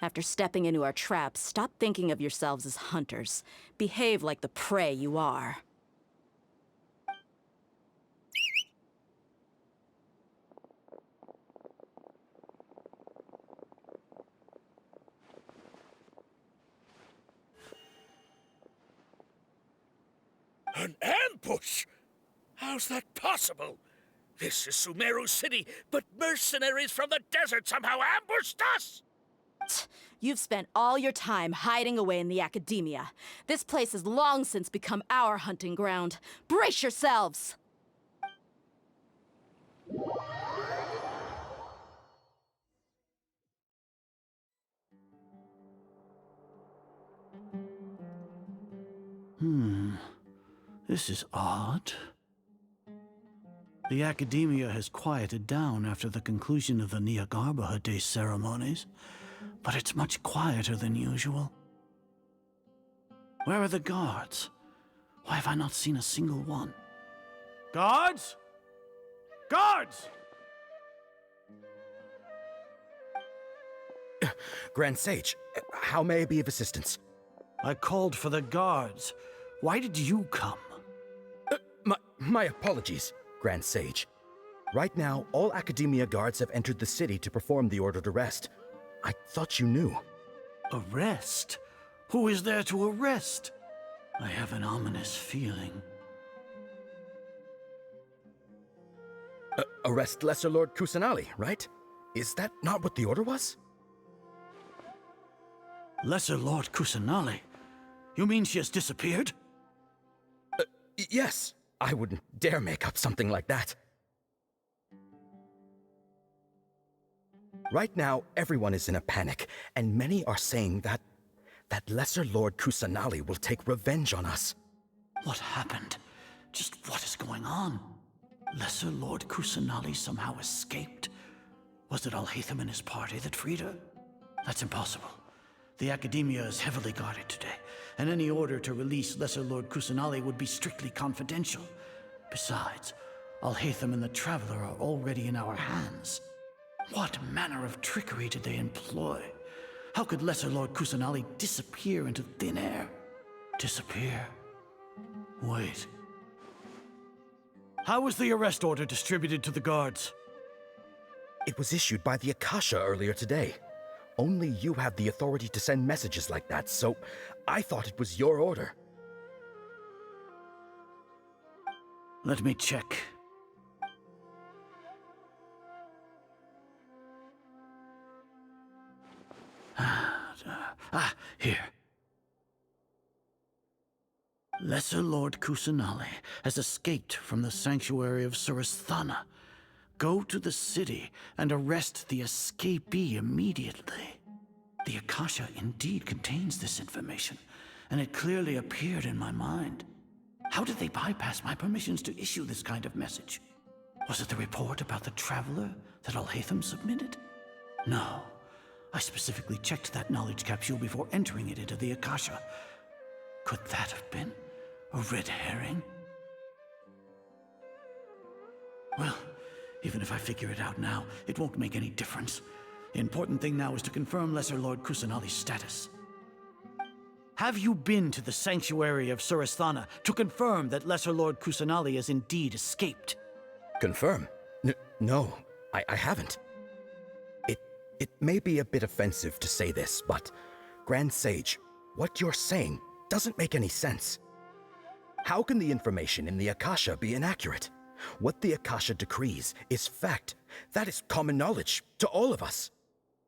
After stepping into our traps, stop thinking of yourselves as hunters. Behave like the prey you are. An ambush? How's that possible? This is Sumeru City, but mercenaries from the desert somehow ambushed us! You've spent all your time hiding away in the academia. This place has long since become our hunting ground. Brace yourselves! This is odd. The academia has quieted down after the conclusion of the Niagarbaha Day ceremonies, but it's much quieter than usual. Where are the guards? Why have I not seen a single one? Guards? Guards! Grand Sage, how may I be of assistance? I called for the guards. Why did you come? My apologies, Grand Sage. Right now, all Academia guards have entered the city to perform the ordered arrest. I thought you knew. Arrest? Who is there to arrest? I have an ominous feeling. Arrest Lesser Lord Kusanali, right? Is that not what the order was? Lesser Lord Kusanali? You mean she has disappeared? Yes. I wouldn't dare make up something like that. Right now, everyone is in a panic, and many are saying that Lesser Lord Kusanali will take revenge on us. What happened? Just what is going on? Lesser Lord Kusanali somehow escaped? Was it Alhaitham and his party that freed her? That's impossible. The Academia is heavily guarded today, and any order to release Lesser Lord Kusanali would be strictly confidential. Besides, Alhaitham and the Traveler are already in our hands. What manner of trickery did they employ? How could Lesser Lord Kusanali disappear into thin air? Disappear? Wait. How was the arrest order distributed to the guards? It was issued by the Akasha earlier today. Only you have the authority to send messages like that, so I thought it was your order. Let me check. Here. Lesser Lord Kusanali has escaped from the sanctuary of Suristhana. Go to the city and arrest the escapee immediately. The Akasha indeed contains this information, and it clearly appeared in my mind. How did they bypass my permissions to issue this kind of message? Was it the report about the Traveler that Alhaitham submitted? No. I specifically checked that knowledge capsule before entering it into the Akasha. Could that have been a red herring? Well, even if I figure it out now, it won't make any difference. The important thing now is to confirm Lesser Lord Kusanali's status. Have you been to the sanctuary of Suristhana to confirm that Lesser Lord Kusanali has indeed escaped? Confirm? No, I haven't. It may be a bit offensive to say this, but Grand Sage, what you're saying doesn't make any sense. How can the information in the Akasha be inaccurate? What the Akasha decrees is fact. That is common knowledge to all of us.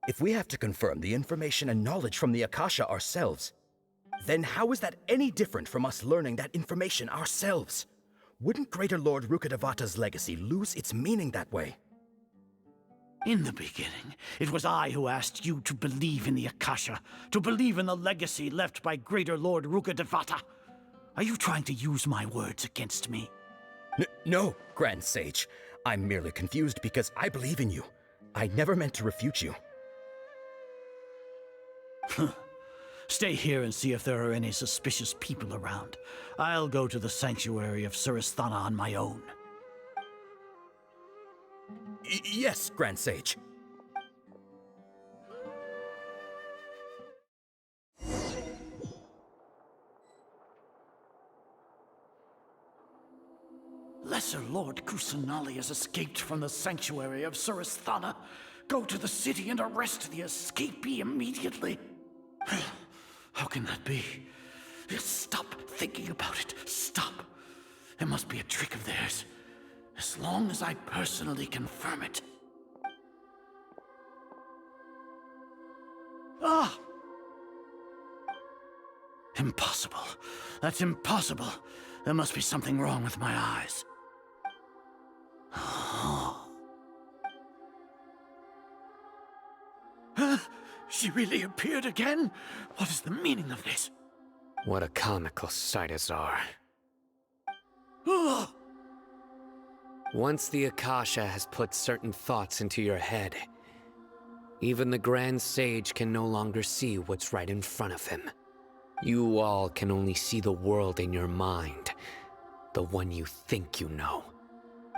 If we have to confirm the information and knowledge from the Akasha ourselves, then how is that any different from us learning that information ourselves? Wouldn't Greater Lord Rukkhadevata's legacy lose its meaning that way? In the beginning, it was I who asked you to believe in the Akasha, to believe in the legacy left by Greater Lord Rukkhadevata. Are you trying to use my words against me? No, Grand Sage. I'm merely confused because I believe in you. I never meant to refute you. Stay here and see if there are any suspicious people around. I'll go to the sanctuary of Suristhana on my own. Yes, Grand Sage. Lesser Lord Kusanali has escaped from the sanctuary of Suristhana. Go to the city and arrest the escapee immediately. How can that be? Stop thinking about it. Stop. It must be a trick of theirs. As long as I personally confirm it. Ah! Impossible. That's impossible. There must be something wrong with my eyes. Huh? She really appeared again? What is the meaning of this? What a comical sight, Azar. Ah! Once the Akasha has put certain thoughts into your head, even the Grand Sage can no longer see what's right in front of him. You all can only see the world in your mind, the one you think you know.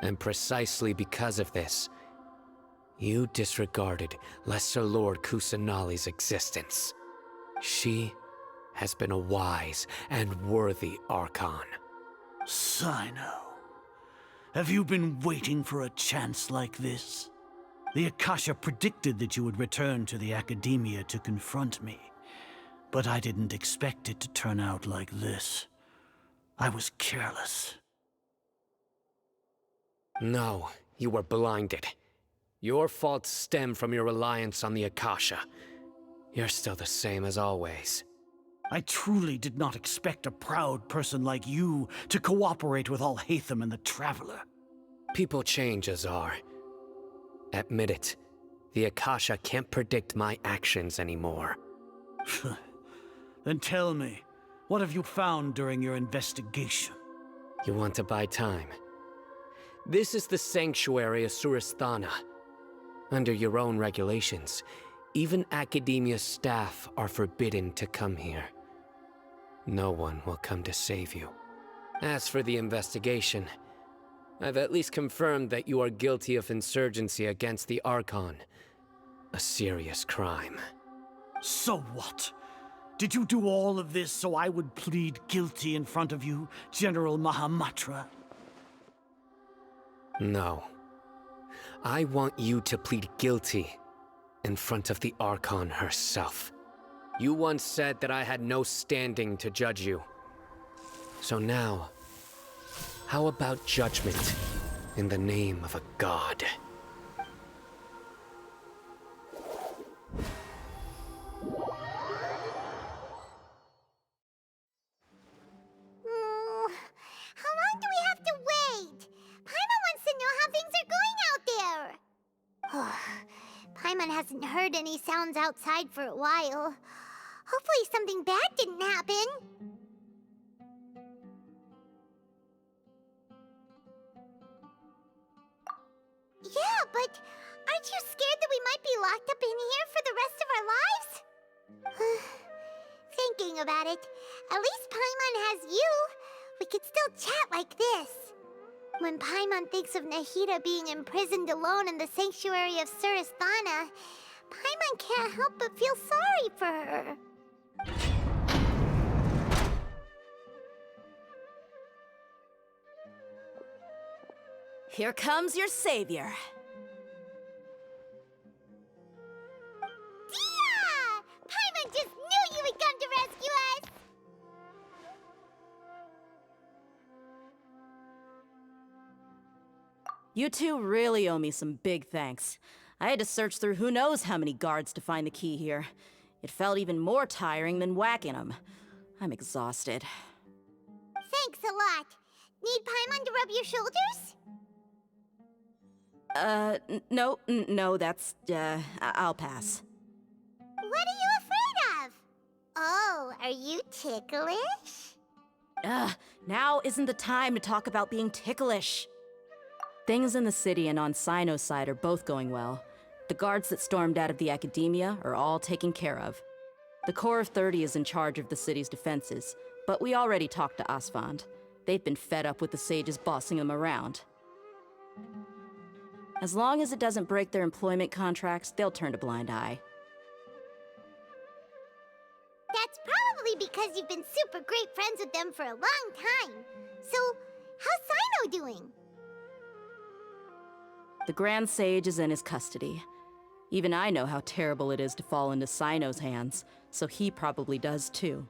And precisely because of this, you disregarded Lesser Lord Kusanali's existence. She has been a wise and worthy Archon. Sino, have you been waiting for a chance like this? The Akasha predicted that you would return to the Academia to confront me, but I didn't expect it to turn out like this. I was careless. No, you were blinded. Your faults stem from your reliance on the Akasha. You're still the same as always. I truly did not expect a proud person like you to cooperate with Alhaitham and the Traveler. People change, Azar. Admit it. The Akasha can't predict my actions anymore. Then tell me, what have you found during your investigation? You want to buy time? This is the sanctuary of Suristhana. Under your own regulations, even Academia staff are forbidden to come here. No one will come to save you. As for the investigation, I've at least confirmed that you are guilty of insurgency against the Archon. A serious crime. So what? Did you do all of this so I would plead guilty in front of you, General Mahamatra? No. I want you to plead guilty in front of the Archon herself. You once said that I had no standing to judge you. So now, how about judgment in the name of a god? How long do we have to wait? Paimon wants to know how things are going out there. Paimon hasn't heard any sounds outside for a while. Hopefully something bad didn't happen. Yeah, but aren't you scared that we might be locked up in here for the rest of our lives? Thinking about it, at least Paimon has you. We could still chat like this. When Paimon thinks of Nahida being imprisoned alone in the sanctuary of Suristhana, Paimon can't help but feel sorry for her. Here comes your savior. Dia! Paimon just knew you would come to rescue us! You two really owe me some big thanks. I had to search through who knows how many guards to find the key here. It felt even more tiring than whacking them. I'm exhausted. Thanks a lot. Need Paimon to rub your shoulders? No, that's, I'll pass. What are you afraid of? Oh, are you ticklish? Now isn't the time to talk about being ticklish. Things in the city and on Sino's side are both going well. The guards that stormed out of the Academia are all taken care of. The Corps of 30 is in charge of the city's defenses, but we already talked to Asfand. They've been fed up with the sages bossing them around. As long as it doesn't break their employment contracts, they'll turn a blind eye. That's probably because you've been super great friends with them for a long time. So, how's Sino doing? The Grand Sage is in his custody. Even I know how terrible it is to fall into Sino's hands, so he probably does too.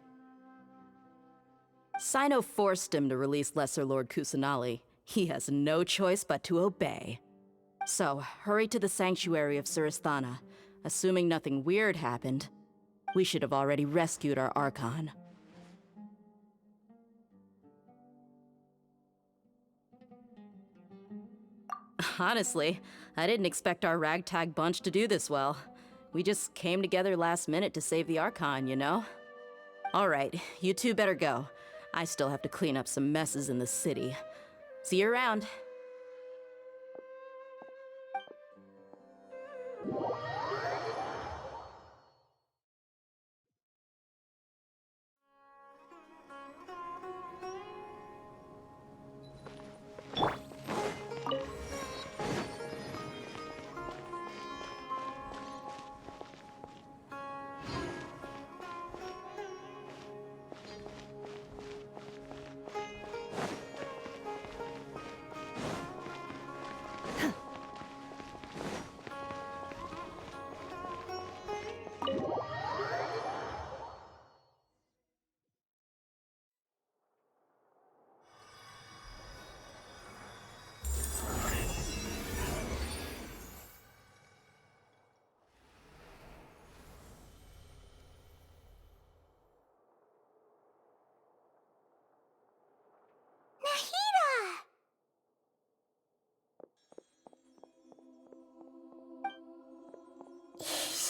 Sino forced him to release Lesser Lord Kusanali. He has no choice but to obey. So, hurry to the sanctuary of Suristhana. Assuming nothing weird happened, We should have already rescued our Archon. Honestly, I didn't expect our ragtag bunch to do this well. We just came together last minute to save the Archon, you know? Alright, you two better go. I still have to clean up some messes in the city. See you around.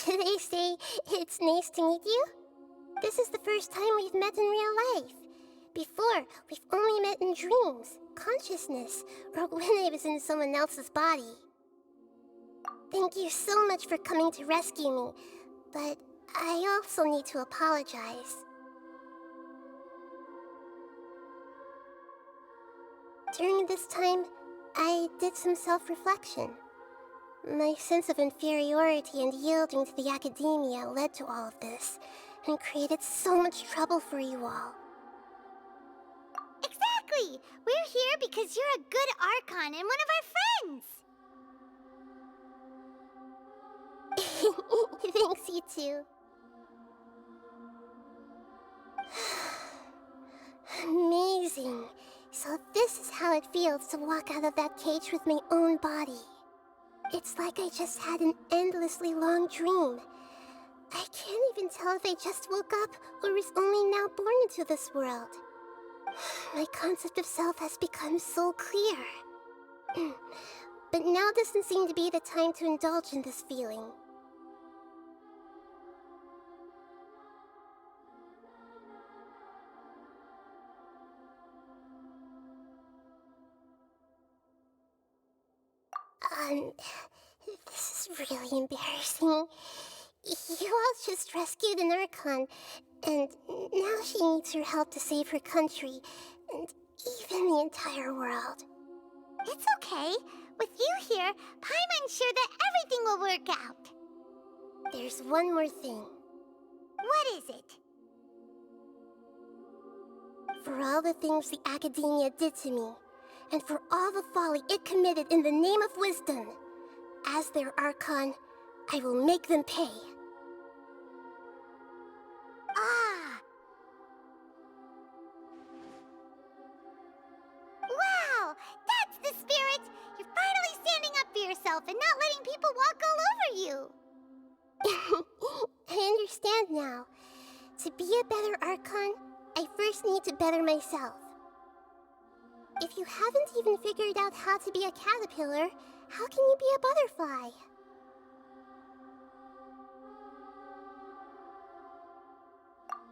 Should I say it's nice to meet you? This is the first time we've met in real life. Before, we've only met in dreams, consciousness, or when I was in someone else's body. Thank you so much for coming to rescue me, but I also need to apologize. During this time, I did some self-reflection. My sense of inferiority and yielding to the academia led to all of this, and created so much trouble for you all. Exactly! We're here because you're a good Archon and one of our friends! Thanks, you too. Amazing. So this is how it feels to walk out of that cage with my own body. It's like I just had an endlessly long dream. I can't even tell if I just woke up or was only now born into this world. My concept of self has become so clear. But now doesn't seem to be the time to indulge in this feeling. This is really embarrassing. You all just rescued an Archon, and now she needs your help to save her country, and even the entire world. It's okay. With you here, Paimon's sure that everything will work out. There's one more thing. What is it? For all the things the Academia did to me, and for all the folly it committed in the name of wisdom, as their Archon, I will make them pay. Ah! Wow! That's the spirit! You're finally standing up for yourself and not letting people walk all over you! I understand now. To be a better Archon, I first need to better myself. If you haven't even figured out how to be a caterpillar, how can you be a butterfly?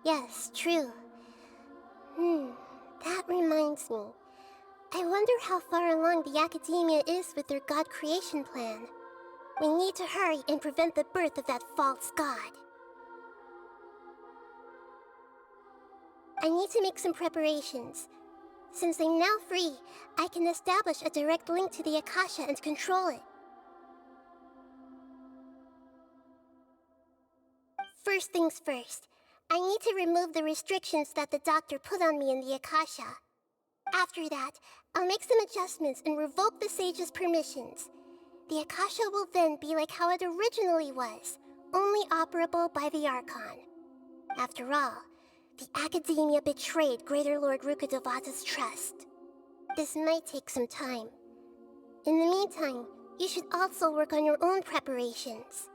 Yes, true. That reminds me. I wonder how far along the Academia is with their god creation plan. We need to hurry and prevent the birth of that false god. I need to make some preparations. Since I'm now free, I can establish a direct link to the Akasha and control it. First things first, I need to remove the restrictions that the doctor put on me in the Akasha. After that, I'll make some adjustments and revoke the sage's permissions. The Akasha will then be like how it originally was, only operable by the Archon. After all, the Academia betrayed Greater Lord Rukkhadevata's trust. This might take some time. In the meantime, you should also work on your own preparations.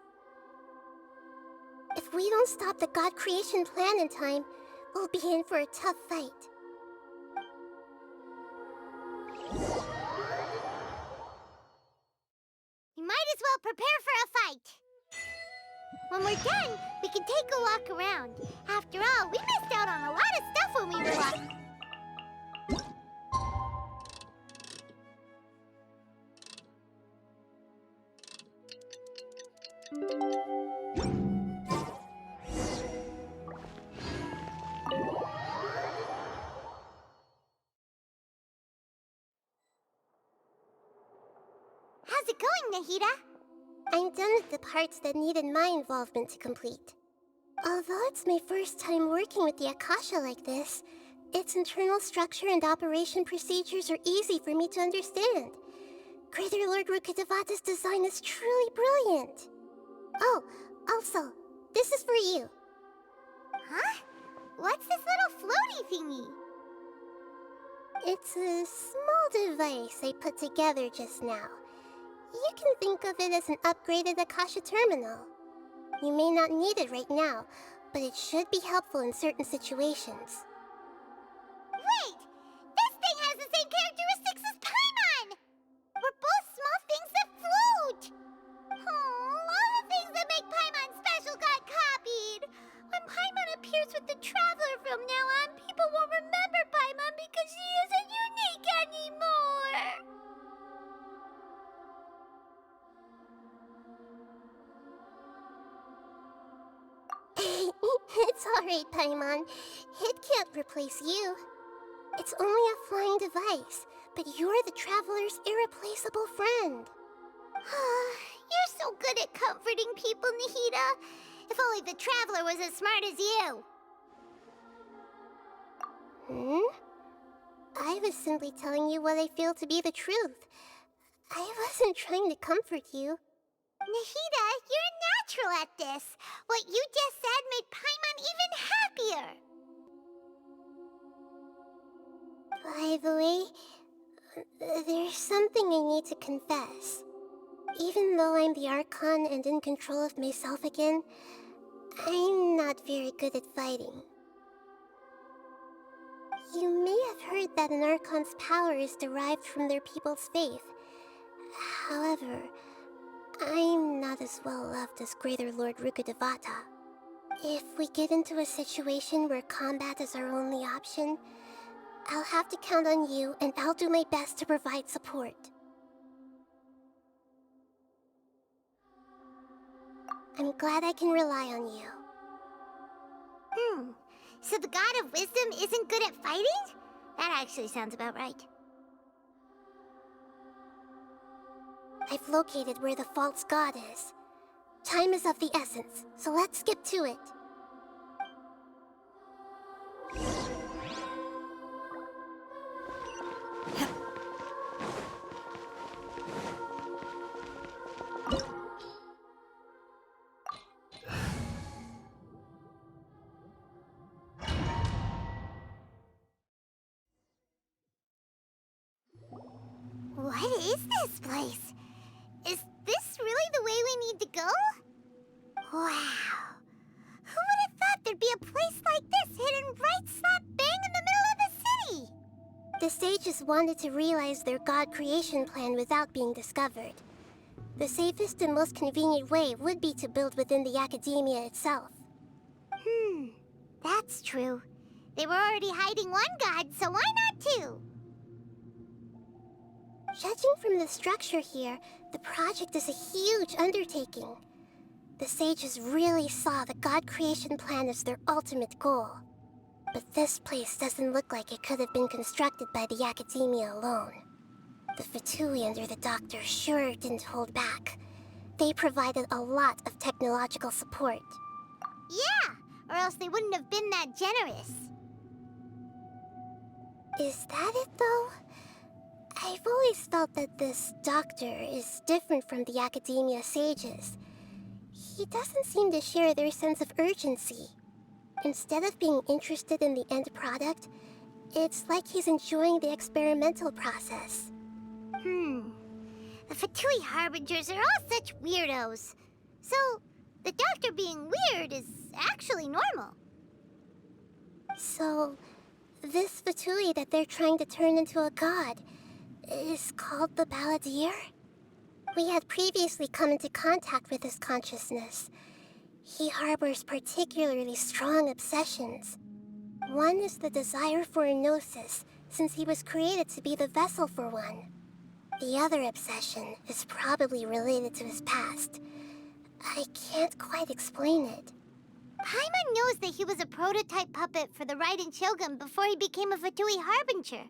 If we don't stop the God creation plan in time, we'll be in for a tough fight. We might as well prepare for a fight. When we're done, we can take a walk around. After all, we missed out on a lot of stuff when we were walking. How's it going, Nahida? I'm done with the parts that needed my involvement to complete. Although it's my first time working with the Akasha like this, its internal structure and operation procedures are easy for me to understand. Greater Lord Rukkhadevata's design is truly brilliant. Oh, also, this is for you. Huh? What's this little floaty thingy? It's a small device I put together just now. You can think of it as an upgraded Akasha terminal. You may not need it right now, but it should be helpful in certain situations. Wait! This thing has the same characteristics as Paimon! We're both small things that float! Oh, all the things that make Paimon special got copied! When Paimon appears with the Traveler from now on, people won't remember Paimon because she isn't unique anymore! It's alright, Paimon. It can't replace you. It's only a flying device, but you're the Traveler's irreplaceable friend. You're so good at comforting people, Nahida. If only the Traveler was as smart as you. I was simply telling you what I feel to be the truth. I wasn't trying to comfort you. Nahida, you're a natural at this. What you just said made Paimon even happier. By the way, there's something I need to confess. Even though I'm the Archon and in control of myself again, I'm not very good at fighting. You may have heard that an Archon's power is derived from their people's faith. However, I'm not as well loved as Greater Lord Rukkhadevata. If we get into a situation where combat is our only option, I'll have to count on you, and I'll do my best to provide support. I'm glad I can rely on you. So the God of Wisdom isn't good at fighting? That actually sounds about right. I've located where the false god is. Time is of the essence, so let's skip to it. What is this place? Is this really the way we need to go? Wow. Who would have thought there'd be a place like this hidden right slap bang in the middle of the city? The sages wanted to realize their god creation plan without being discovered. The safest and most convenient way would be to build within the academia itself. That's true. They were already hiding one god, so why not two? Judging from the structure here, the project is a huge undertaking. The sages really saw the god creation plan as their ultimate goal. But this place doesn't look like it could have been constructed by the academia alone. The Fatui under the Doctor sure didn't hold back. They provided a lot of technological support. Yeah, or else they wouldn't have been that generous. Is that it, though? I've always felt that this Doctor is different from the academia sages. He doesn't seem to share their sense of urgency. Instead of being interested in the end product, it's like he's enjoying the experimental process. The Fatui Harbingers are all such weirdos. So, The doctor being weird is actually normal. So, this Fatui that they're trying to turn into a god is called the Balladeer? We had previously come into contact with his consciousness. He harbors particularly strong obsessions. One is the desire for a gnosis, since he was created to be the vessel for one. The other obsession is probably related to his past. I can't quite explain it. Paimon knows that he was a prototype puppet for the Raiden Shogun before he became a Fatui Harbinger.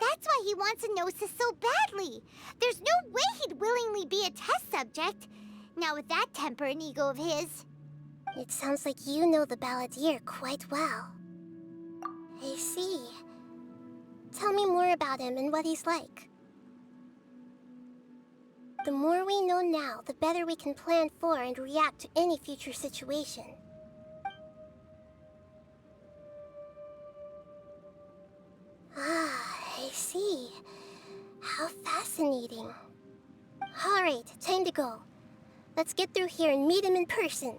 That's why he wants a gnosis so badly. There's no way he'd willingly be a test subject, not with that temper and ego of his. It sounds like you know the Balladeer quite well. I see. Tell me more about him and what he's like. The more we know now, the better we can plan for and react to any future situation. Ah, I see. How fascinating. Alright, time to go. Let's get through here and meet him in person.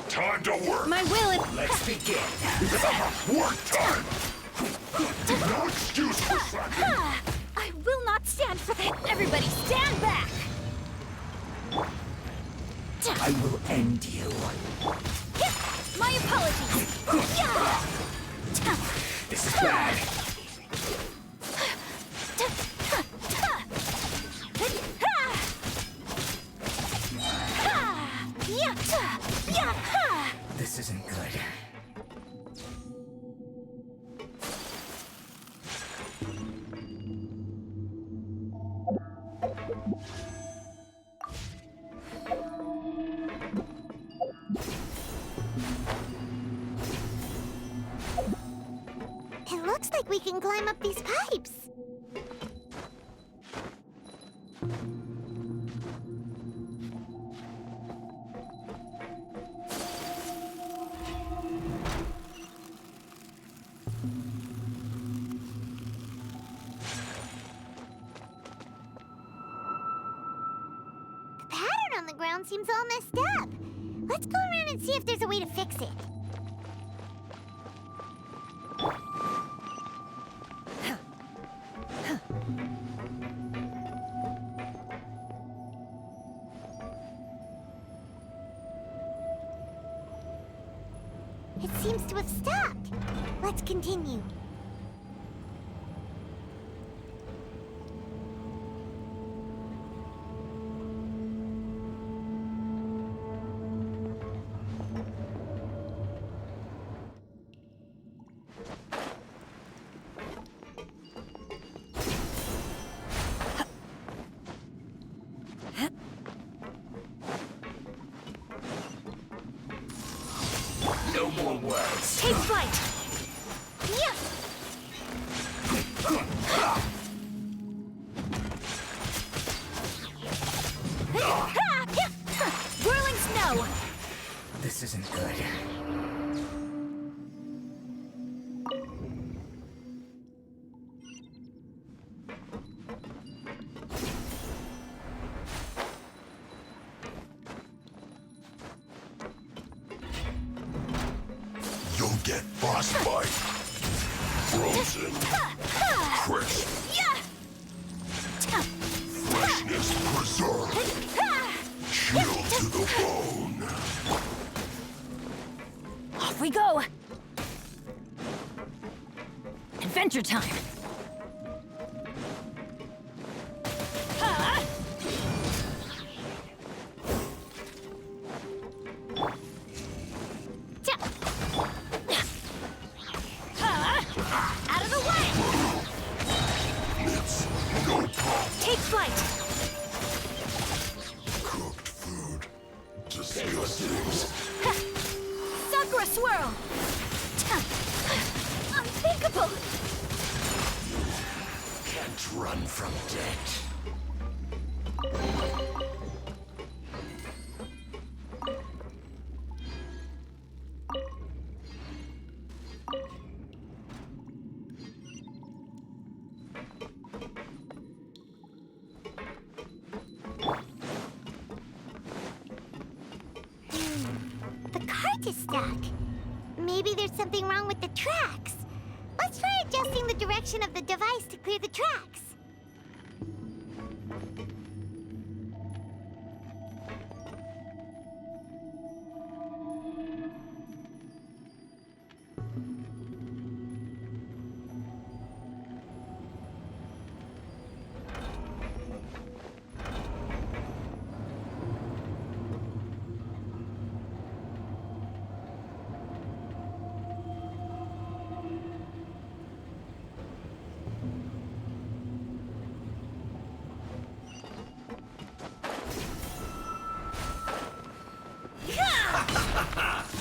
Time to work! My will is... Let's begin! Work time! No excuse for slacking! I will not stand for that. Everybody stand back! I will end you. My apologies. This is bad. This isn't good. It looks like we can climb up these pipes. The pattern on the ground seems all messed up. Let's go around and see if there's a way to fix it. It seems to have stopped. Let's continue. No more words. Take flight! Whirling snow! This isn't good. You'll get frostbite. Frozen. Crisp. Freshness preserved. Chill to the bone. Off we go! Adventure time! Out of the way! It's no problem. Take flight! Cooked food. Disgusting. Sakura swirl! Unthinkable! Can't run from death. data stuck. Maybe there's something wrong with the tracks. Let's try adjusting the direction of the device to clear the tracks.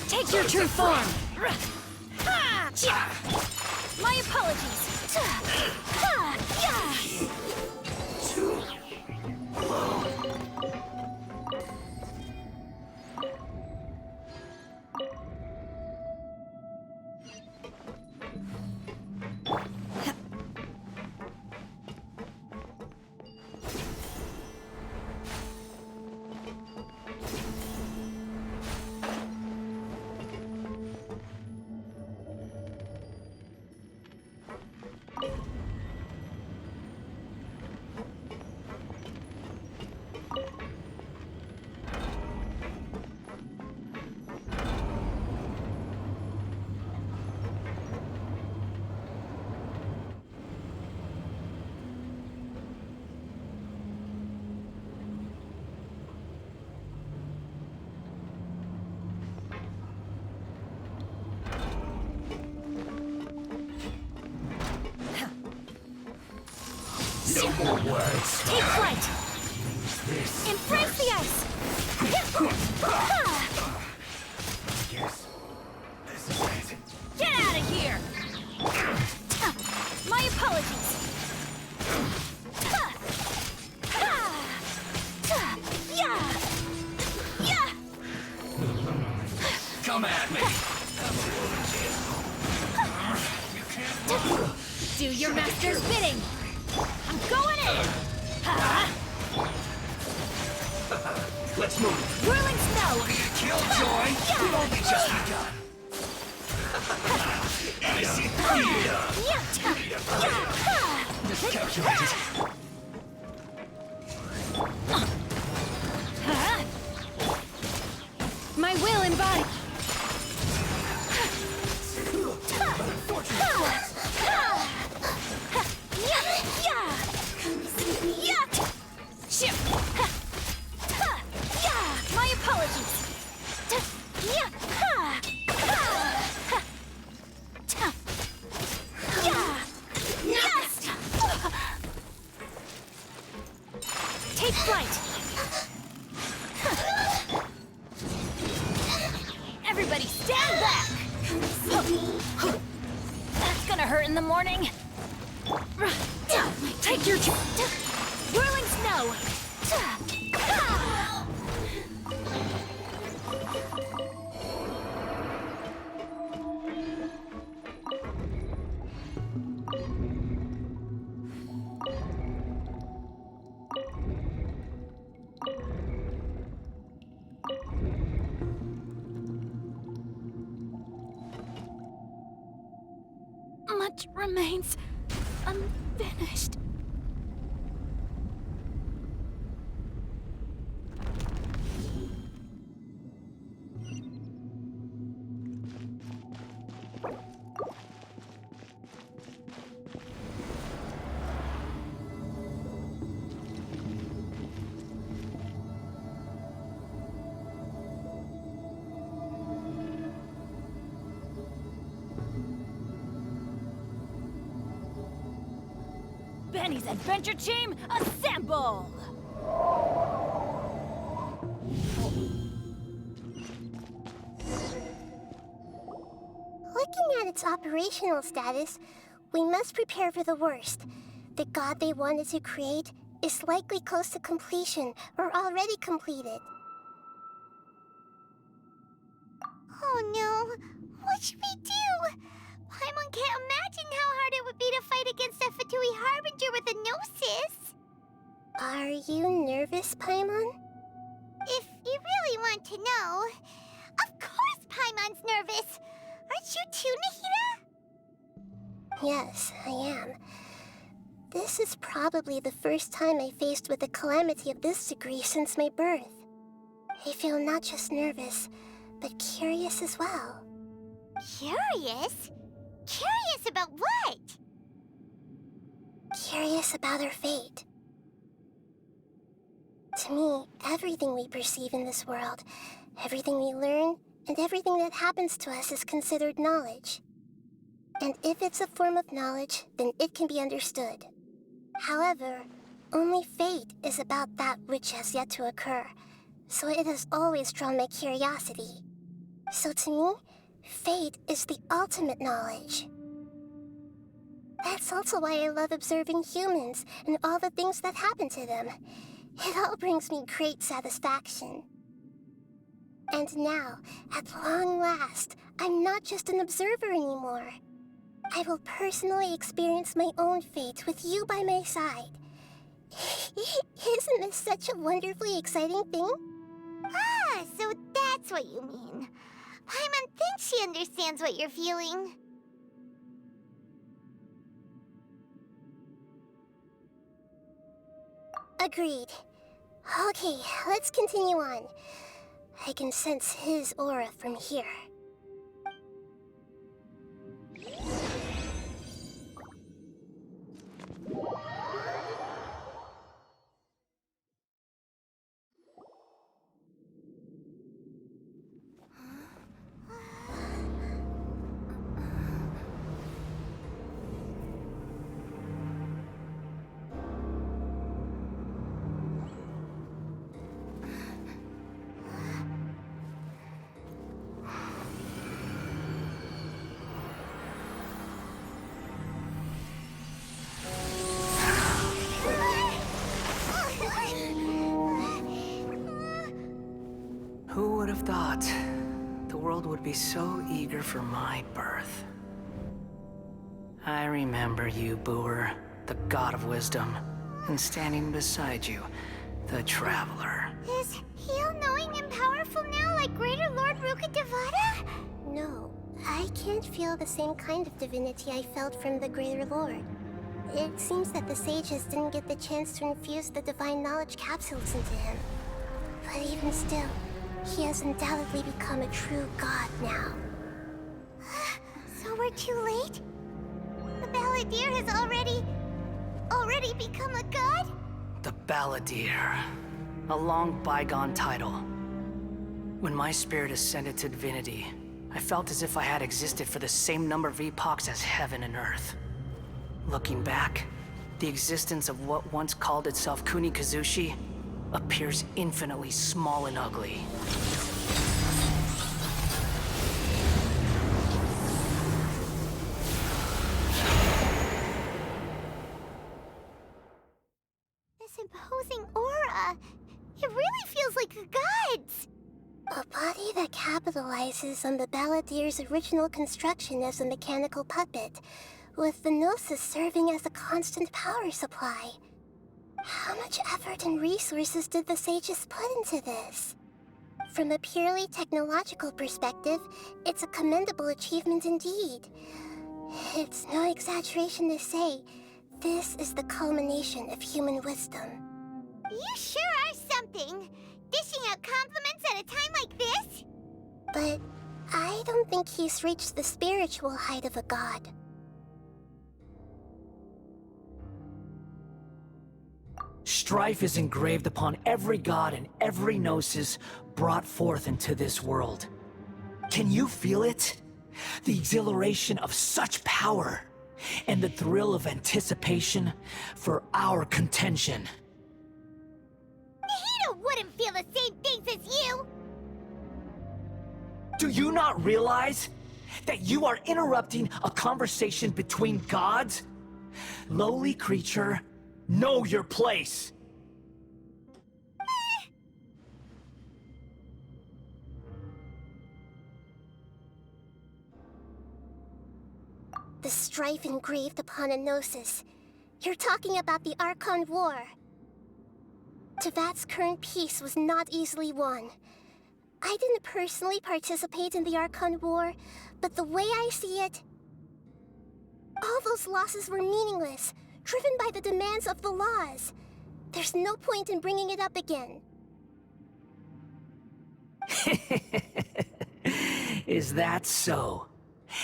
Take your true form! My apologies! No more words. Take flight! Embrace the ice! Yes. This is it. Get out of here! My apologies! Come at me. Do your master's bidding! I'm going in! Let's move. Whirling snow! Killjoy. We've only just begun. I see just calculated. My will embodied. My apologies. Take flight. Everybody stand back. That's gonna hurt in the morning. Take your whirling snow. Much remains unfinished. Benny's adventure team, assemble! Looking at its operational status, we must prepare for the worst. The god they wanted to create is likely close to completion or already completed. Oh no! What should we do? Paimon can't imagine how hard it would be to fight against a Fatui Harbinger with a Gnosis. Are you nervous, Paimon? If you really want to know, of course Paimon Paimon's nervous. Aren't you too, Nahida? Yes, I am. This is probably the first time I faced with a calamity of this degree since my birth. I feel not just nervous, but curious as well. Curious? Curious about what? Curious about our fate. To me, everything we perceive in this world, everything we learn, and everything that happens to us is considered knowledge. And if it's a form of knowledge, then it can be understood. However, only fate is about that which has yet to occur, so it has always drawn my curiosity. So to me, fate is the ultimate knowledge. That's also why I love observing humans and all the things that happen to them. It all brings me great satisfaction. And now, at long last, I'm not just an observer anymore. I will personally experience my own fate with you by my side. Isn't this such a wonderfully exciting thing? Ah, so that's what you mean. Paimon thinks she understands what you're feeling. Agreed. Okay, let's continue on. I can sense his aura from here. Who would have thought the world would be so eager for my birth? I remember you, Booer, the god of wisdom, and standing beside you, the traveler. Is he all-knowing and powerful now like Greater Lord Rukkhadevata? No, I can't feel the same kind of divinity I felt from the Greater Lord. It seems that the sages didn't get the chance to infuse the divine knowledge capsules into him. But even still, he has undoubtedly become a true god now. So we're too late? The Balladeer has already become a god? The Balladeer. A long bygone title. When my spirit ascended to divinity, I felt as if I had existed for the same number of epochs as heaven and earth. Looking back, the existence of what once called itself Kunikazushi appears infinitely small and ugly. This imposing aura, it really feels like the gods! A body that capitalizes on the Balladeer's original construction as a mechanical puppet, with the Gnosis serving as a constant power supply. How much effort and resources did the sages put into this? From a purely technological perspective, it's a commendable achievement indeed. It's no exaggeration to say, this is the culmination of human wisdom. You sure are something! Dishing out compliments at a time like this? But I don't think he's reached the spiritual height of a god. Strife is engraved upon every god and every gnosis brought forth into this world. Can you feel it? The exhilaration of such power, and the thrill of anticipation for our contention. Nahida wouldn't feel the same things as you! Do you not realize that you are interrupting a conversation between gods? Lowly creature, know your place! The strife engraved upon a Gnosis. You're talking about the Archon War. Tevat's current peace was not easily won. I didn't personally participate in the Archon War, but the way I see it, all those losses were meaningless, driven by the demands of the laws. There's no point in bringing it up again. Is that so?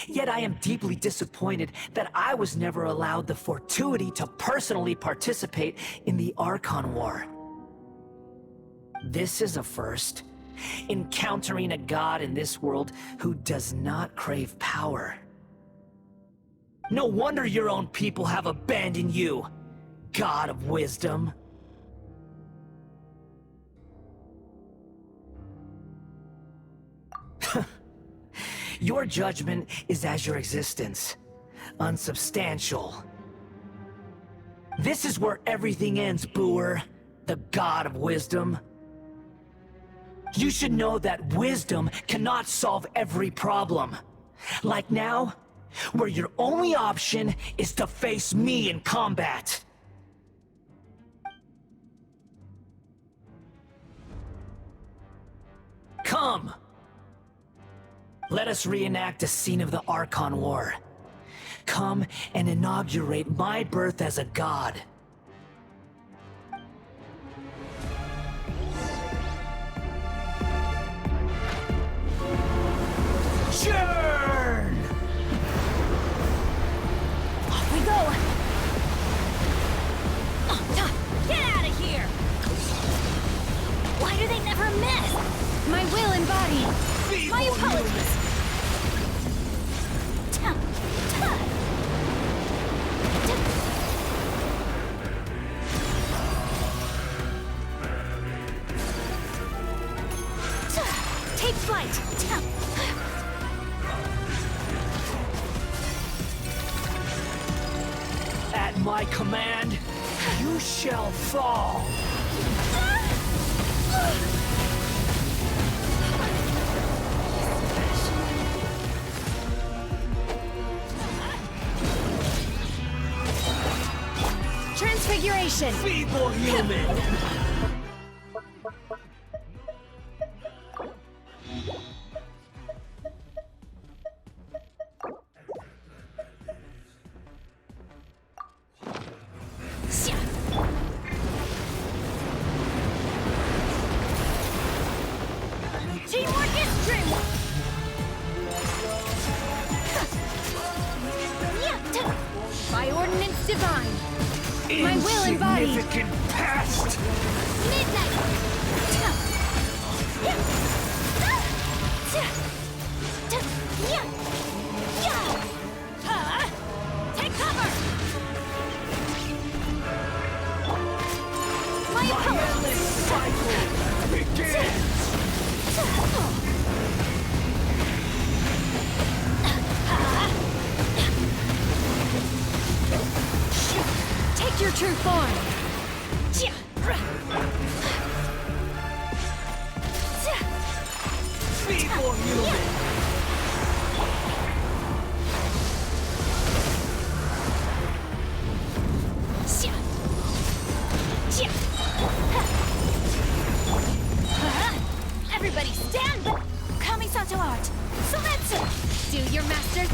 Yet I am deeply disappointed that I was never allowed the fortuity to personally participate in the Archon War. This is a first. Encountering a god in this world who does not crave power. No wonder your own people have abandoned you, God of Wisdom. Your judgment is as your existence, unsubstantial. This is where everything ends, Booer, the God of Wisdom. You should know that wisdom cannot solve every problem. Like now, where your only option is to face me in combat. Come! Let us reenact a scene of the Archon War. Come and inaugurate my birth as a god. Churn! Off we go! Get out of here! Why do they never miss? My will and body. My apologies. Take flight. At my command, you shall fall. Transfiguration. Feeble human. Teamwork is strength. By ordinance divine. My will and body. Insignificant past. Midnight. Take cover. My endless cycle begins. Take your true form. Feeble human. Everybody stand back. Kamisato art. So that's it. Do your master.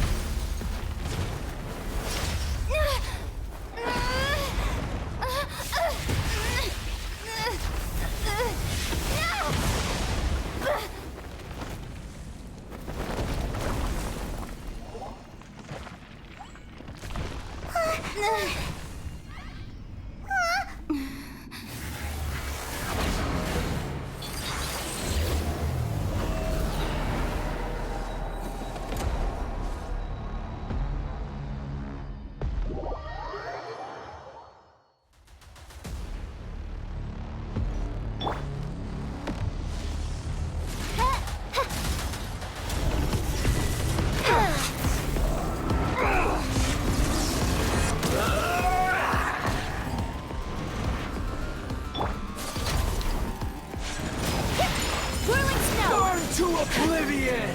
To oblivion!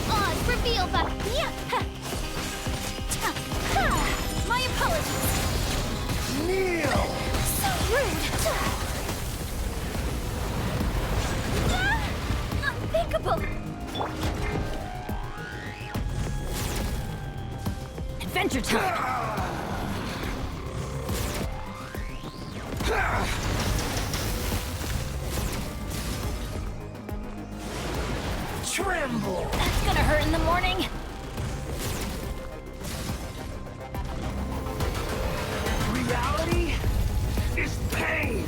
Oz revealed by... My apologies. Kneel! So rude. Remarkable! Adventure time! Tremble! That's gonna hurt in the morning. Reality is pain!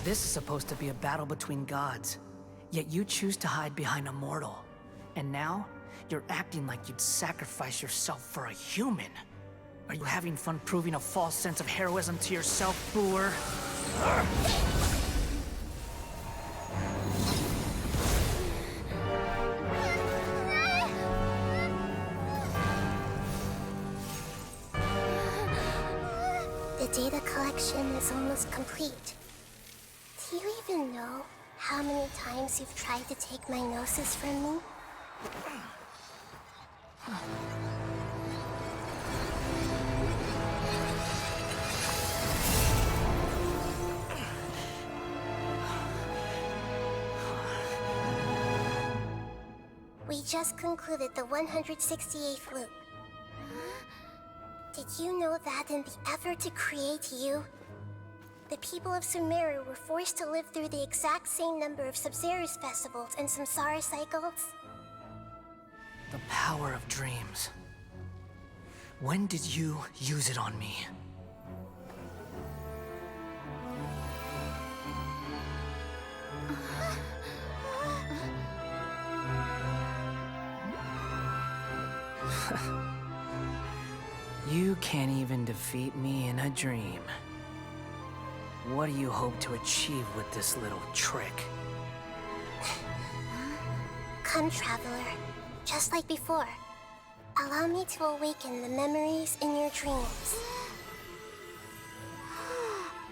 This is supposed to be a battle between gods, yet you choose to hide behind a mortal. And now, you're acting like you'd sacrifice yourself for a human. Are you having fun proving a false sense of heroism to yourself, Boor? The data collection is almost complete. Do you even know how many times you've tried to take my gnosis from me? We just concluded the 168th loop. Did you know that in the effort to create you, the people of Sumeru were forced to live through the exact same number of Sabzeruz festivals and Samsara cycles? The power of dreams. When did you use it on me? You can't even defeat me in a dream. What do you hope to achieve with this little trick? Come, Traveler. Just like before. Allow me to awaken the memories in your dreams.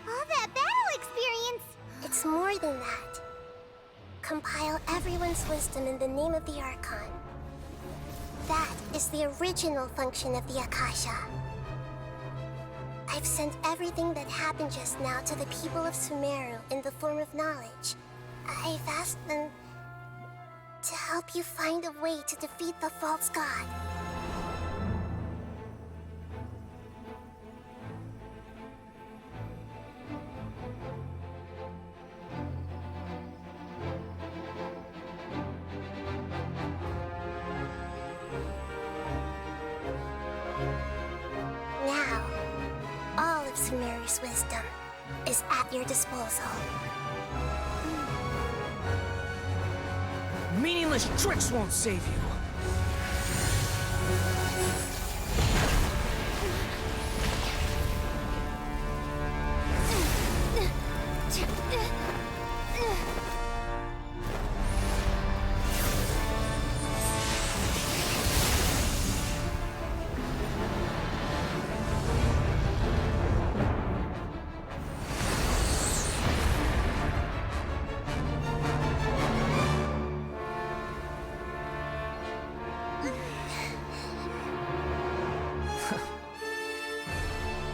All that battle experience! It's more than that. Compile everyone's wisdom in the name of the Archon. That is the original function of the Akasha. I've sent everything that happened just now to the people of Sumeru in the form of knowledge. I've asked them to help you find a way to defeat the false god. Now, all of Sumeru's wisdom is at your disposal. Meaningless tricks won't save you.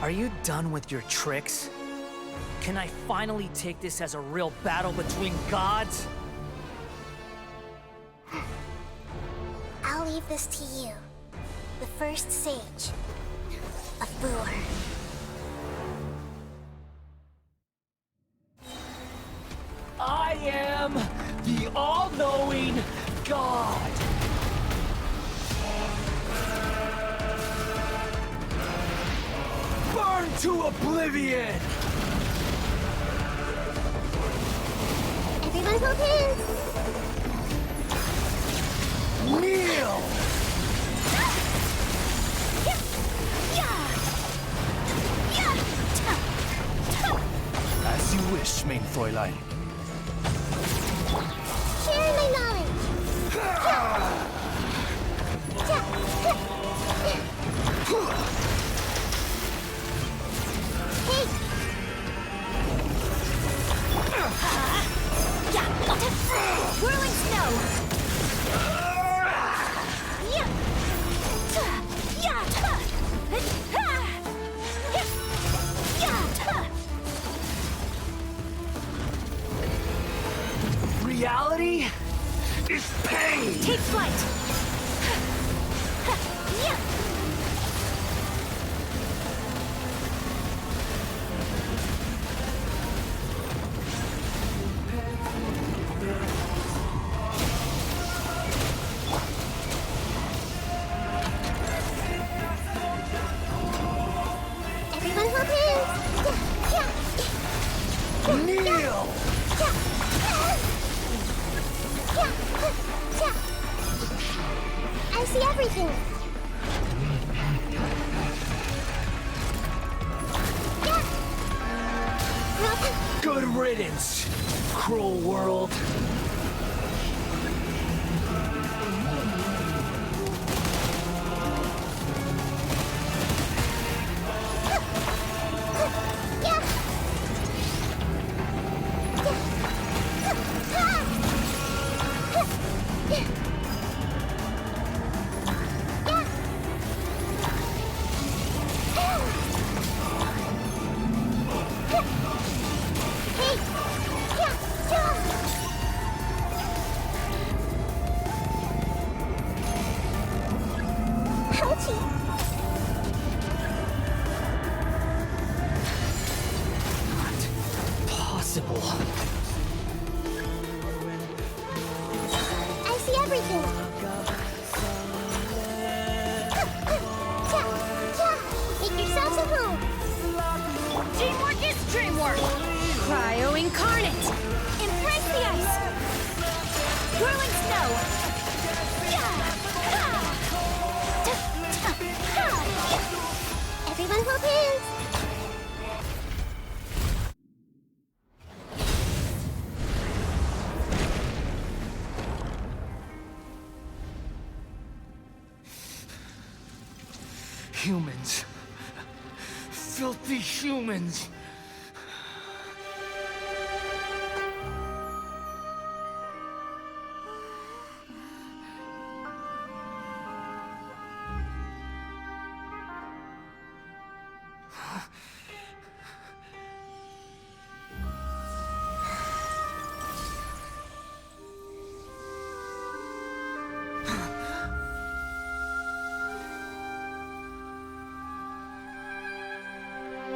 Are you done with your tricks? Can I finally take this as a real battle between gods? I'll leave this to you, the first sage of Boor. I am the all-knowing God! Into oblivion! Everyone hold hands! Kneel! As you wish, main Fräulein. Share my knowledge! Hey! Whirling snow! Reality is pain! Take flight! Everyone hold hands! Kneel! I see everything! Good riddance, cruel world. Possible. I see everything! Make yourselves at home! Teamwork is dreamwork! Cryo incarnate! Embrace the ice! Whirling snow! Everyone hold hands! Humans. Filthy humans.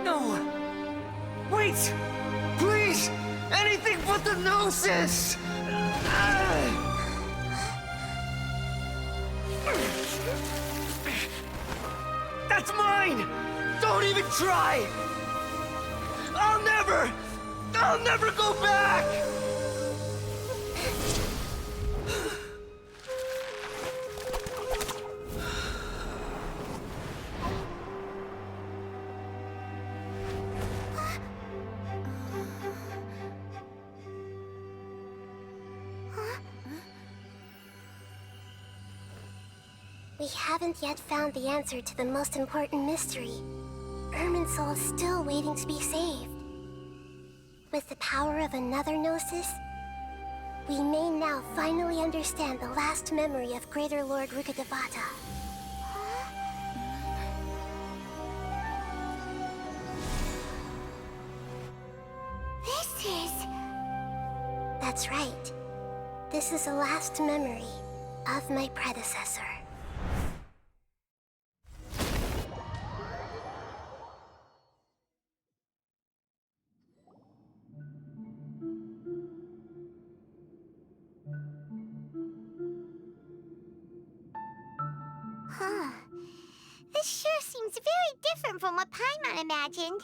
No! Wait! Please! Anything but the Gnosis! That's mine! Don't even try! I'll never go back! We haven't yet found the answer to the most important mystery. Irminsul is still waiting to be saved. With the power of another Gnosis, we may now finally understand the last memory of Greater Lord Rukkhadevata. This is... That's right. This is the last memory of my predecessor. Huh. This sure seems seems very different from what Paimon imagined.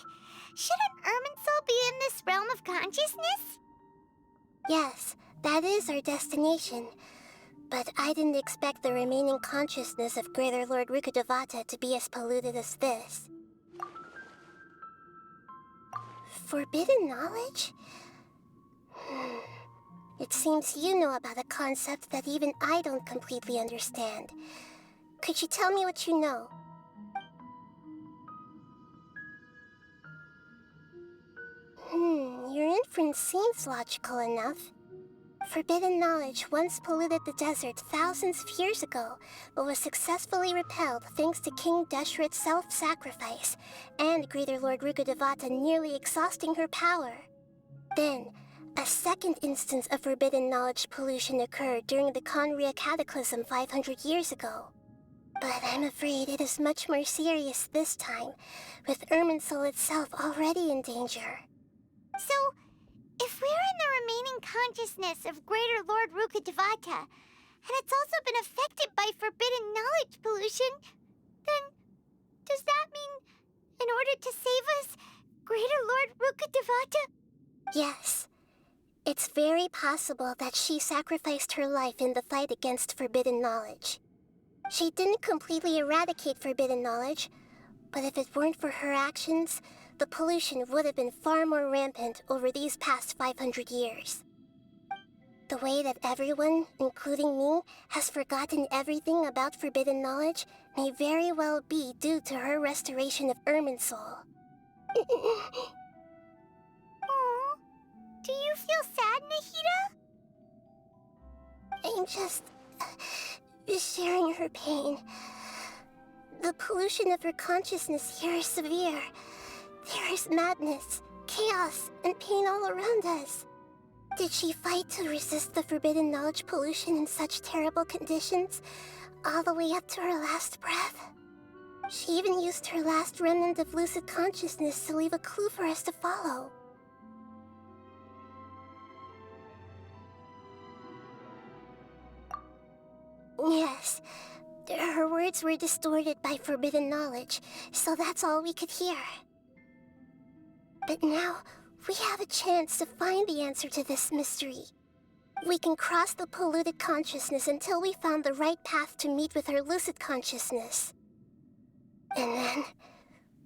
Shouldn't Irminsul be in this realm of consciousness? Yes, that is our destination. But I didn't expect the remaining consciousness of Greater Lord Rukkhadevata to be as polluted as this. Forbidden knowledge? It seems you know about a concept that even I don't completely understand. Could you tell me what you know? Your inference seems logical enough. Forbidden knowledge once polluted the desert thousands of years ago, but was successfully repelled thanks to King Deshret's self-sacrifice, and Greater Lord Rukkhadevata nearly exhausting her power. Then, a second instance of forbidden knowledge pollution occurred during the Conria Cataclysm 500 years ago. But I'm afraid it is much more serious this time, with Irminsul itself already in danger. So, if we're in the remaining consciousness of Greater Lord Rukkhadevata, and it's also been affected by forbidden knowledge pollution, then does that mean, in order to save us, Greater Lord Rukkhadevata? Yes. It's very possible that she sacrificed her life in the fight against forbidden knowledge. She didn't completely eradicate forbidden knowledge, but if it weren't for her actions, the pollution would have been far more rampant over these past 500 years. The way that everyone, including me, has forgotten everything about forbidden knowledge may very well be due to her restoration of Irminsul. Aww. Do you feel sad, Nahida? I'm just sharing her pain. The pollution of her consciousness here is severe. There is madness, chaos, and pain all around us. Did she fight to resist the forbidden knowledge pollution in such terrible conditions, all the way up to her last breath? She even used her last remnant of lucid consciousness to leave a clue for us to follow. Yes, her words were distorted by forbidden knowledge, so that's all we could hear. But now, we have a chance to find the answer to this mystery. We can cross the polluted consciousness until we found the right path to meet with her lucid consciousness. And then,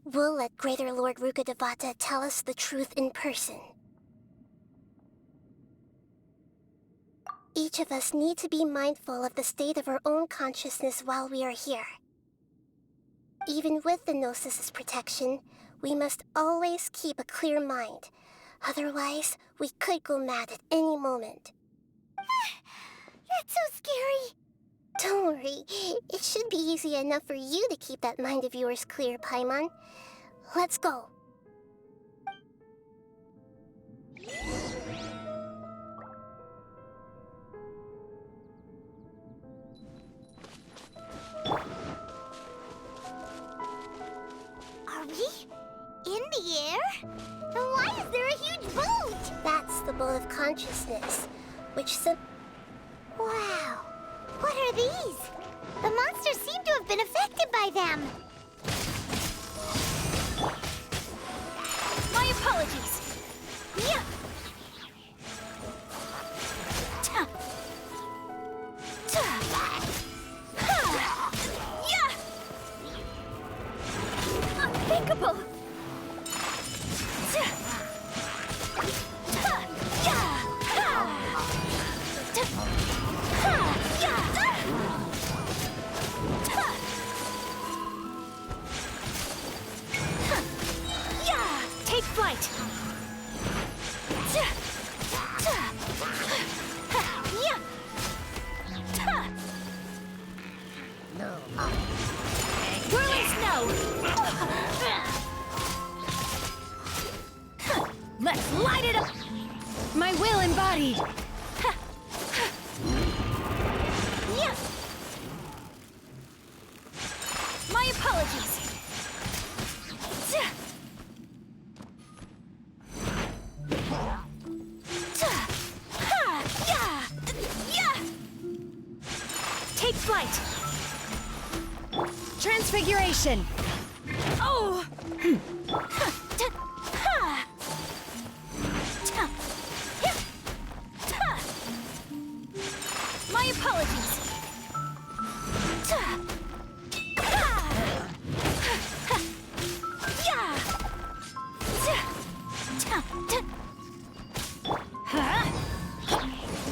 we'll let Greater Lord Rukkhadevata tell us the truth in person. Each of us need to be mindful of the state of our own consciousness while we are here. Even with the Gnosis's protection, we must always keep a clear mind. Otherwise, we could go mad at any moment. That's so scary. Don't worry. It should be easy enough for you to keep that mind of yours clear, Paimon. Let's go. Are we in the air? Then why is there a huge boat? That's the boat of consciousness, which Wow. What are these? The monsters seem to have been affected by them. My apologies. Yeah. Unthinkable. Take flight. No. Whirling snow. Let's light it up. My will embodied. My apologies. Take flight. Transfiguration. Oh! My apologies.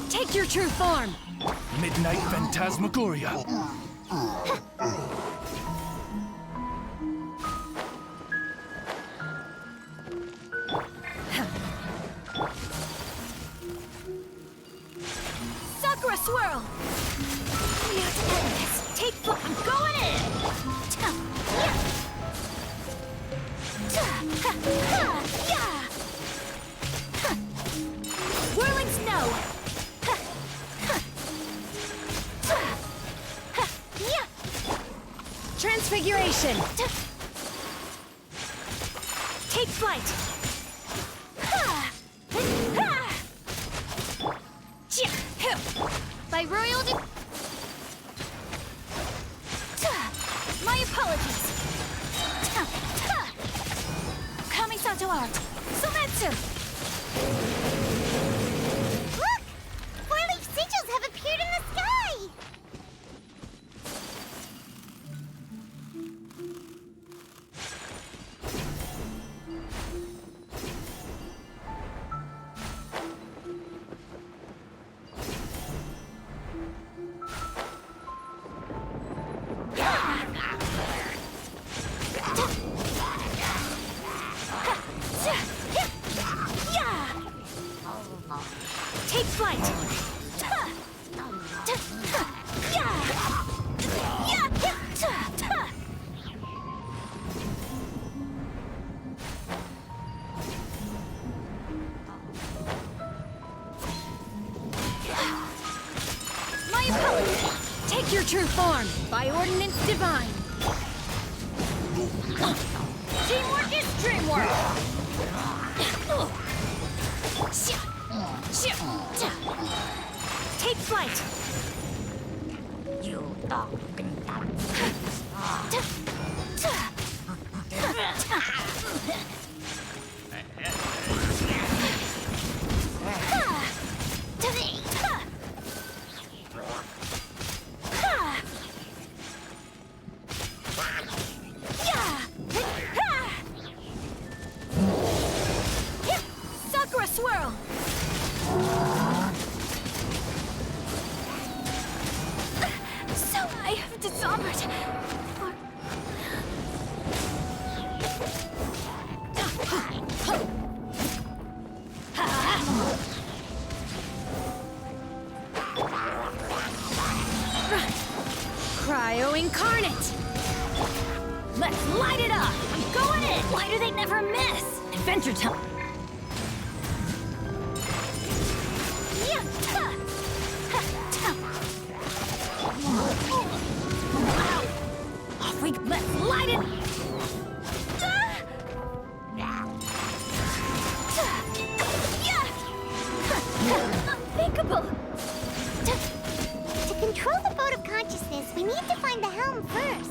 Take your true form. Midnight Phantasmagoria. Sakura swirl. We have to end this. Take flight. I'm going in. Whirling snow. Transfiguration. Take flight. By royal my apologies. Kami-sato art. Sometsu. Look! Four-leaf sigils have appeared in the sky! Take flight. My apologies. Take your true form by ordinance divine. Teamwork is dreamwork. Take flight. You Sakura swirl. So I have dishonored. Cryo incarnate. Let's light it up. I'm going in. Why do they never miss? Adventure time. Off we let's light it. Unthinkable. To control the boat of consciousness, we need to find the helm first.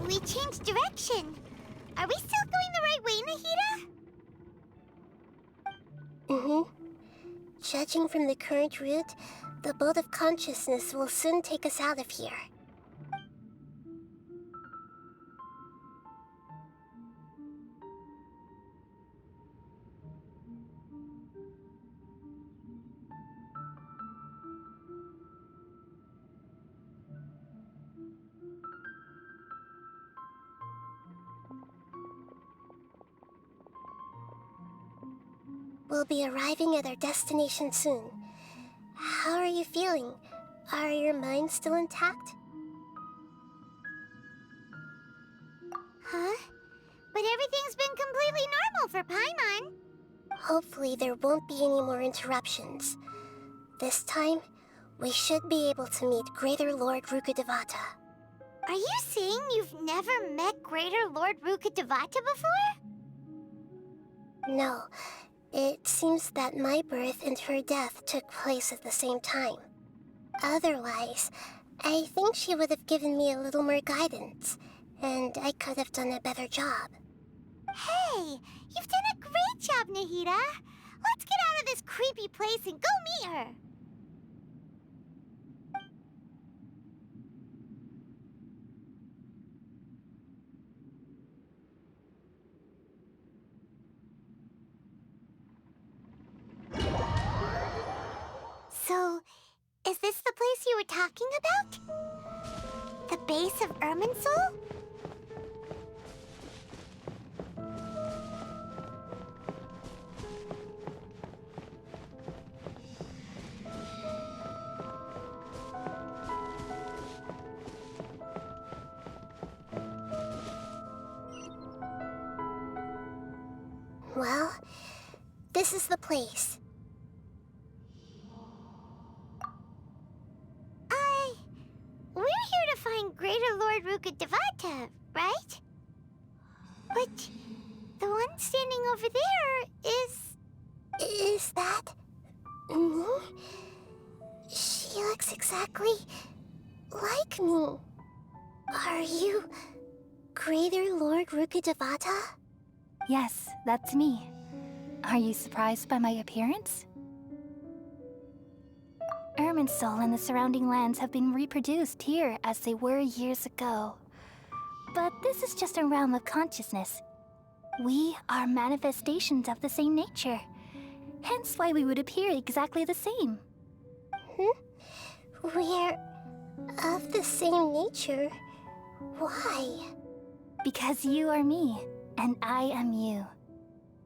We changed direction. Are we still going the right way, Nahida? Judging from the current route, the boat of consciousness will soon take us out of here. We'll be arriving at our destination soon. How are you feeling? Are your minds still intact? Huh? But everything's been completely normal for Paimon. Hopefully there won't be any more interruptions. This time, we should be able to meet Greater Lord Rukkhadevata. Are you saying you've never met Greater Lord Rukkhadevata before? No. It seems that my birth and her death took place at the same time. Otherwise, I think she would have given me a little more guidance, and I could have done a better job. Hey, you've done a great job, Nahida. Let's get out of this creepy place and go meet her. So, is this the place you were talking about? The base of Irminsul? Well, this is the place. We're here to find Greater Lord Rukkhadevata, right? But the one standing over there is... Is that... me? She looks exactly like me. Are you Greater Lord Rukkhadevata? Yes, that's me. Are you surprised by my appearance? Irminsul and the surrounding lands have been reproduced here as they were years ago. But this is just a realm of consciousness. We are manifestations of the same nature. Hence why we would appear exactly the same. We're of the same nature? Why? Because you are me, and I am you.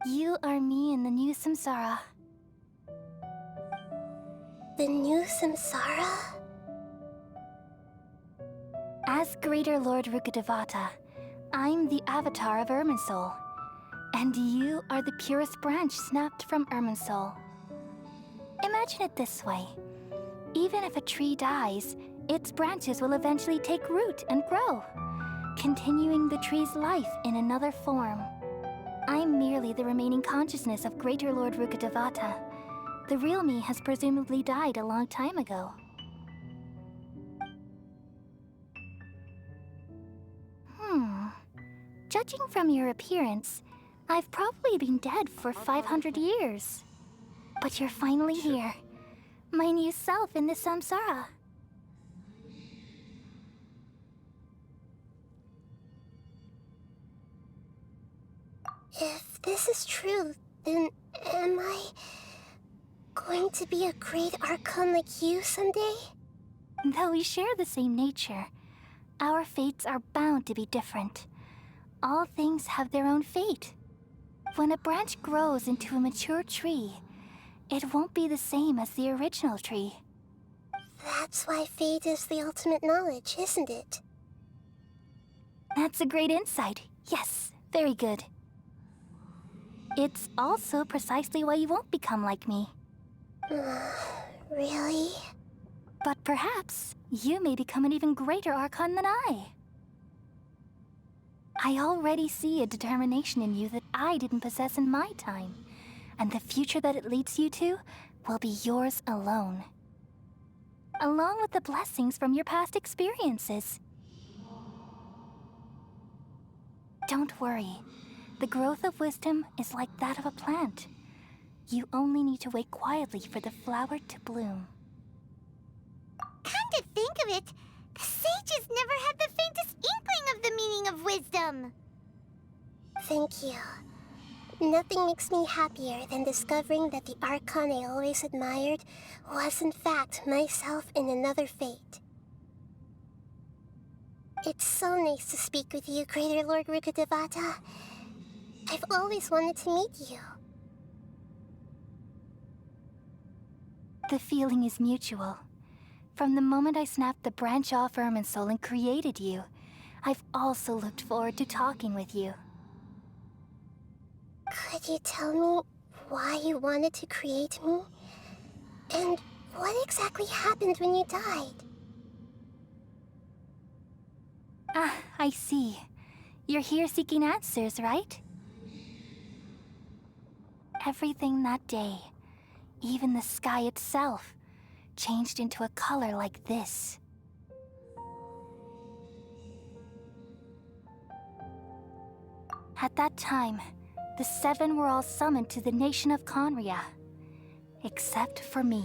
You are me in the new samsara. The new samsara? As Greater Lord Rukkhadevata, I'm the avatar of Irminsul. And you are the purest branch snapped from Irminsul. Imagine it this way. Even if a tree dies, its branches will eventually take root and grow, continuing the tree's life in another form. I'm merely the remaining consciousness of Greater Lord Rukkhadevata. The real me has presumably died a long time ago. Judging from your appearance, I've probably been dead for 500 years. But you're finally here. My new self in the samsara. If this is true, then am I going to be a great Archon like you someday? Though we share the same nature, our fates are bound to be different. All things have their own fate. When a branch grows into a mature tree, it won't be the same as the original tree. That's why fate is the ultimate knowledge, isn't it? That's a great insight. Yes, very good. It's also precisely why you won't become like me. Really? But perhaps you may become an even greater Archon than I. I already see a determination in you that I didn't possess in my time, and the future that it leads you to will be yours alone. Along with the blessings from your past experiences. Don't worry. The growth of wisdom is like that of a plant. You only need to wait quietly for the flower to bloom. Come to think of it, the sages never had the faintest inkling of the meaning of wisdom. Thank you. Nothing makes me happier than discovering that the Archon I always admired was in fact myself in another fate. It's so nice to speak with you, Greater Lord Rukkhadevata. I've always wanted to meet you. The feeling is mutual. From the moment I snapped the branch off Irminsul and created you, I've also looked forward to talking with you. Could you tell me why you wanted to create me? And what exactly happened when you died? Ah, I see. You're here seeking answers, right? Everything that day, even the sky itself, changed into a color like this. At that time, the seven were all summoned to the nation of Conria. Except for me.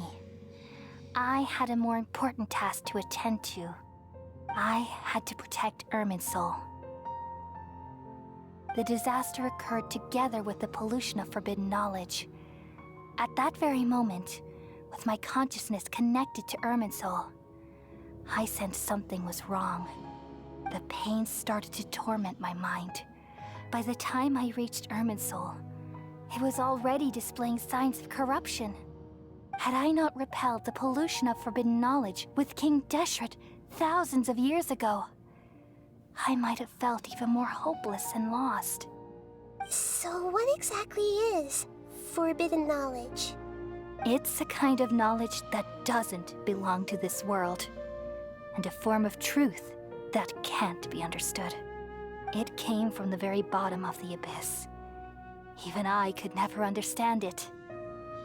I had a more important task to attend to. I had to protect Irminsul. The disaster occurred together with the pollution of forbidden knowledge. At that very moment, with my consciousness connected to Irminsul, I sensed something was wrong. The pain started to torment my mind. By the time I reached Irminsul, it was already displaying signs of corruption. Had I not repelled the pollution of forbidden knowledge with King Deshret thousands of years ago, I might have felt even more hopeless and lost. So what exactly is forbidden knowledge? It's a kind of knowledge that doesn't belong to this world, and a form of truth that can't be understood. It came from the very bottom of the abyss. Even I could never understand it.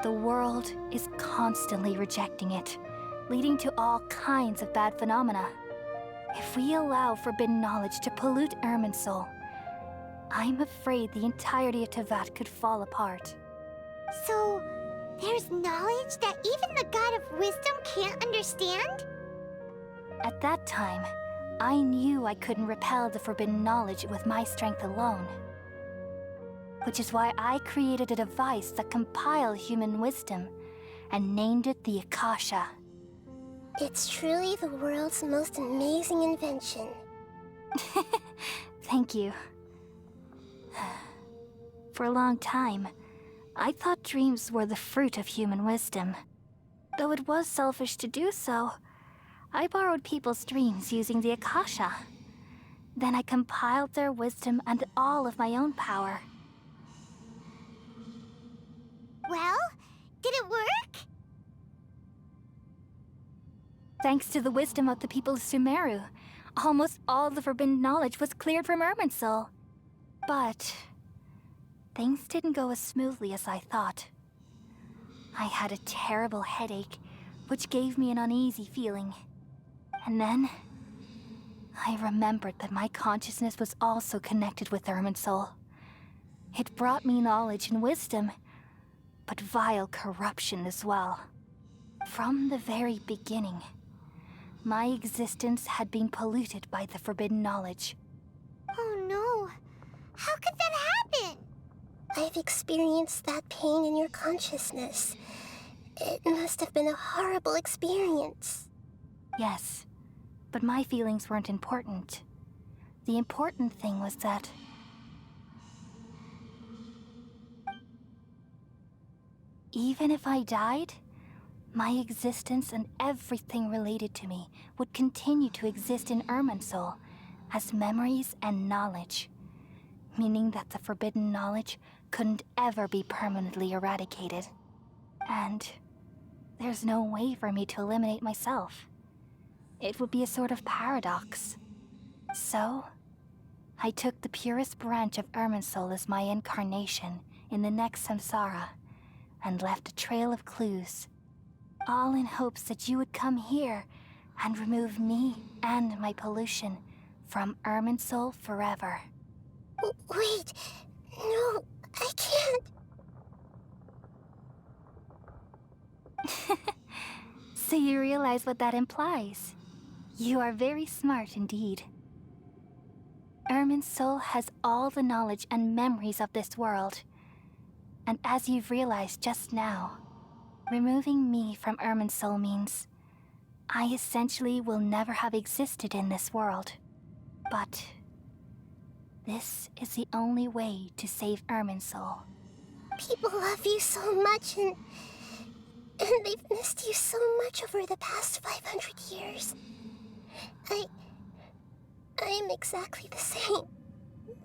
The world is constantly rejecting it, leading to all kinds of bad phenomena. If we allow forbidden knowledge to pollute Irminsul, I'm afraid the entirety of Teyvat could fall apart. So, there's knowledge that even the God of Wisdom can't understand? At that time, I knew I couldn't repel the forbidden knowledge with my strength alone. Which is why I created a device that compiled human wisdom and named it the Akasha. It's truly the world's most amazing invention. Thank you. For a long time, I thought dreams were the fruit of human wisdom. Though it was selfish to do so, I borrowed people's dreams using the Akasha. Then I compiled their wisdom and all of my own power. Well, did it work? Thanks to the wisdom of the people of Sumeru, almost all the forbidden knowledge was cleared from Irminsul. But things didn't go as smoothly as I thought. I had a terrible headache, which gave me an uneasy feeling. And then I remembered that my consciousness was also connected with Irminsul. It brought me knowledge and wisdom, but vile corruption as well. From the very beginning, my existence had been polluted by the forbidden knowledge. Oh no. How could that happen? I've experienced that pain in your consciousness. It must have been a horrible experience. Yes, but my feelings weren't important. The important thing was that even if I died, my existence and everything related to me would continue to exist in Irminsul as memories and knowledge, meaning that the forbidden knowledge couldn't ever be permanently eradicated. And there's no way for me to eliminate myself. It would be a sort of paradox. So, I took the purest branch of Irminsul as my incarnation in the next samsara, and left a trail of clues, all in hopes that you would come here and remove me and my pollution from Irminsul forever. Wait, no, I can't. So you realize what that implies? You are very smart indeed. Irminsul has all the knowledge and memories of this world. And as you've realized just now, removing me from Irminsul means I essentially will never have existed in this world. But this is the only way to save Irminsul. People love you so much, and they've missed you so much over the past 500 years. I am exactly the same.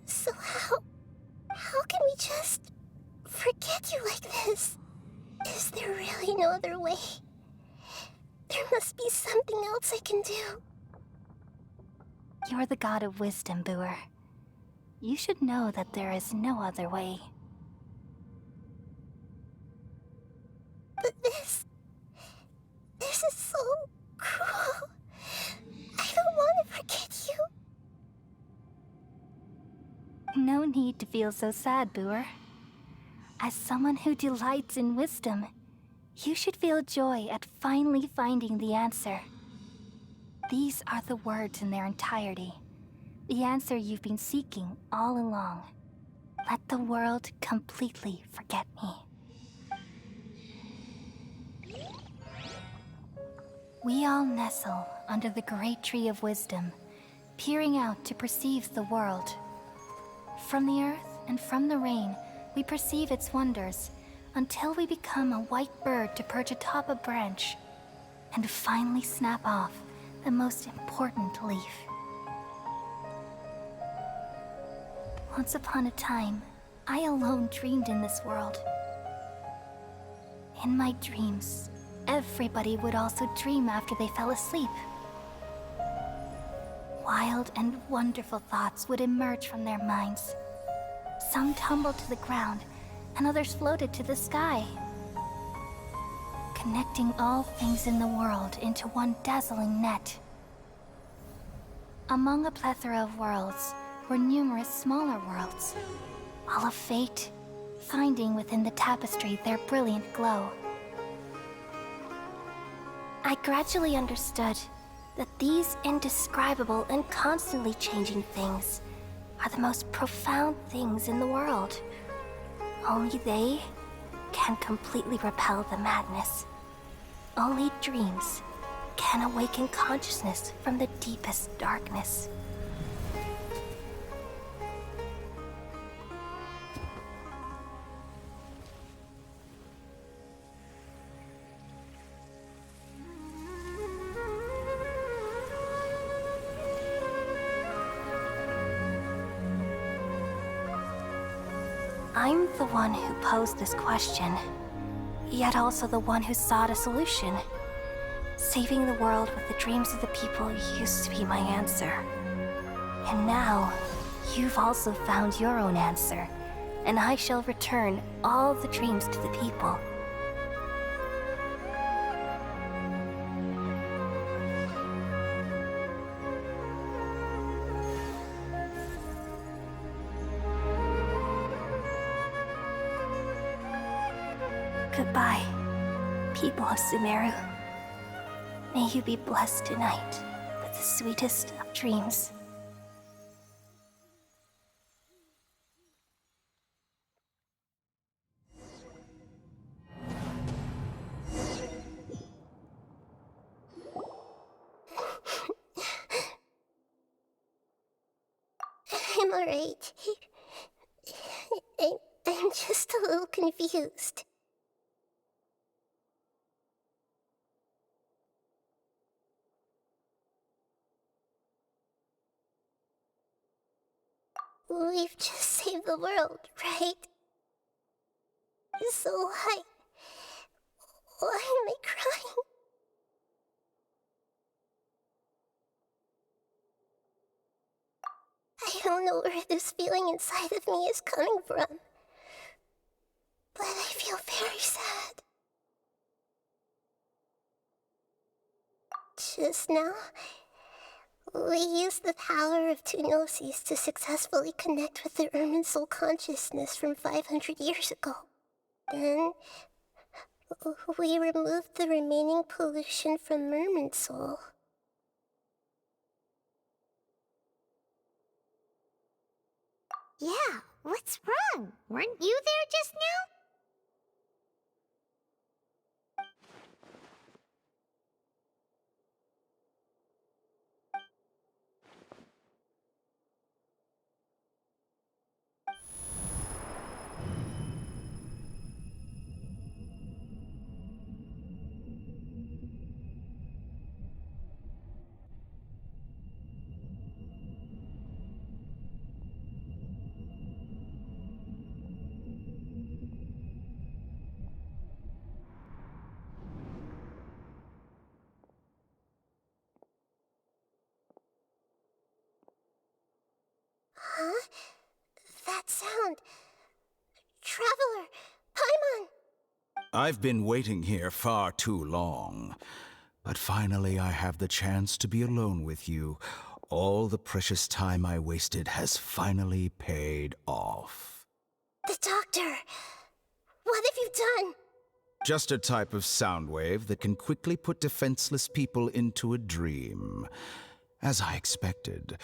So how can we just forget you like this? Is there really no other way? There must be something else I can do. You're the god of wisdom, Booer. You should know that there is no other way. But this is so cruel. I don't want to forget you. No need to feel so sad, Booer. As someone who delights in wisdom, you should feel joy at finally finding the answer. These are the words in their entirety. The answer you've been seeking all along. Let the world completely forget me. We all nestle under the great tree of wisdom, peering out to perceive the world. From the earth and from the rain, we perceive its wonders, until we become a white bird to perch atop a branch, and finally snap off the most important leaf. Once upon a time, I alone dreamed in this world. In my dreams, everybody would also dream after they fell asleep. Wild and wonderful thoughts would emerge from their minds. Some tumbled to the ground, and others floated to the sky, connecting all things in the world into one dazzling net. Among a plethora of worlds were numerous smaller worlds, all of fate, finding within the tapestry their brilliant glow. I gradually understood that these indescribable and constantly changing things are the most profound things in the world. Only they can completely repel the madness. Only dreams can awaken consciousness from the deepest darkness. I'm the one who posed this question, yet also the one who sought a solution. Saving the world with the dreams of the people used to be my answer. And now, you've also found your own answer, and I shall return all the dreams to the people. Goodbye, people of Sumeru. May you be blessed tonight with the sweetest of dreams. I'm alright. I'm just a little confused. We've just saved the world, right? So why am I crying? I don't know where this feeling inside of me is coming from, but I feel very sad. Just now, we used the power of two gnosis to successfully connect with the Irminsul consciousness from 500 years ago. Then, we removed the remaining pollution from Irminsul. Yeah, what's wrong? Weren't you there just now? sound. Traveler, Paimon! I've been waiting here far too long. But finally I have the chance to be alone with you. All the precious time I wasted has finally paid off. The doctor! What have you done? Just a type of sound wave that can quickly put defenseless people into a dream. As I expected,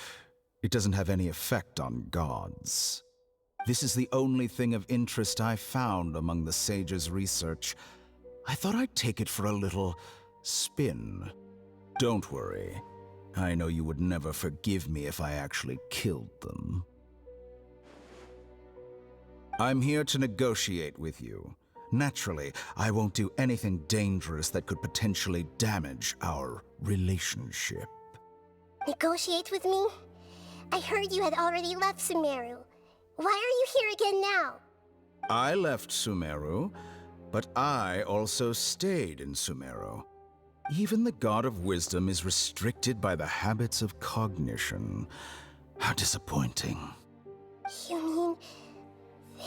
it doesn't have any effect on gods. This is the only thing of interest I found among the sage's research. I thought I'd take it for a little spin. Don't worry. I know you would never forgive me if I actually killed them. I'm here to negotiate with you. Naturally, I won't do anything dangerous that could potentially damage our relationship. Negotiate with me? I heard you had already left Sumeru. Why are you here again now? I left Sumeru, but I also stayed in Sumeru. Even the God of Wisdom is restricted by the habits of cognition. How disappointing. You mean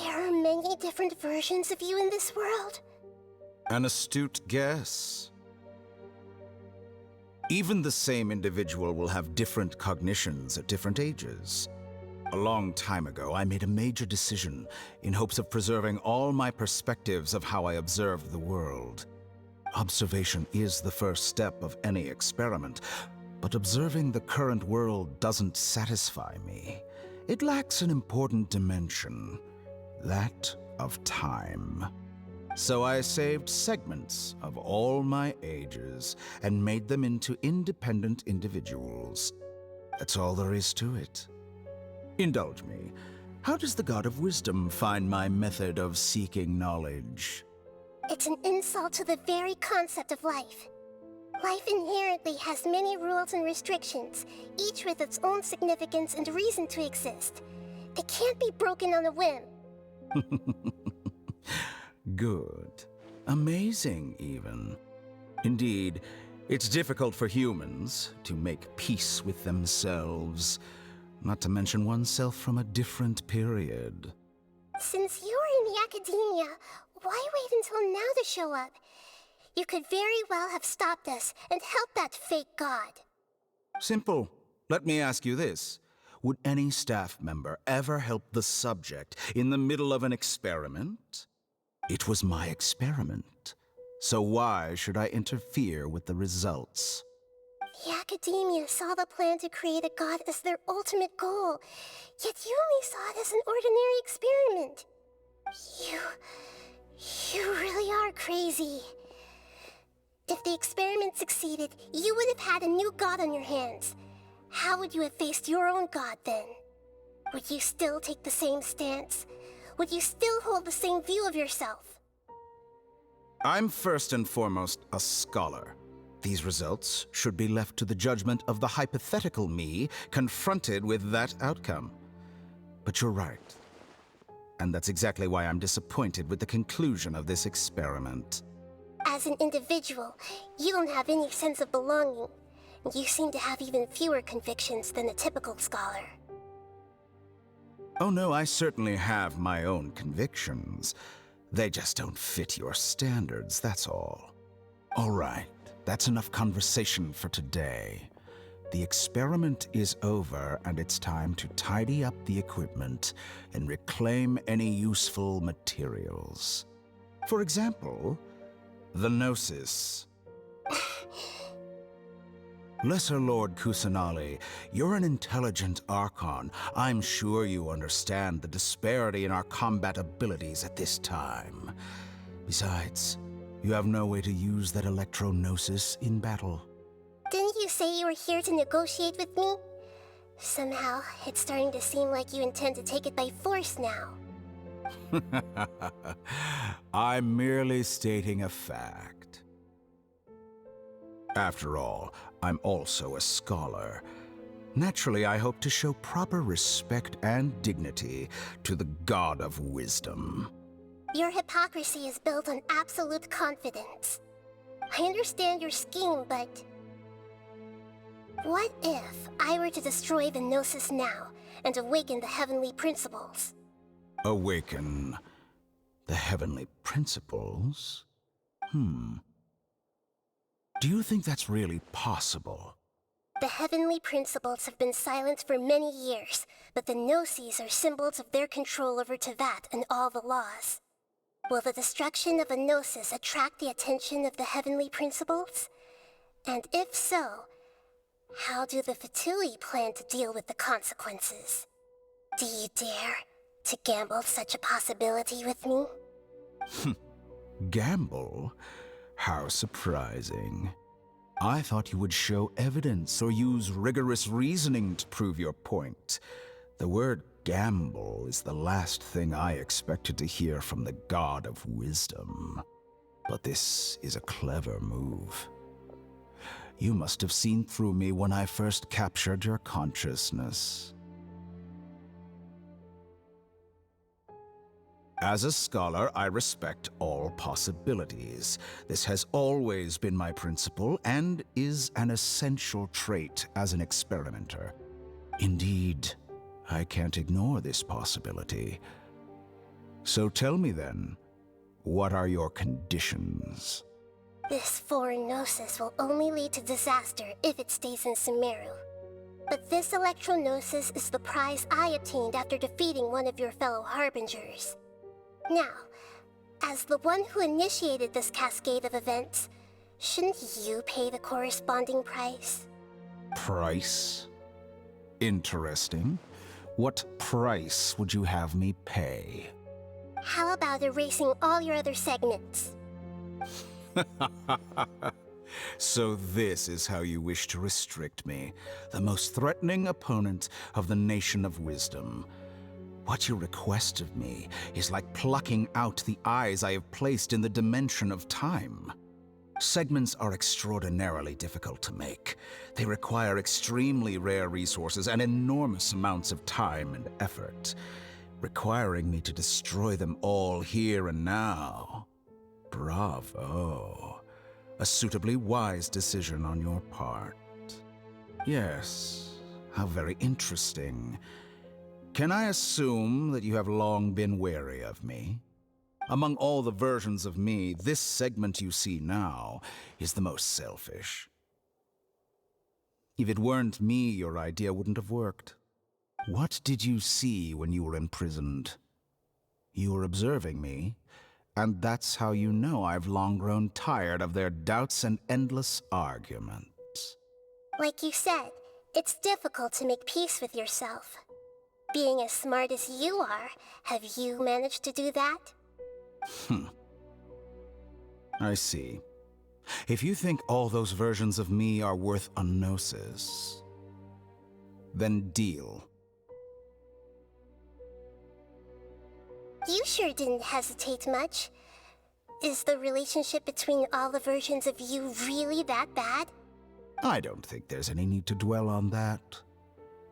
there are many different versions of you in this world? An astute guess. Even the same individual will have different cognitions at different ages. A long time ago, I made a major decision in hopes of preserving all my perspectives of how I observed the world. Observation is the first step of any experiment, but observing the current world doesn't satisfy me. It lacks an important dimension, that of time. So I saved segments of all my ages and made them into independent individuals. That's all there is to it. Indulge me. How does the God of Wisdom find my method of seeking knowledge? It's an insult to the very concept of life. Life inherently has many rules and restrictions, each with its own significance and reason to exist. They can't be broken on a whim. Good. Amazing, even. Indeed, it's difficult for humans to make peace with themselves, not to mention oneself from a different period. Since you were in the academia, why wait until now to show up? You could very well have stopped us and helped that fake god. Simple. Let me ask you this. Would any staff member ever help the subject in the middle of an experiment? It was my experiment. So why should I interfere with the results? The academia saw the plan to create a god as their ultimate goal, yet you only saw it as an ordinary experiment. You really are crazy. If the experiment succeeded, you would have had a new god on your hands. How would you have faced your own god then? Would you still take the same stance? Would you still hold the same view of yourself? I'm first and foremost a scholar. These results should be left to the judgment of the hypothetical me confronted with that outcome. But you're right. And that's exactly why I'm disappointed with the conclusion of this experiment. As an individual, you don't have any sense of belonging. You seem to have even fewer convictions than a typical scholar. Oh no, I certainly have my own convictions. They just don't fit your standards, that's all. All right, that's enough conversation for today. The experiment is over, and it's time to tidy up the equipment and reclaim any useful materials. For example, the Gnosis. Lesser Lord Kusanali, you're an intelligent Archon. I'm sure you understand the disparity in our combat abilities at this time. Besides, you have no way to use that Electro-Gnosis in battle. Didn't you say you were here to negotiate with me? Somehow, it's starting to seem like you intend to take it by force now. I'm merely stating a fact. After all, I'm also a scholar. Naturally, I hope to show proper respect and dignity to the God of Wisdom. Your hypocrisy is built on absolute confidence. I understand your scheme, but... what if I were to destroy the Gnosis now and awaken the heavenly principles? Awaken the heavenly principles? Do you think that's really possible? The heavenly principles have been silent for many years, but the Gnosis are symbols of their control over Tevat and all the laws. Will the destruction of a Gnosis attract the attention of the heavenly principles? And if so, how do the Fatui plan to deal with the consequences? Do you dare to gamble such a possibility with me? Gamble? How surprising. I thought you would show evidence or use rigorous reasoning to prove your point. The word gamble is the last thing I expected to hear from the god of wisdom. But this is a clever move. You must have seen through me when I first captured your consciousness. As a scholar, I respect all possibilities. This has always been my principle and is an essential trait as an experimenter. Indeed, I can't ignore this possibility. So tell me then, what are your conditions? This foreign Gnosis will only lead to disaster if it stays in Sumeru. But this Electro-Gnosis is the prize I obtained after defeating one of your fellow Harbingers. Now, as the one who initiated this cascade of events, shouldn't you pay the corresponding price? Price? Interesting. What price would you have me pay? How about erasing all your other segments? So this is how you wish to restrict me, the most threatening opponent of the Nation of Wisdom. What you request of me is like plucking out the eyes I have placed in the dimension of time. Segments are extraordinarily difficult to make. They require extremely rare resources and enormous amounts of time and effort, requiring me to destroy them all here and now. Bravo. A suitably wise decision on your part. Yes, how very interesting. Can I assume that you have long been wary of me? Among all the versions of me, this segment you see now is the most selfish. If it weren't me, your idea wouldn't have worked. What did you see when you were imprisoned? You were observing me, and that's how you know I've long grown tired of their doubts and endless arguments. Like you said, it's difficult to make peace with yourself. Being as smart as you are, have you managed to do that? I see. If you think all those versions of me are worth a gnosis, then deal. You sure didn't hesitate much. Is the relationship between all the versions of you really that bad? I don't think there's any need to dwell on that.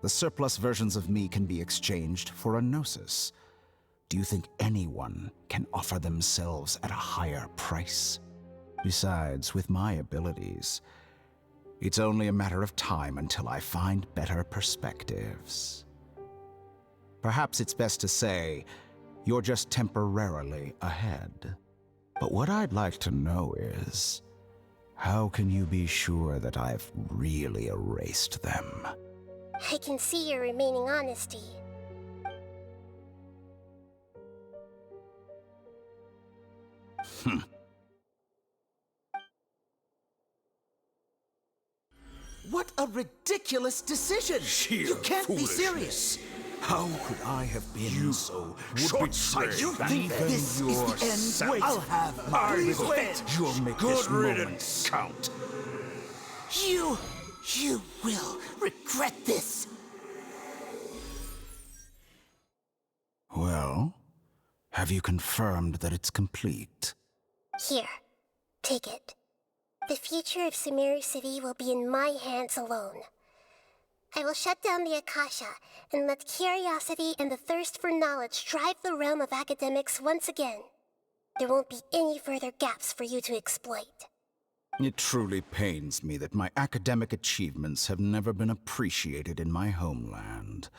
The surplus versions of me can be exchanged for a gnosis. Do you think anyone can offer themselves at a higher price? Besides, with my abilities, it's only a matter of time until I find better perspectives. Perhaps it's best to say, you're just temporarily ahead. But what I'd like to know is, how can you be sure that I've really erased them? I can see your remaining honesty. What a ridiculous decision! Sheer You can't be foolishness. serious! How could I have been so short-sighted? You think this is the end? Wait, I'll have my revenge! You'll make Good this riddance. moment count. You will regret this! Well, have you confirmed that it's complete? Here, take it. The future of Sumeru City will be in my hands alone. I will shut down the Akasha and let curiosity and the thirst for knowledge drive the realm of academics once again. There won't be any further gaps for you to exploit. It truly pains me that my academic achievements have never been appreciated in my homeland.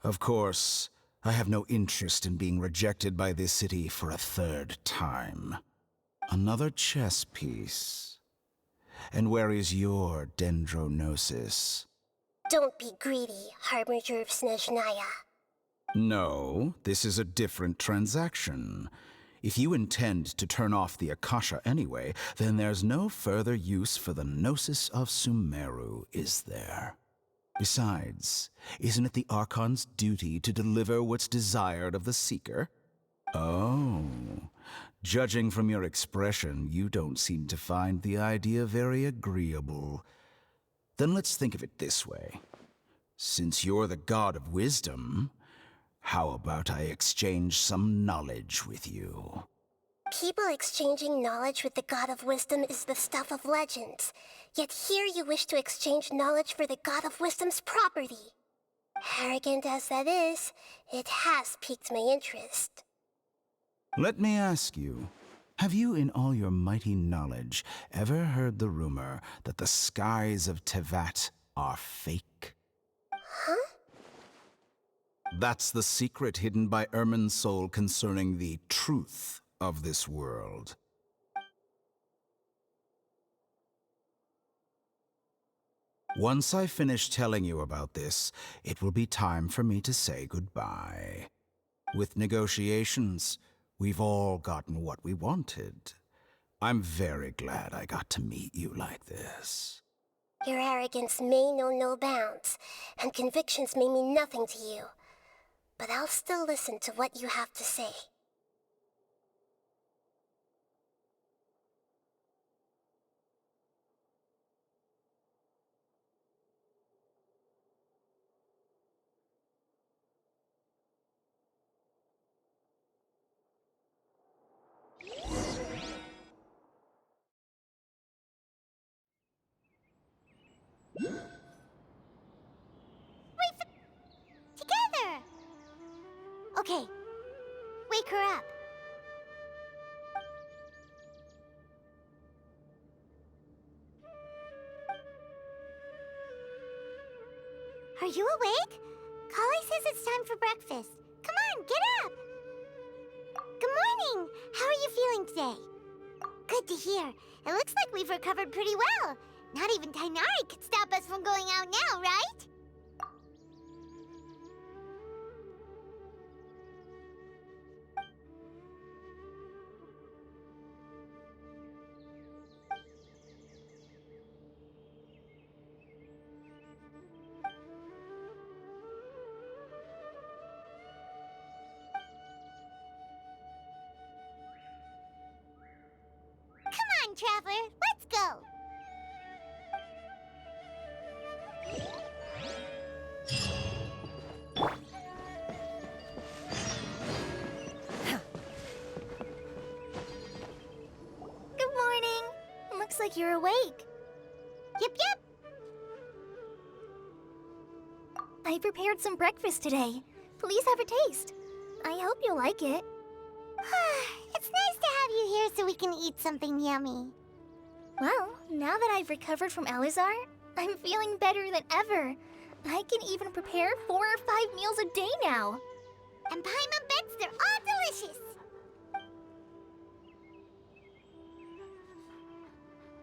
Of course, I have no interest in being rejected by this city for a third time. Another chess piece. And where is your dendronosis? Don't be greedy, Harbinger of Snezhnaya. No, this is a different transaction. If you intend to turn off the Akasha anyway, then there's no further use for the Gnosis of Sumeru, is there? Besides, isn't it the Archon's duty to deliver what's desired of the Seeker? Oh, judging from your expression, you don't seem to find the idea very agreeable. Then let's think of it this way. Since you're the god of wisdom, how about I exchange some knowledge with you? People exchanging knowledge with the God of Wisdom is the stuff of legends. Yet here you wish to exchange knowledge for the God of Wisdom's property. Arrogant as that is, it has piqued my interest. Let me ask you, have you in all your mighty knowledge ever heard the rumor that the skies of Tevat are fake? Huh? That's the secret hidden by Irminsul concerning the truth of this world. Once I finish telling you about this, it will be time for me to say goodbye. With negotiations, we've all gotten what we wanted. I'm very glad I got to meet you like this. Your arrogance may know no bounds, and convictions may mean nothing to you. But I'll still listen to what you have to say. Together! Okay, wake her up. Are you awake? Kali says it's time for breakfast. Come on, get up! Good morning! How are you feeling today? Good to hear. It looks like we've recovered pretty well. Not even Tainari could stop us from going out now, right? Come on, Traveler, let's go! Good morning. Looks like you're awake. Yep. I prepared some breakfast today. Please have a taste. I hope you'll like it. It's nice to have you here so we can eat something yummy. Well, now that I've recovered from Alizar, I'm feeling better than ever. I can even prepare 4 or 5 meals a day now. And Paimon bets they're all delicious.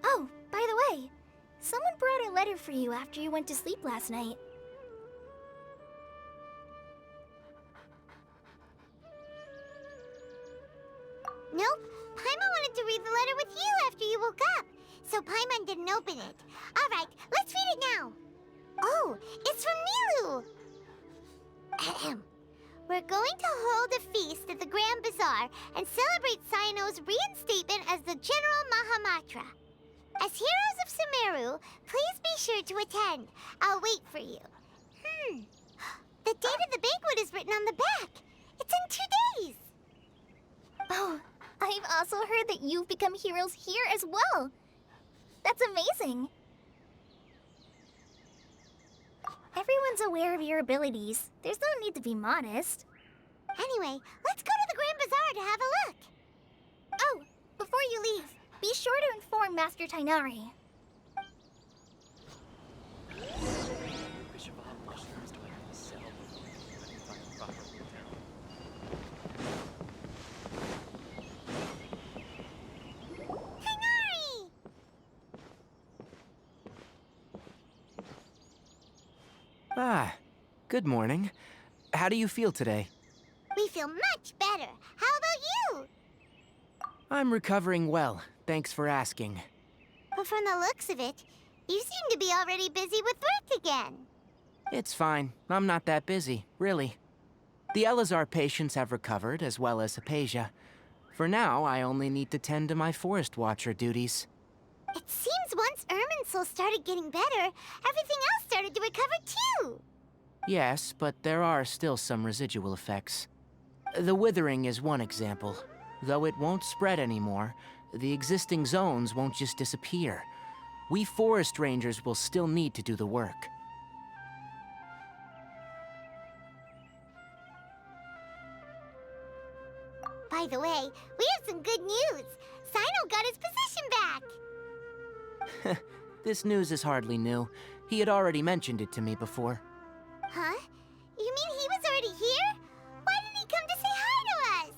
Oh, by the way, someone brought a letter for you after you went to sleep last night. Nope. Paimon wanted to read the letter with you after you woke up, so Paimon didn't open it. All right, let's read it now. Oh, it's from Nilu. Ahem. We're going to hold a feast at the Grand Bazaar and celebrate Cyano's reinstatement as the General Mahamatra. As heroes of Sumeru, please be sure to attend. I'll wait for you. The date of the banquet is written on the back. It's in 2 days. Oh, I've also heard that you've become heroes here as well. That's amazing. Everyone's aware of your abilities. There's no need to be modest. Anyway, let's go to the Grand Bazaar to have a look. Oh, before you leave, be sure to inform Master Tainari. Ah, good morning. How do you feel today? We feel much better. How about you? I'm recovering well, thanks for asking. But from the looks of it, you seem to be already busy with work again. It's fine. I'm not that busy, really. The Elazar patients have recovered, as well as Hypatia. For now, I only need to tend to my Forest Watcher duties. It seems once Irminsul started getting better, everything else started to recover too. Yes, but there are still some residual effects. The withering is one example. Though it won't spread anymore, the existing zones won't just disappear. We forest rangers will still need to do the work. By the way, we have some good news. Sino got his position back. This news is hardly new. He had already mentioned it to me before. Huh? You mean he was already here? Why didn't he come to say hi to us?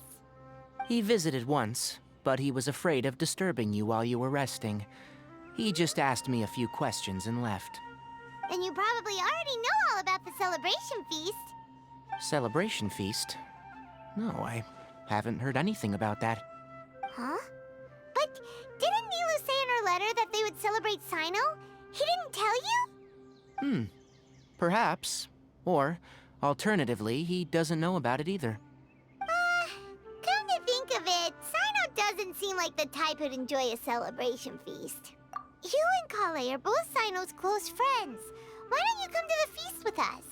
He visited once, but he was afraid of disturbing you while you were resting. He just asked me a few questions and left. Then you probably already know all about the celebration feast. Celebration feast? No, I haven't heard anything about that. Huh? But didn't Nilu say in her letter that they would celebrate Sino? He didn't tell you? Perhaps. Or, alternatively, he doesn't know about it either. Come to think of it, Sino doesn't seem like the type who'd enjoy a celebration feast. You and Kale are both Sino's close friends. Why don't you come to the feast with us?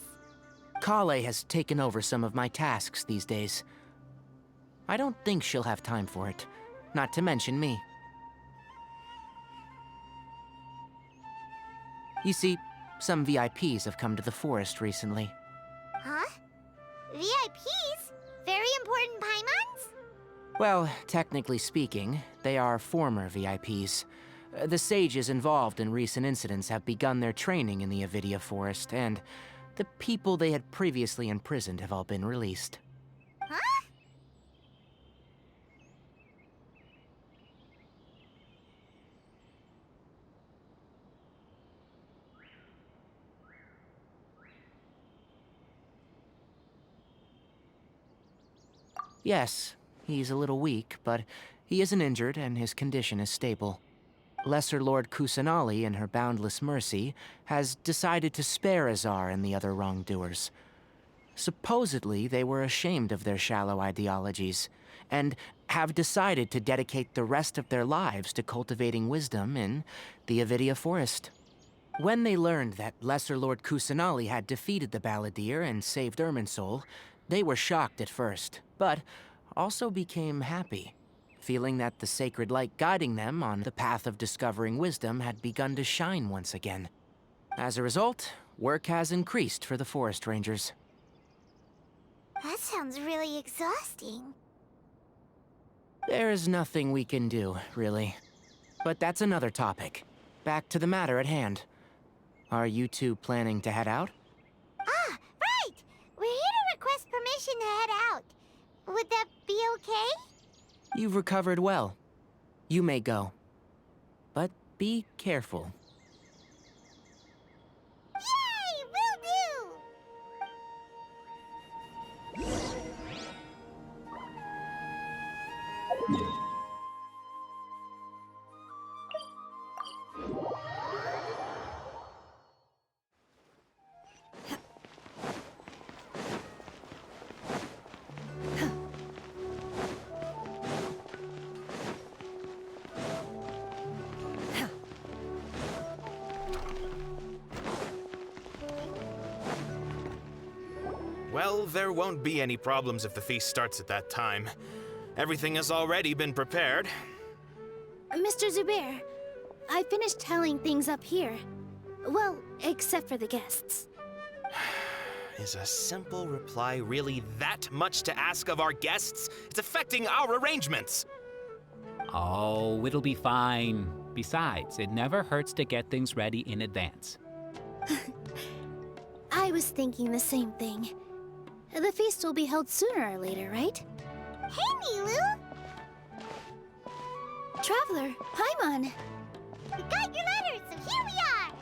Kale has taken over some of my tasks these days. I don't think she'll have time for it, not to mention me. You see, some VIPs have come to the forest recently. Huh? VIPs? Very important Paimons? Well, technically speaking, they are former VIPs. The sages involved in recent incidents have begun their training in the Avidia Forest, and the people they had previously imprisoned have all been released. Huh? Yes, he's a little weak, but he isn't injured and his condition is stable. Lesser Lord Kusanali, in her boundless mercy, has decided to spare Azar and the other wrongdoers. Supposedly, they were ashamed of their shallow ideologies, and have decided to dedicate the rest of their lives to cultivating wisdom in the Avidia Forest. When they learned that Lesser Lord Kusanali had defeated the Balladeer and saved Irminsul, they were shocked at first, but also became happy, feeling that the sacred light guiding them on the path of discovering wisdom had begun to shine once again. As a result, work has increased for the forest rangers. That sounds really exhausting. There's nothing we can do, really. But that's another topic. Back to the matter at hand. Are you two planning to head out? Ah, right! We're here to request permission to head out. Would that be okay? You've recovered well. You may go. But be careful. Yay! Will do! Well, there won't be any problems if the feast starts at that time. Everything has already been prepared. Mr. Zubair, I finished tallying things up here. Well, except for the guests. Is a simple reply really that much to ask of our guests? It's affecting our arrangements! Oh, it'll be fine. Besides, it never hurts to get things ready in advance. I was thinking the same thing. The feast will be held sooner or later, right? Hey, Nilu! Traveler, Paimon! We got your letters, so here we are!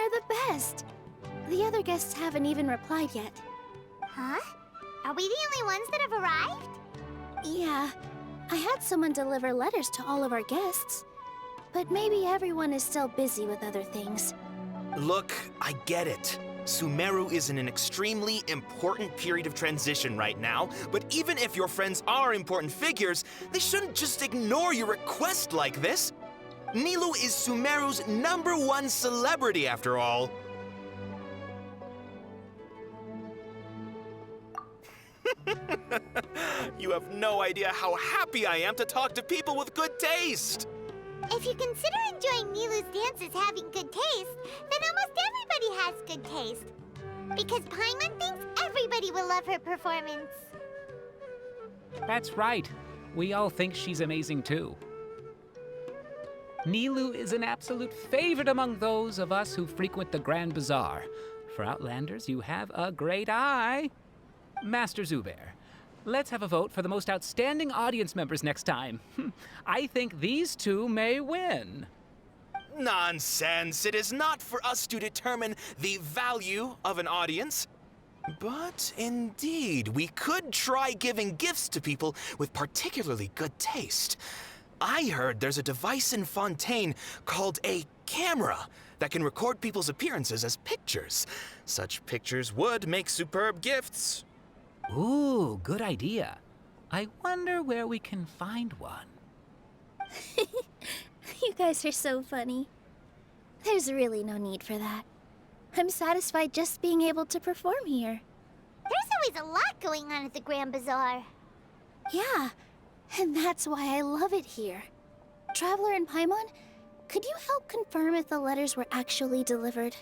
They're the best. The other guests haven't even replied yet. Huh? Are we the only ones that have arrived? Yeah. I had someone deliver letters to all of our guests. But maybe everyone is still busy with other things. Look, I get it. Sumeru is in an extremely important period of transition right now, but even if your friends are important figures, they shouldn't just ignore your request like this. Nilou is Sumeru's #1 celebrity, after all. You have no idea how happy I am to talk to people with good taste. If you consider enjoying Nilou's dances having good taste, then almost everybody has good taste. Because Paimon thinks everybody will love her performance. That's right. We all think she's amazing too. Nilou is an absolute favorite among those of us who frequent the Grand Bazaar. For Outlanders, you have a great eye. Master Zubair, let's have a vote for the most outstanding audience members next time. I think these two may win. Nonsense! It is not for us to determine the value of an audience. But indeed, we could try giving gifts to people with particularly good taste. I heard there's a device in Fontaine called a camera that can record people's appearances as pictures. Such pictures would make superb gifts. Ooh, good idea. I wonder where we can find one. You guys are so funny. There's really no need for that. I'm satisfied just being able to perform here. There's always a lot going on at the Grand Bazaar. Yeah, and that's why I love it here. Traveler and Paimon, could you help confirm if the letters were actually delivered?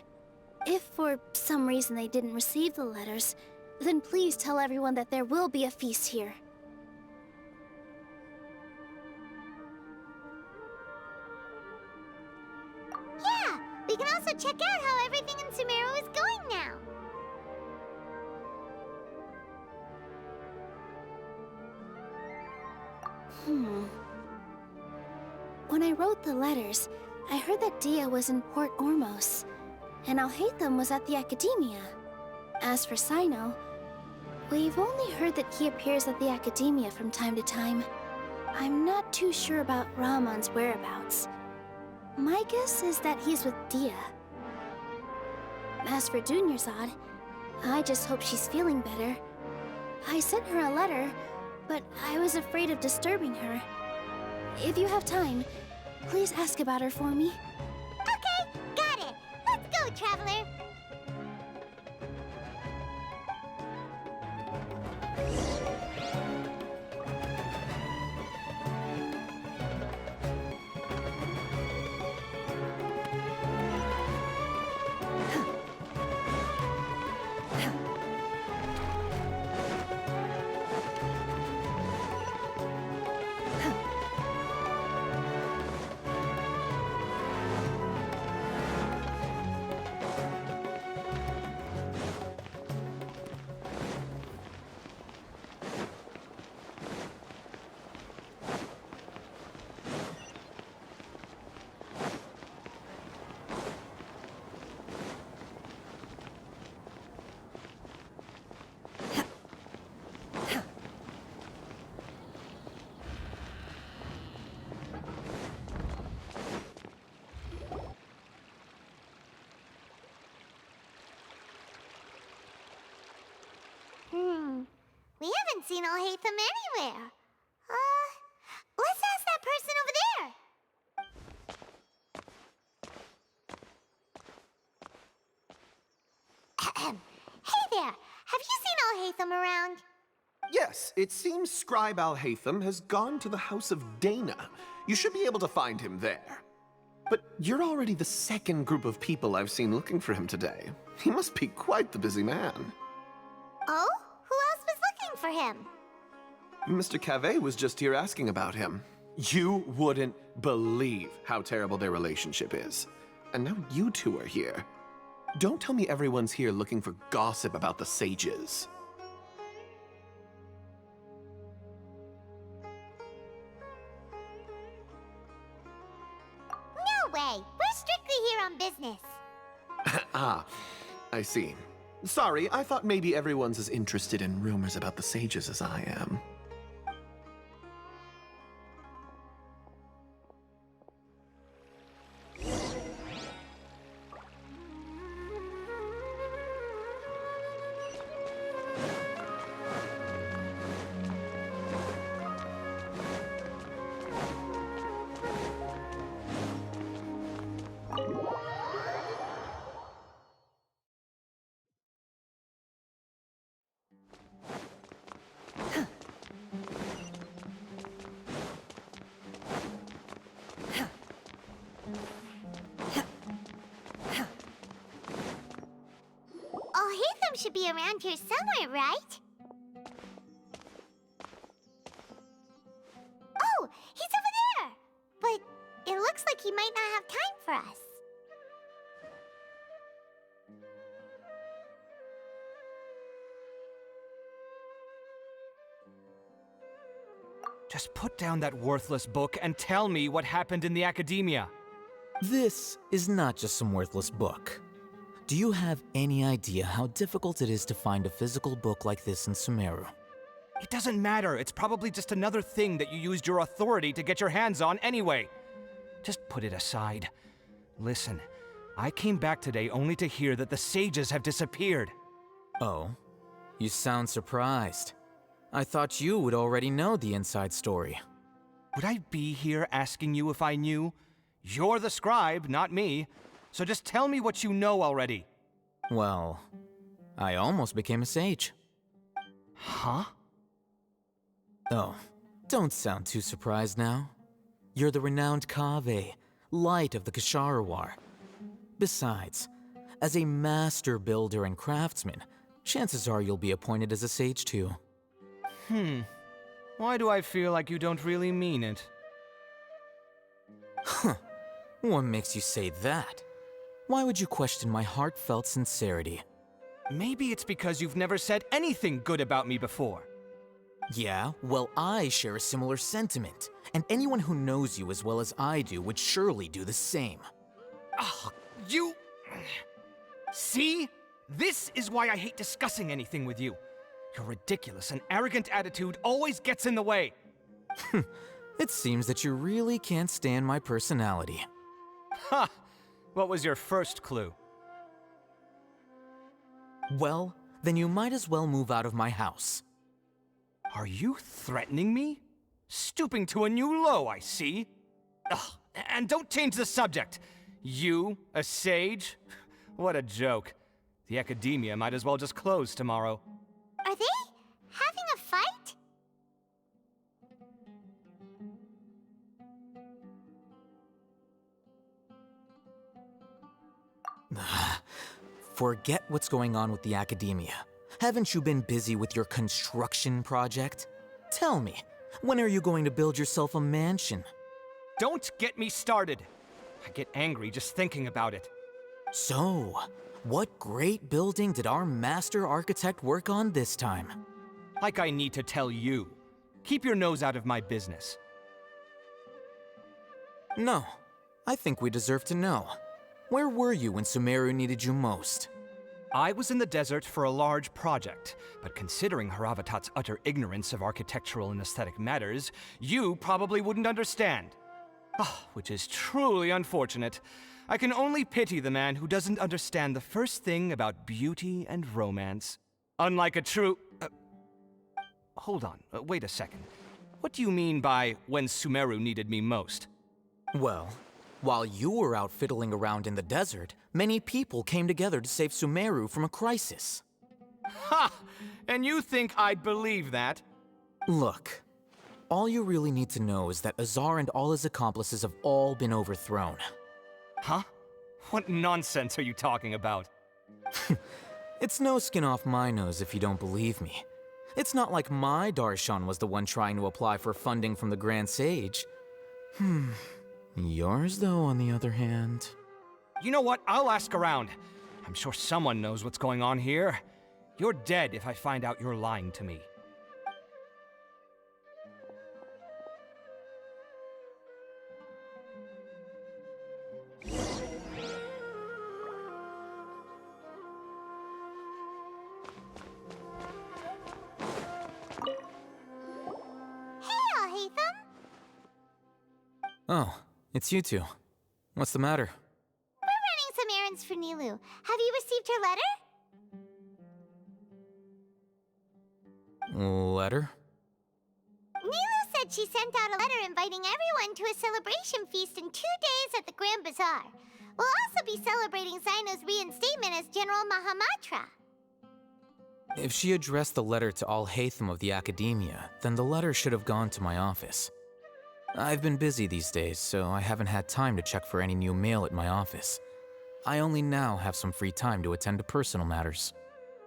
If for some reason they didn't receive the letters, then please tell everyone that there will be a feast here. Yeah, we can also check out how everything in Sumeru is going now. When I wrote the letters, I heard that Dia was in Port Ormos, and Alhaitham was at the Academia. As for Sino, we've only heard that he appears at the Academia from time to time. I'm not too sure about Ramon's whereabouts. My guess is that he's with Dia. As for Dunyarzad, I just hope she's feeling better. I sent her a letter, but I was afraid of disturbing her. If you have time, please ask about her for me. Okay, got it. Let's go, Traveler. We haven't seen Alhaitham anywhere. Let's ask that person over there. Hey there, have you seen Alhaitham around? Yes, it seems Scribe Alhaitham has gone to the House of Dana. You should be able to find him there. But you're already the second group of people I've seen looking for him today. He must be quite the busy man. Oh? Who else was looking for him? Mr. Cavey was just here asking about him. You wouldn't believe how terrible their relationship is. And now you two are here. Don't tell me everyone's here looking for gossip about the sages. No way! We're strictly here on business. Ah, I see. Sorry, I thought maybe everyone's as interested in rumors about the sages as I am. Oh, Hatham should be around here somewhere, right? Oh, he's over there! But it looks like he might not have time for us. Just put down that worthless book and tell me what happened in the academia. This is not just some worthless book. Do you have any idea how difficult it is to find a physical book like this in Sumeru? It doesn't matter. It's probably just another thing that you used your authority to get your hands on anyway. Just put it aside. Listen, I came back today only to hear that the sages have disappeared. Oh? You sound surprised. I thought you would already know the inside story. Would I be here asking you if I knew? You're the scribe, not me. So just tell me what you know already. Well, I almost became a sage. Huh? Oh, don't sound too surprised now. You're the renowned Kaveh, light of the Ksharawar. Besides, as a master builder and craftsman, chances are you'll be appointed as a sage too. Why do I feel like you don't really mean it? Huh. What makes you say that? Why would you question my heartfelt sincerity? Maybe it's because you've never said anything good about me before. Yeah, well, I share a similar sentiment, and anyone who knows you as well as I do would surely do the same. Ugh, you... See? This is why I hate discussing anything with you. Your ridiculous and arrogant attitude always gets in the way. It seems that you really can't stand my personality. Ha! What was your first clue? Well, then you might as well move out of my house. Are you threatening me? Stooping to a new low, I see. Ugh, and don't change the subject. You, a sage? What a joke. The academia might as well just close tomorrow. Are they having a fight? Forget what's going on with the academia. Haven't you been busy with your construction project? Tell me, when are you going to build yourself a mansion? Don't get me started. I get angry just thinking about it. So, what great building did our master architect work on this time? Like I need to tell you. Keep your nose out of my business. No, I think we deserve to know. Where were you when Sumeru needed you most? I was in the desert for a large project, but considering Haravatat's utter ignorance of architectural and aesthetic matters, you probably wouldn't understand. Which is truly unfortunate. I can only pity the man who doesn't understand the first thing about beauty and romance. Unlike a true... hold on, wait a second. What do you mean by when Sumeru needed me most? Well, while you were out fiddling around in the desert, many people came together to save Sumeru from a crisis. Ha! And you think I'd believe that? Look, all you really need to know is that Azar and all his accomplices have all been overthrown. Huh? What nonsense are you talking about? It's no skin off my nose if you don't believe me. It's not like my Darshan was the one trying to apply for funding from the Grand Sage. Yours, though, on the other hand... You know what? I'll ask around. I'm sure someone knows what's going on here. You're dead if I find out you're lying to me. Oh, it's you two. What's the matter? We're running some errands for Nilu. Have you received her letter? Letter? Nilu said she sent out a letter inviting everyone to a celebration feast in 2 days at the Grand Bazaar. We'll also be celebrating Zino's reinstatement as General Mahamatra. If she addressed the letter to all Hatham of the Academia, then the letter should have gone to my office. I've been busy these days, so I haven't had time to check for any new mail at my office. I only now have some free time to attend to personal matters.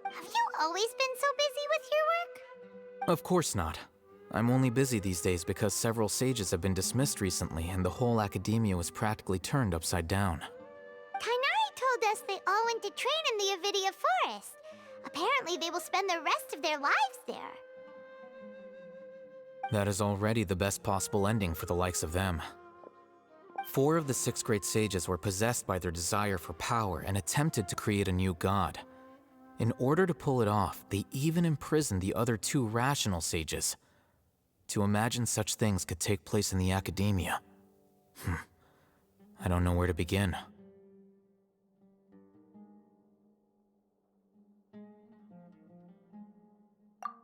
Have you always been so busy with your work? Of course not. I'm only busy these days because several sages have been dismissed recently and the whole Academia was practically turned upside down. Kainari told us they all went to train in the Avidia Forest. Apparently they will spend the rest of their lives there. That is already the best possible ending for the likes of them. 4 of the 6 great sages were possessed by their desire for power and attempted to create a new god. In order to pull it off, they even imprisoned the other 2 rational sages. To imagine such things could take place in the Academia. I don't know where to begin.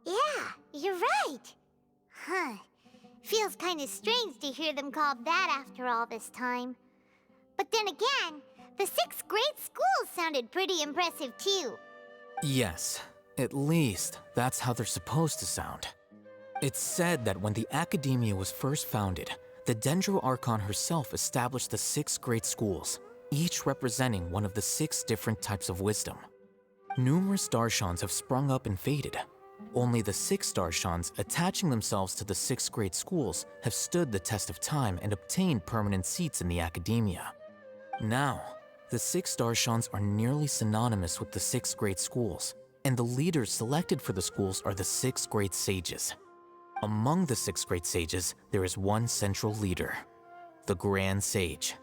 Yeah, you're right. Huh. Feels kinda strange to hear them called that after all this time. But then again, the 6 great schools sounded pretty impressive too. Yes, at least that's how they're supposed to sound. It's said that when the Academia was first founded, the Dendro Archon herself established the 6 great schools, each representing one of the 6 different types of wisdom. Numerous Darshans have sprung up and faded. Only the 6 Darshans attaching themselves to the 6 great schools have stood the test of time and obtained permanent seats in the Academia. Now, the 6 Darshans are nearly synonymous with the 6 great schools, and the leaders selected for the schools are the 6 great sages. Among the 6 great sages, there is one central leader, the Grand Sage.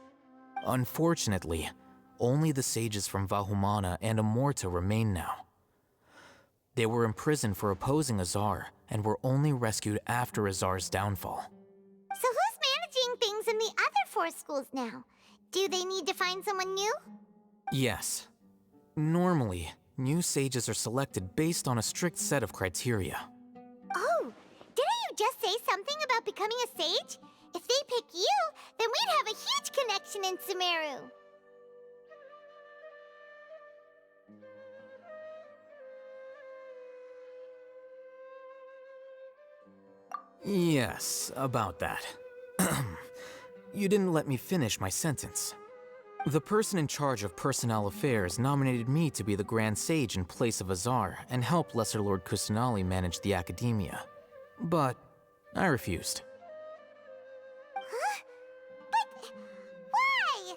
Unfortunately, only the sages from Vahumana and Amorta remain now. They were imprisoned for opposing Azar and were only rescued after Azar's downfall. So who's managing things in the other 4 schools now? Do they need to find someone new? Yes. Normally, new sages are selected based on a strict set of criteria. Oh, didn't you just say something about becoming a sage? If they pick you, then we'd have a huge connection in Sumeru. Yes, about that. You didn't let me finish my sentence. The person in charge of personnel affairs nominated me to be the Grand Sage in place of Azar and help Lesser Lord Kusanali manage the Academia. But I refused. Huh? But why?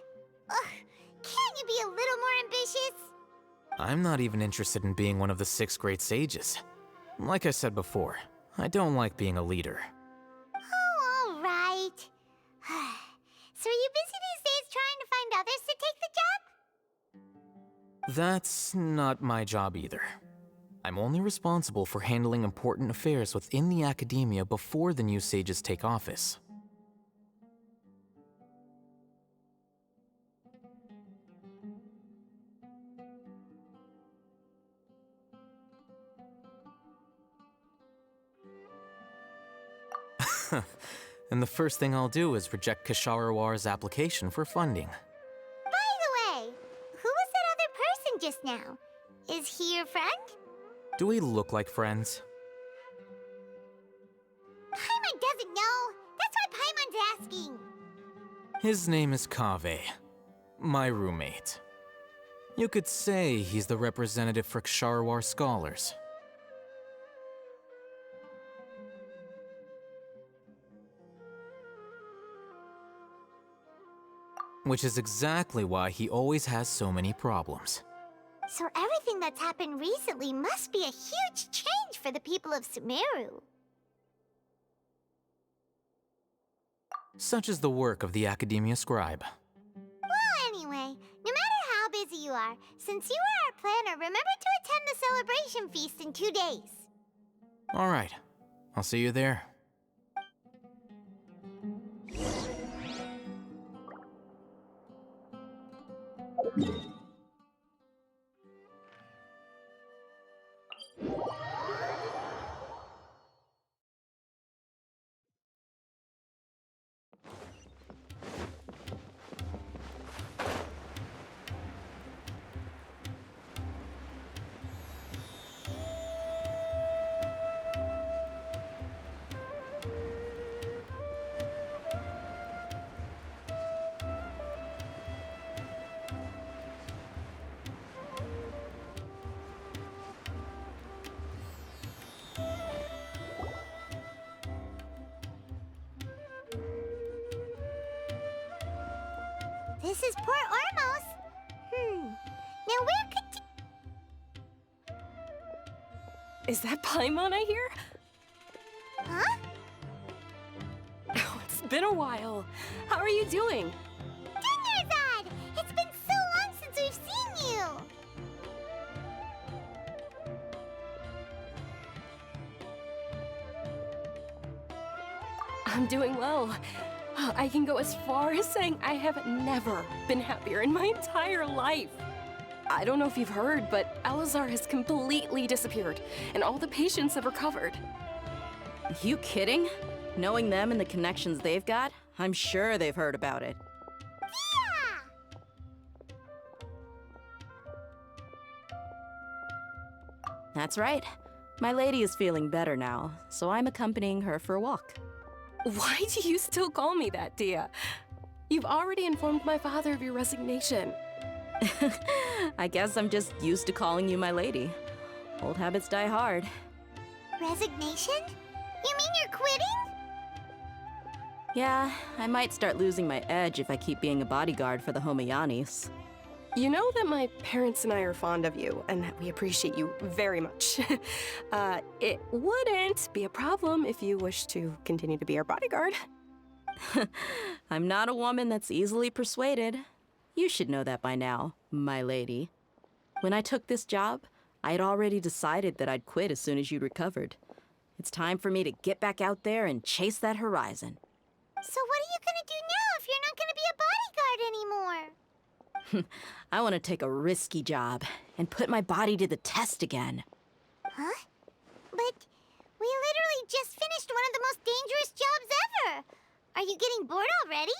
Can't you be a little more ambitious? I'm not even interested in being one of the 6 great sages. Like I said before, I don't like being a leader. Oh, all right. So are you busy these days trying to find others to take the job? That's not my job either. I'm only responsible for handling important affairs within the Academia before the new sages take office. And the first thing I'll do is reject Kasharawar's application for funding. By the way, who was that other person just now? Is he your friend? Do we look like friends? Paimon doesn't know. That's why Paimon's asking. His name is Kaveh, my roommate. You could say he's the representative for Ksharawar scholars. Which is exactly why he always has so many problems. So everything that's happened recently must be a huge change for the people of Sumeru. Such is the work of the Academia Scribe. Well, anyway, no matter how busy you are, since you are our planner, remember to attend the celebration feast in 2 days. All right, I'll see you there. This is Port Ormos. Now where could... Is that Paimon I hear? Huh? Oh, it's been a while. How are you doing? Dinnerzad! It's been so long since we've seen you! I'm doing well. I can go as far as saying I have never been happier in my entire life. I don't know if you've heard, but Elazar has completely disappeared, and all the patients have recovered. You kidding? Knowing them and the connections they've got, I'm sure they've heard about it. That's right. My lady is feeling better now, so I'm accompanying her for a walk. Why do you still call me that, Dia? You've already informed my father of your resignation. I guess I'm just used to calling you my lady. Old habits die hard. Resignation? You mean you're quitting? Yeah, I might start losing my edge if I keep being a bodyguard for the Homayanis. You know that my parents and I are fond of you, and that we appreciate you very much. It wouldn't be a problem if you wish to continue to be our bodyguard. I'm not a woman that's easily persuaded. You should know that by now, my lady. When I took this job, I had already decided that I'd quit as soon as you'd recovered. It's time for me to get back out there and chase that horizon. So what are you gonna do now if you're not gonna be a bodyguard anymore? I want to take a risky job and put my body to the test again. Huh? But we literally just finished one of the most dangerous jobs ever. Are you getting bored already?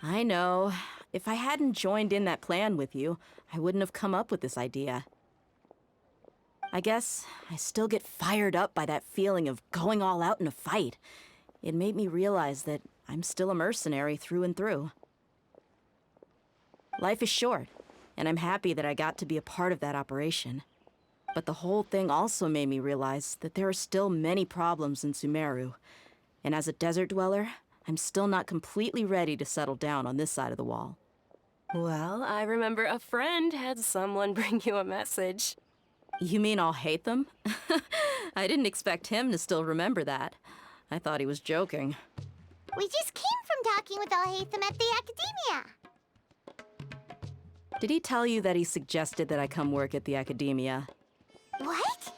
I know. If I hadn't joined in that plan with you, I wouldn't have come up with this idea. I guess I still get fired up by that feeling of going all out in a fight. It made me realize that I'm still a mercenary through and through. Life is short, and I'm happy that I got to be a part of that operation. But the whole thing also made me realize that there are still many problems in Sumeru. And as a desert dweller, I'm still not completely ready to settle down on this side of the wall. Well, I remember a friend had someone bring you a message. You mean I'll hate them? I didn't expect him to still remember that. I thought he was joking. We just came from talking with Alhaitham at the Academia. Did he tell you that he suggested that I come work at the Academia? What?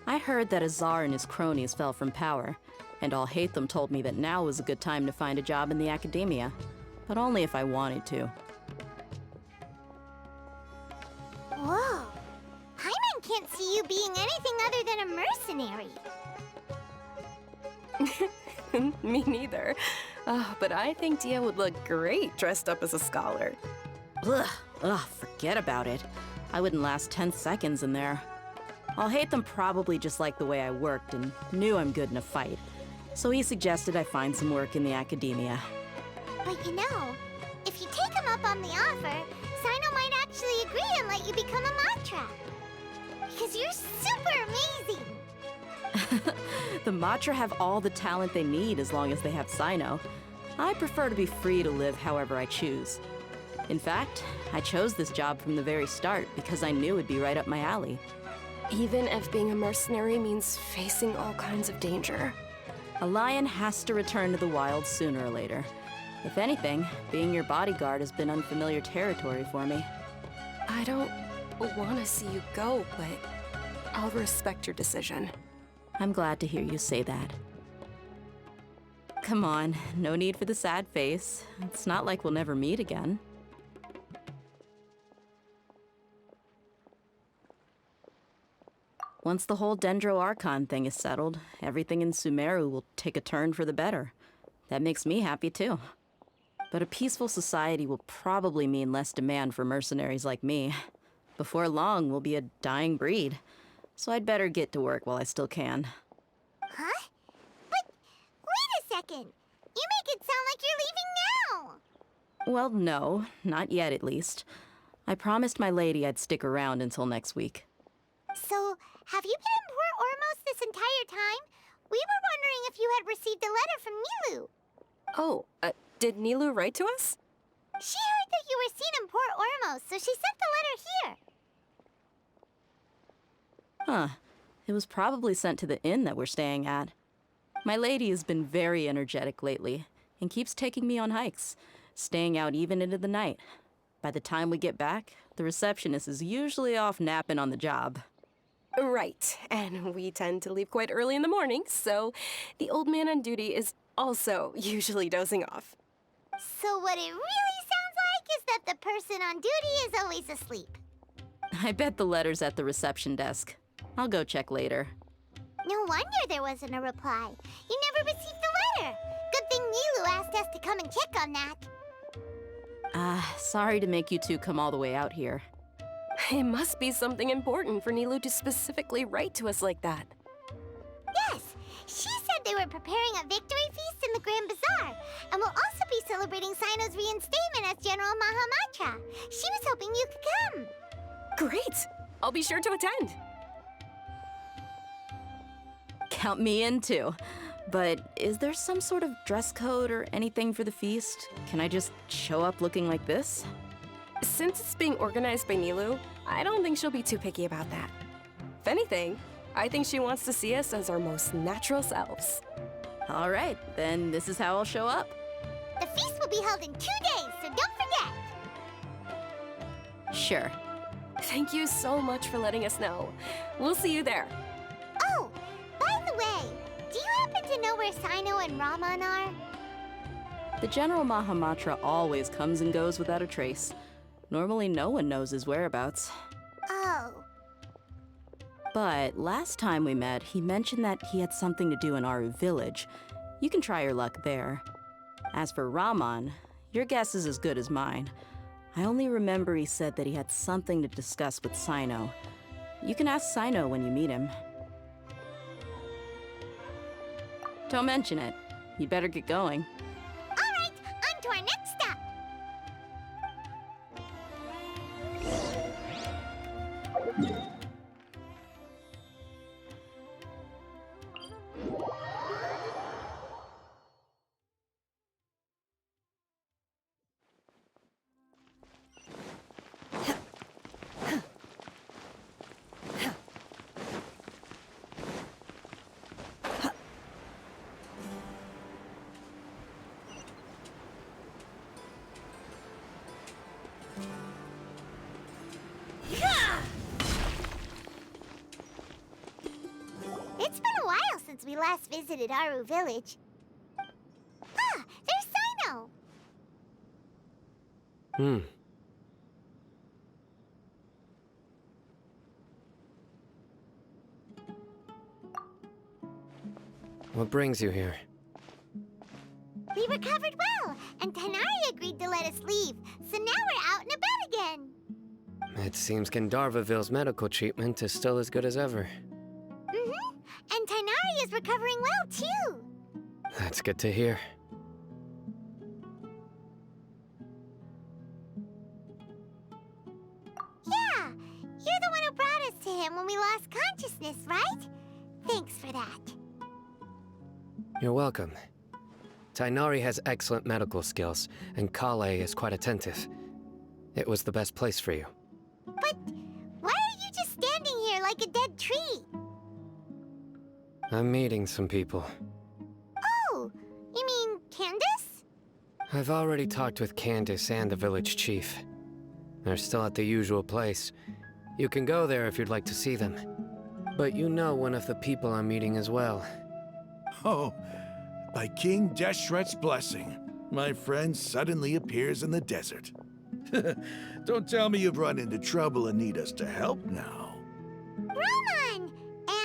I heard that Azar and his cronies fell from power, and Alhaitham told me that now was a good time to find a job in the Academia, but only if I wanted to. Whoa. Paimon can't see you being anything other than a mercenary. Me neither. But I think Dia would look great dressed up as a scholar. Ugh, forget about it. I wouldn't last 10 seconds in there. Alhaitham probably just liked the way I worked and knew I'm good in a fight. So he suggested I find some work in the Academia. But you know, if you take him up on the offer, Sino might actually agree and let you become a Matra. Because you're super amazing! The Matra have all the talent they need as long as they have Sino. I prefer to be free to live however I choose. In fact, I chose this job from the very start because I knew it'd be right up my alley. Even if being a mercenary means facing all kinds of danger. A lion has to return to the wild sooner or later. If anything, being your bodyguard has been unfamiliar territory for me. I don't want to see you go, but I'll respect your decision. I'm glad to hear you say that. Come on, no need for the sad face. It's not like we'll never meet again. Once the whole Dendro Archon thing is settled, everything in Sumeru will take a turn for the better. That makes me happy too. But a peaceful society will probably mean less demand for mercenaries like me. Before long, we'll be a dying breed. So I'd better get to work while I still can. Huh? But wait a second! You make it sound like you're leaving now! Well, no, not yet at least. I promised my lady I'd stick around until next week. So, have you been in Port Ormos this entire time? We were wondering if you had received a letter from Nilu. Oh, did Nilu write to us? She heard that you were seen in Port Ormos, so she sent the letter here. Huh. It was probably sent to the inn that we're staying at. My lady has been very energetic lately and keeps taking me on hikes, staying out even into the night. By the time we get back, the receptionist is usually off napping on the job. Right, and we tend to leave quite early in the morning, so the old man on duty is also usually dozing off. So what it really sounds like is that the person on duty is always asleep. I bet the letter's at the reception desk. I'll go check later. No wonder there wasn't a reply. You never received the letter. Good thing Nilu asked us to come and check on that. Sorry to make you two come all the way out here. It must be something important for Nilu to specifically write to us like that. Yes, she said they were preparing a victory feast in the Grand Bazaar, and will also be celebrating Sino's reinstatement as General Mahamatra. She was hoping you could come. Great! I'll be sure to attend. Count me in too. But is there some sort of dress code or anything for the feast? Can I just show up looking like this? Since it's being organized by Nilu, I don't think she'll be too picky about that. If anything, I think she wants to see us as our most natural selves. All right, then this is how I'll show up. The feast will be held in 2 days, so don't forget. Sure. Thank you so much for letting us know. We'll see you there. Oh, by the way, do you happen to know where Sino and Raman are? The General Mahamatra always comes and goes without a trace. Normally no one knows his whereabouts. Oh. But last time we met, he mentioned that he had something to do in Aru village. You can try your luck there. As for Raman, your guess is as good as mine. I only remember he said that he had something to discuss with Sino. You can ask Sino when you meet him. Don't mention it. You'd better get going. All right, on to our next stop. It's been a while since we last visited Aru village. Ah, there's Sino! What brings you here? We recovered well, and Tanari agreed to let us leave, so now we're out and about again. It seems Gandharvaville's medical treatment is still as good as ever. Mm-hmm, and Tanari is recovering well, too. That's good to hear. Yeah, you're the one who brought us to him when we lost consciousness, right? Thanks for that. You're welcome. Tainari has excellent medical skills, and Kale is quite attentive. It was the best place for you. But why are you just standing here like a dead tree? I'm meeting some people. Oh, you mean Candace? I've already talked with Candace and the village chief. They're still at the usual place. You can go there if you'd like to see them. But you know one of the people I'm meeting as well. Oh, by King Deshret's blessing, my friend suddenly appears in the desert. Don't tell me you've run into trouble and need us to help now. Raman!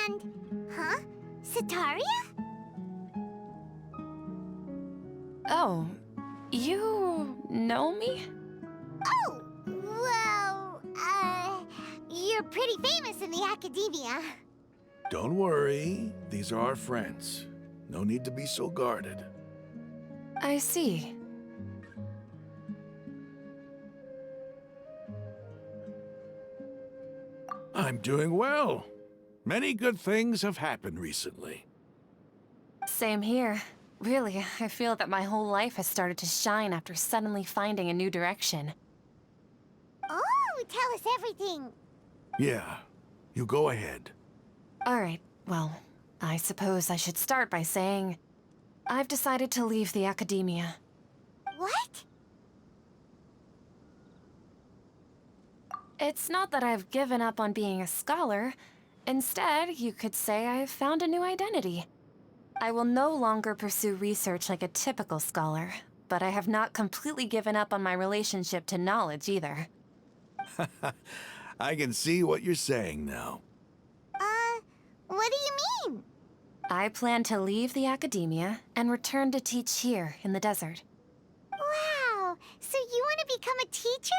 And, huh? Sataria? Oh, you know me? Oh, well, you're pretty famous in the academia. Don't worry, these are our friends. No need to be so guarded. I see. I'm doing well. Many good things have happened recently. Same here. Really, I feel that my whole life has started to shine after suddenly finding a new direction. Oh, tell us everything. Yeah, you go ahead. Alright, well, I suppose I should start by saying I've decided to leave the academia. What? It's not that I've given up on being a scholar. Instead, you could say I've found a new identity. I will no longer pursue research like a typical scholar, but I have not completely given up on my relationship to knowledge either. I can see what you're saying now. What do you mean? I plan to leave the academia and return to teach here in the desert. Wow, so you want to become a teacher?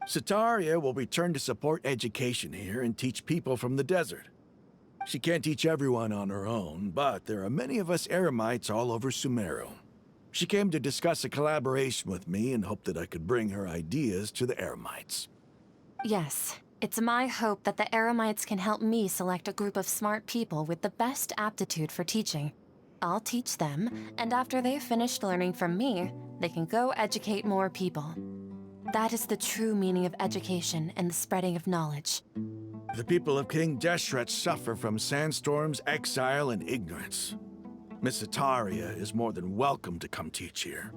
Sataria will return to support education here and teach people from the desert. She can't teach everyone on her own, but there are many of us Eremites all over Sumeru. She came to discuss a collaboration with me and hoped that I could bring her ideas to the Eremites. Yes, it's my hope that the Eremites can help me select a group of smart people with the best aptitude for teaching. I'll teach them, and after they've finished learning from me, they can go educate more people. That is the true meaning of education and the spreading of knowledge. The people of King Deshret suffer from sandstorms, exile, and ignorance. Miss Sataria is more than welcome to come teach here.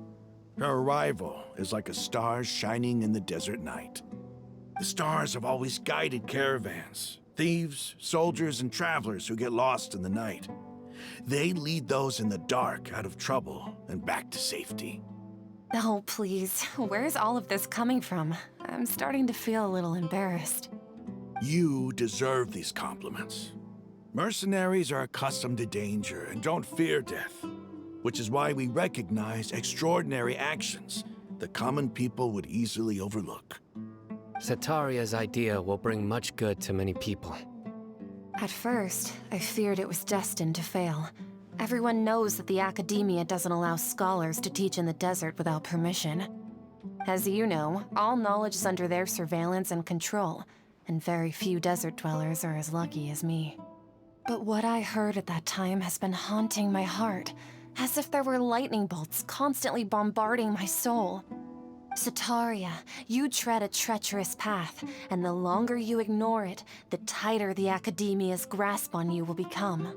Her arrival is like a star shining in the desert night. The stars have always guided caravans, thieves, soldiers, and travelers who get lost in the night. They lead those in the dark out of trouble and back to safety. Oh, please. Where's all of this coming from? I'm starting to feel a little embarrassed. You deserve these compliments. Mercenaries are accustomed to danger and don't fear death, which is why we recognize extraordinary actions that common people would easily overlook. Sataria's idea will bring much good to many people. At first, I feared it was destined to fail. Everyone knows that the academia doesn't allow scholars to teach in the desert without permission. As you know, all knowledge is under their surveillance and control, and very few desert dwellers are as lucky as me. But what I heard at that time has been haunting my heart, as if there were lightning bolts constantly bombarding my soul. Sataria, you tread a treacherous path, and the longer you ignore it, the tighter the academia's grasp on you will become.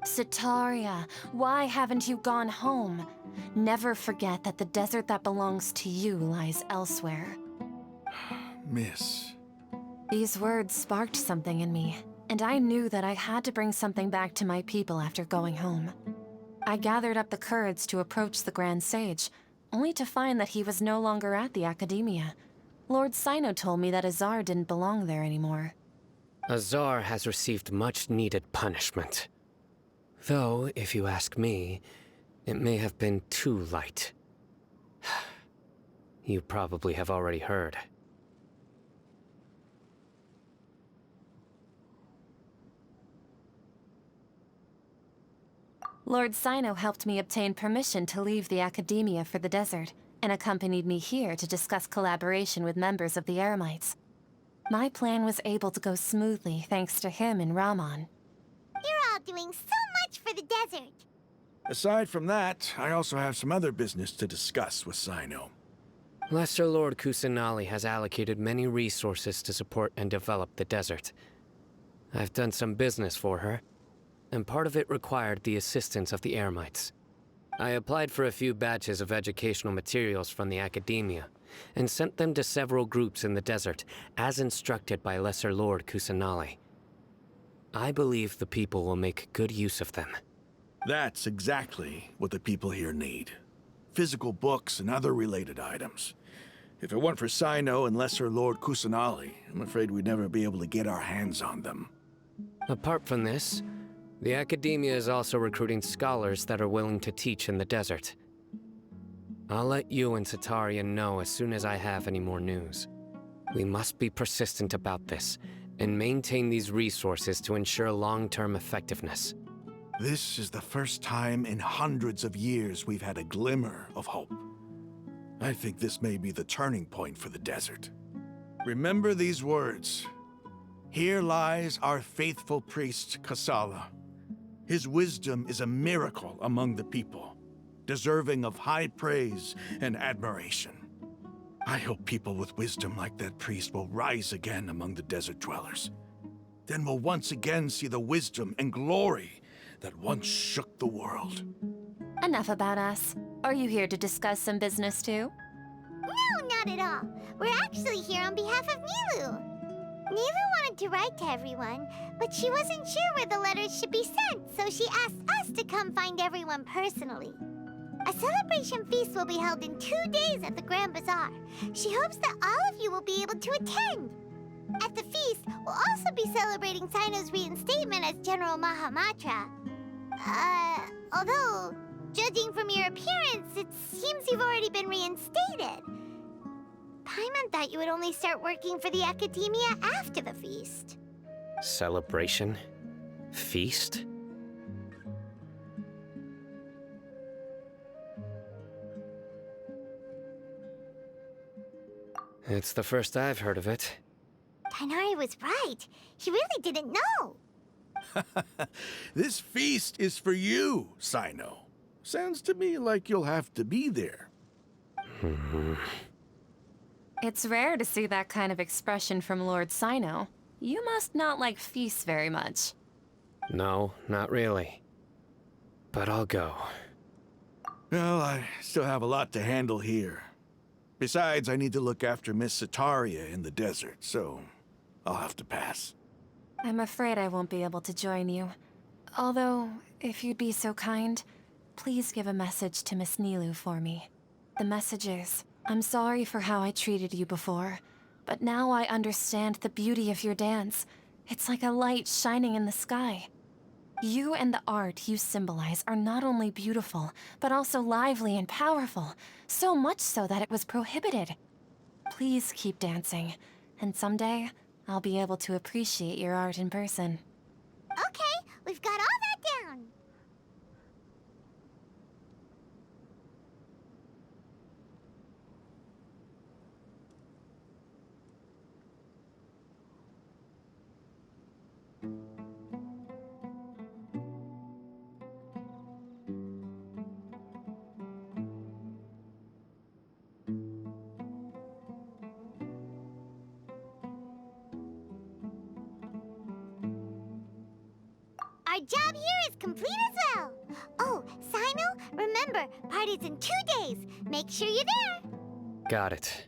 Sataria, why haven't you gone home? Never forget that the desert that belongs to you lies elsewhere. Miss. These words sparked something in me, and I knew that I had to bring something back to my people after going home. I gathered up the courage to approach the Grand Sage, only to find that he was no longer at the academia. Lord Sino told me that Azar didn't belong there anymore. Azar has received much-needed punishment. Though, if you ask me, it may have been too light. You probably have already heard. Lord Sino helped me obtain permission to leave the academia for the desert, and accompanied me here to discuss collaboration with members of the Eremites. My plan was able to go smoothly thanks to him and Rahman. You're all doing so much for the desert. Aside from that, I also have some other business to discuss with Sino. Lesser Lord Kusanali has allocated many resources to support and develop the desert. I've done some business for her, and part of it required the assistance of the Eremites. I applied for a few batches of educational materials from the academia, and sent them to several groups in the desert, as instructed by Lesser Lord Kusanali. I believe the people will make good use of them. That's exactly what the people here need. Physical books and other related items. If it weren't for Sino and Lesser Lord Kusanali, I'm afraid we'd never be able to get our hands on them. Apart from this, the academia is also recruiting scholars that are willing to teach in the desert. I'll let you and Sataria know as soon as I have any more news. We must be persistent about this, and maintain these resources to ensure long-term effectiveness. This is the first time in hundreds of years we've had a glimmer of hope. I think this may be the turning point for the desert. Remember these words. Here lies our faithful priest, Kasala. His wisdom is a miracle among the people, deserving of high praise and admiration. I hope people with wisdom like that priest will rise again among the desert dwellers. Then we'll once again see the wisdom and glory that once shook the world. Enough about us. Are you here to discuss some business too? No, not at all. We're actually here on behalf of Nilu. Nilu wanted to write to everyone, but she wasn't sure where the letters should be sent, so she asked us to come find everyone personally. A celebration feast will be held in 2 days at the Grand Bazaar. She hopes that all of you will be able to attend. At the feast, we'll also be celebrating Sino's reinstatement as General Mahamatra. Although, judging from your appearance, it seems you've already been reinstated. Paimon thought you would only start working for the Academia after the feast. Celebration? Feast? It's the first I've heard of it. Tighnari was right. He really didn't know. This feast is for you, Sino. Sounds to me like you'll have to be there. It's rare to see that kind of expression from Lord Sino. You must not like feasts very much. No, not really. But I'll go. Well, I still have a lot to handle here. Besides, I need to look after Miss Sataria in the desert, so I'll have to pass. I'm afraid I won't be able to join you. Although, if you'd be so kind, please give a message to Miss Nilu for me. The message is, I'm sorry for how I treated you before, but now I understand the beauty of your dance. It's like a light shining in the sky. You and the art you symbolize are not only beautiful, but also lively and powerful, so much so that it was prohibited. Please keep dancing, and someday, I'll be able to appreciate your art in person. Okay, we've got all that down. Our job here is complete as well. Oh, Sino, remember, party's in 2 days. Make sure you're there. Got it.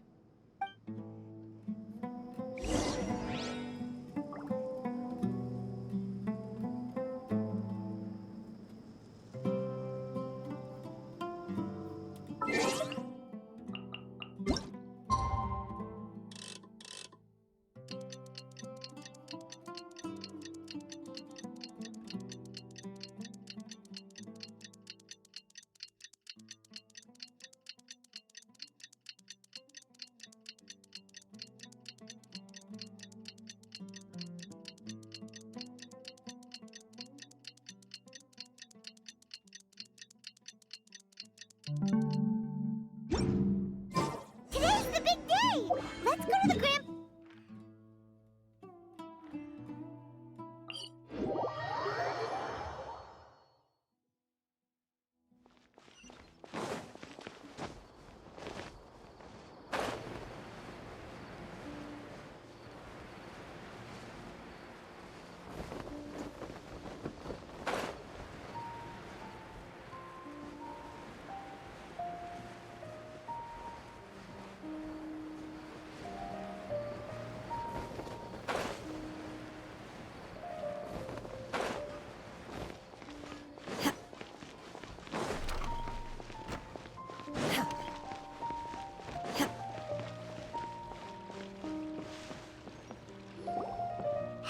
Today's the big day. Let's go to the Grand...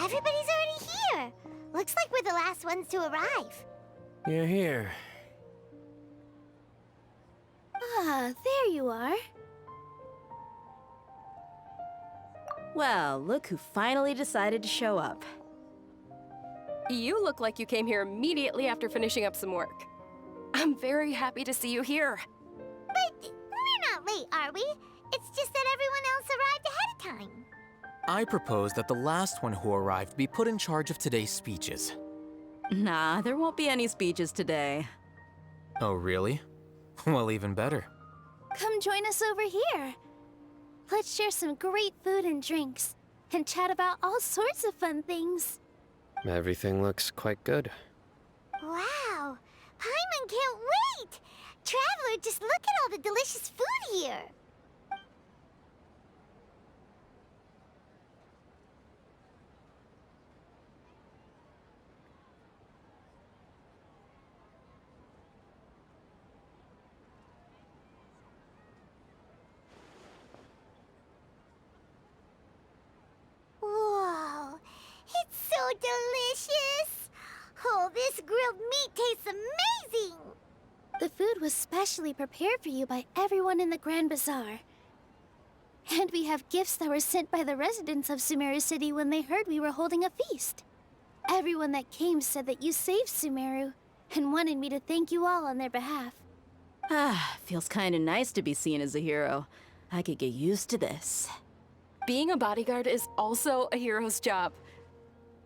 Everybody's already here. Looks like we're the last ones to arrive. You're here. Ah, there you are. Well, look who finally decided to show up. You look like you came here immediately after finishing up some work. I'm very happy to see you here. But we're not late, are we? It's just that everyone else arrived ahead of time. I propose that the last one who arrived be put in charge of today's speeches. Nah, there won't be any speeches today. Oh, really? Well, even better. Come join us over here. Let's share some great food and drinks, and chat about all sorts of fun things. Everything looks quite good. Wow! Paimon can't wait! Traveler, just look at all the delicious food here! Whoa! It's so delicious! Oh, this grilled meat tastes amazing! The food was specially prepared for you by everyone in the Grand Bazaar. And we have gifts that were sent by the residents of Sumeru City when they heard we were holding a feast. Everyone that came said that you saved Sumeru, and wanted me to thank you all on their behalf. Ah, feels kinda nice to be seen as a hero. I could get used to this. Being a bodyguard is also a hero's job.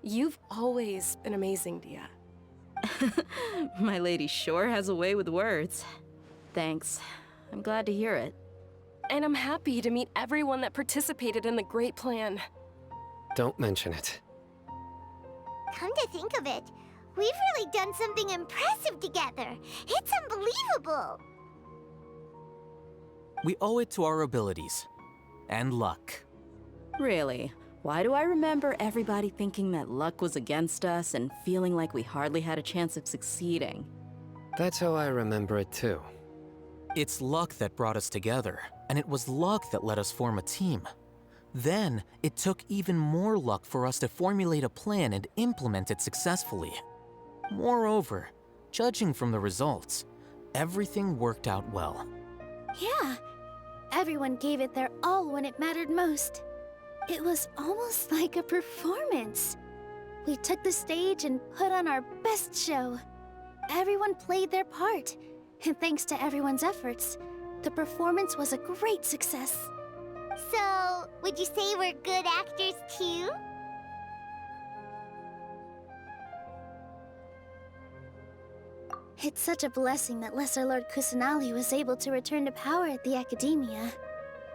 You've always been amazing, Dia. My lady sure has a way with words. Thanks. I'm glad to hear it. And I'm happy to meet everyone that participated in the great plan. Don't mention it. Come to think of it, we've really done something impressive together. It's unbelievable! We owe it to our abilities. And luck. Really? Why do I remember everybody thinking that luck was against us and feeling like we hardly had a chance of succeeding? That's how I remember it too. It's luck that brought us together, and it was luck that let us form a team. Then, it took even more luck for us to formulate a plan and implement it successfully. Moreover, judging from the results, everything worked out well. Yeah, everyone gave it their all when it mattered most. It was almost like a performance. We took the stage and put on our best show. Everyone played their part, and thanks to everyone's efforts, the performance was a great success. So, would you say we're good actors too? It's such a blessing that Lesser Lord Kusanali was able to return to power at the Academia.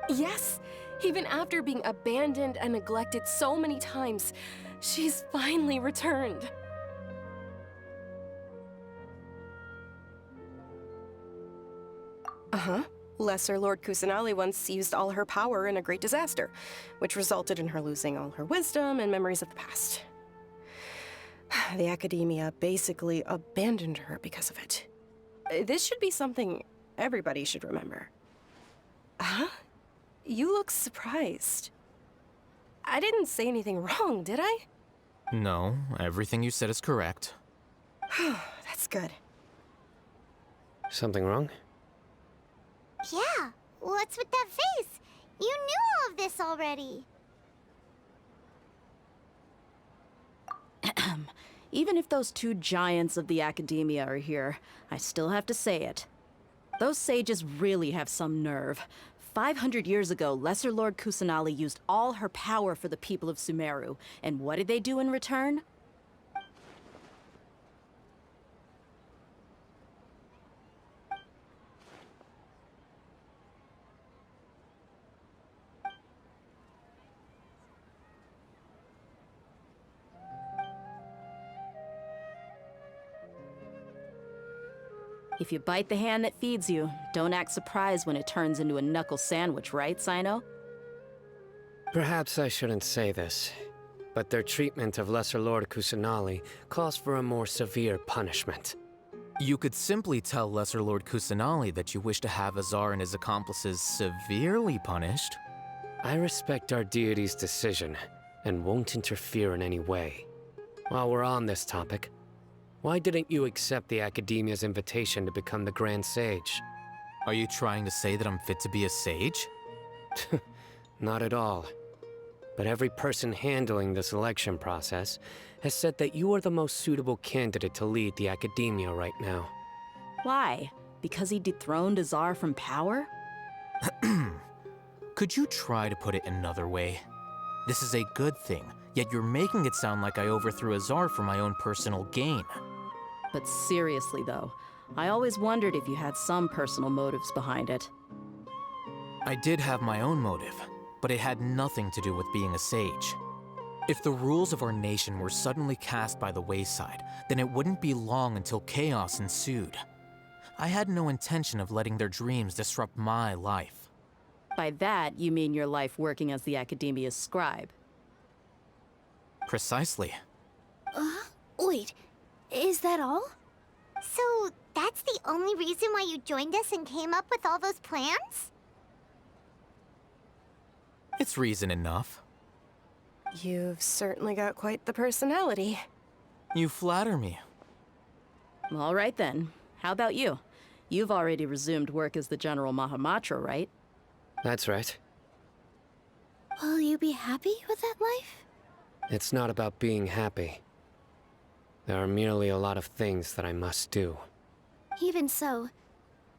Yes, even after being abandoned and neglected so many times, she's finally returned. Uh-huh. Lesser Lord Kusanali once used all her power in a great disaster, which resulted in her losing all her wisdom and memories of the past. The Academia basically abandoned her because of it. This should be something everybody should remember. Huh? You look surprised. I didn't say anything wrong, did I? No, everything you said is correct. That's good. Something wrong? Yeah, what's with that face? You knew all of this already. Even if those two giants of the Academia are here, I still have to say it. Those sages really have some nerve. 500 years ago, Lesser Lord Kusanali used all her power for the people of Sumeru, and what did they do in return? If you bite the hand that feeds you, don't act surprised when it turns into a knuckle sandwich, right, Sino? Perhaps I shouldn't say this, but their treatment of Lesser Lord Kusanali calls for a more severe punishment. You could simply tell Lesser Lord Kusanali that you wish to have Azar and his accomplices severely punished. I respect our deity's decision, and won't interfere in any way. While we're on this topic, why didn't you accept the Academia's invitation to become the Grand Sage? Are you trying to say that I'm fit to be a sage? Not at all. But every person handling the selection process has said that you are the most suitable candidate to lead the Academia right now. Why? Because he dethroned Azar from power? Could you try to put it another way? This is a good thing, yet you're making it sound like I overthrew Azar for my own personal gain. But seriously, though, I always wondered if you had some personal motives behind it. I did have my own motive, but it had nothing to do with being a sage. If the rules of our nation were suddenly cast by the wayside, then it wouldn't be long until chaos ensued. I had no intention of letting their dreams disrupt my life. By that, you mean your life working as the Academia's scribe. Precisely. Wait, is that all? So, that's the only reason why you joined us and came up with all those plans? It's reason enough. You've certainly got quite the personality. You flatter me. All right then. How about you? You've already resumed work as the General Mahamatra, right? That's right. Will you be happy with that life? It's not about being happy. There are merely a lot of things that I must do. Even so,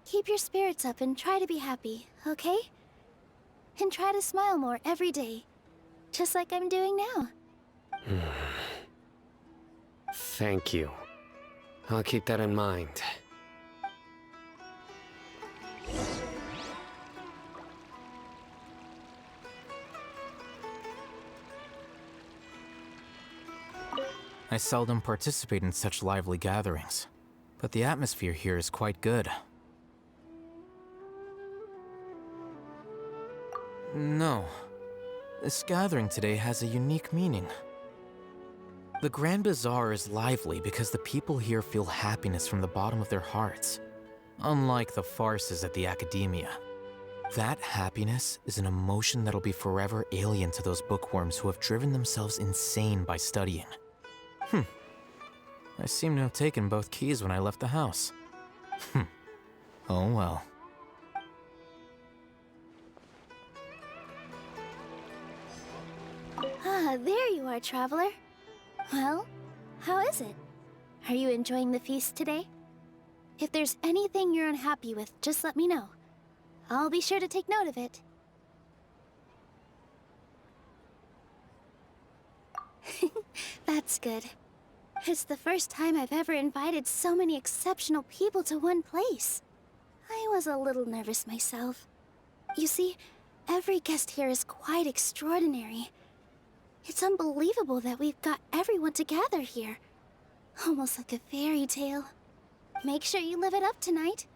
keep your spirits up and try to be happy, okay? And try to smile more every day, just like I'm doing now. Thank you. I'll keep that in mind. I seldom participate in such lively gatherings, but the atmosphere here is quite good. No. This gathering today has a unique meaning. The Grand Bazaar is lively because the people here feel happiness from the bottom of their hearts, unlike the farces at the Academia. That happiness is an emotion that'll be forever alien to those bookworms who have driven themselves insane by studying. I seem to have taken both keys when I left the house. Oh well. Ah, there you are, traveler. Well, how is it? Are you enjoying the feast today? If there's anything you're unhappy with, just let me know. I'll be sure to take note of it. That's good. It's the first time I've ever invited so many exceptional people to one place. I was a little nervous myself. You see, every guest here is quite extraordinary. It's unbelievable that we've got everyone together here. Almost like a fairy tale. Make sure you live it up tonight.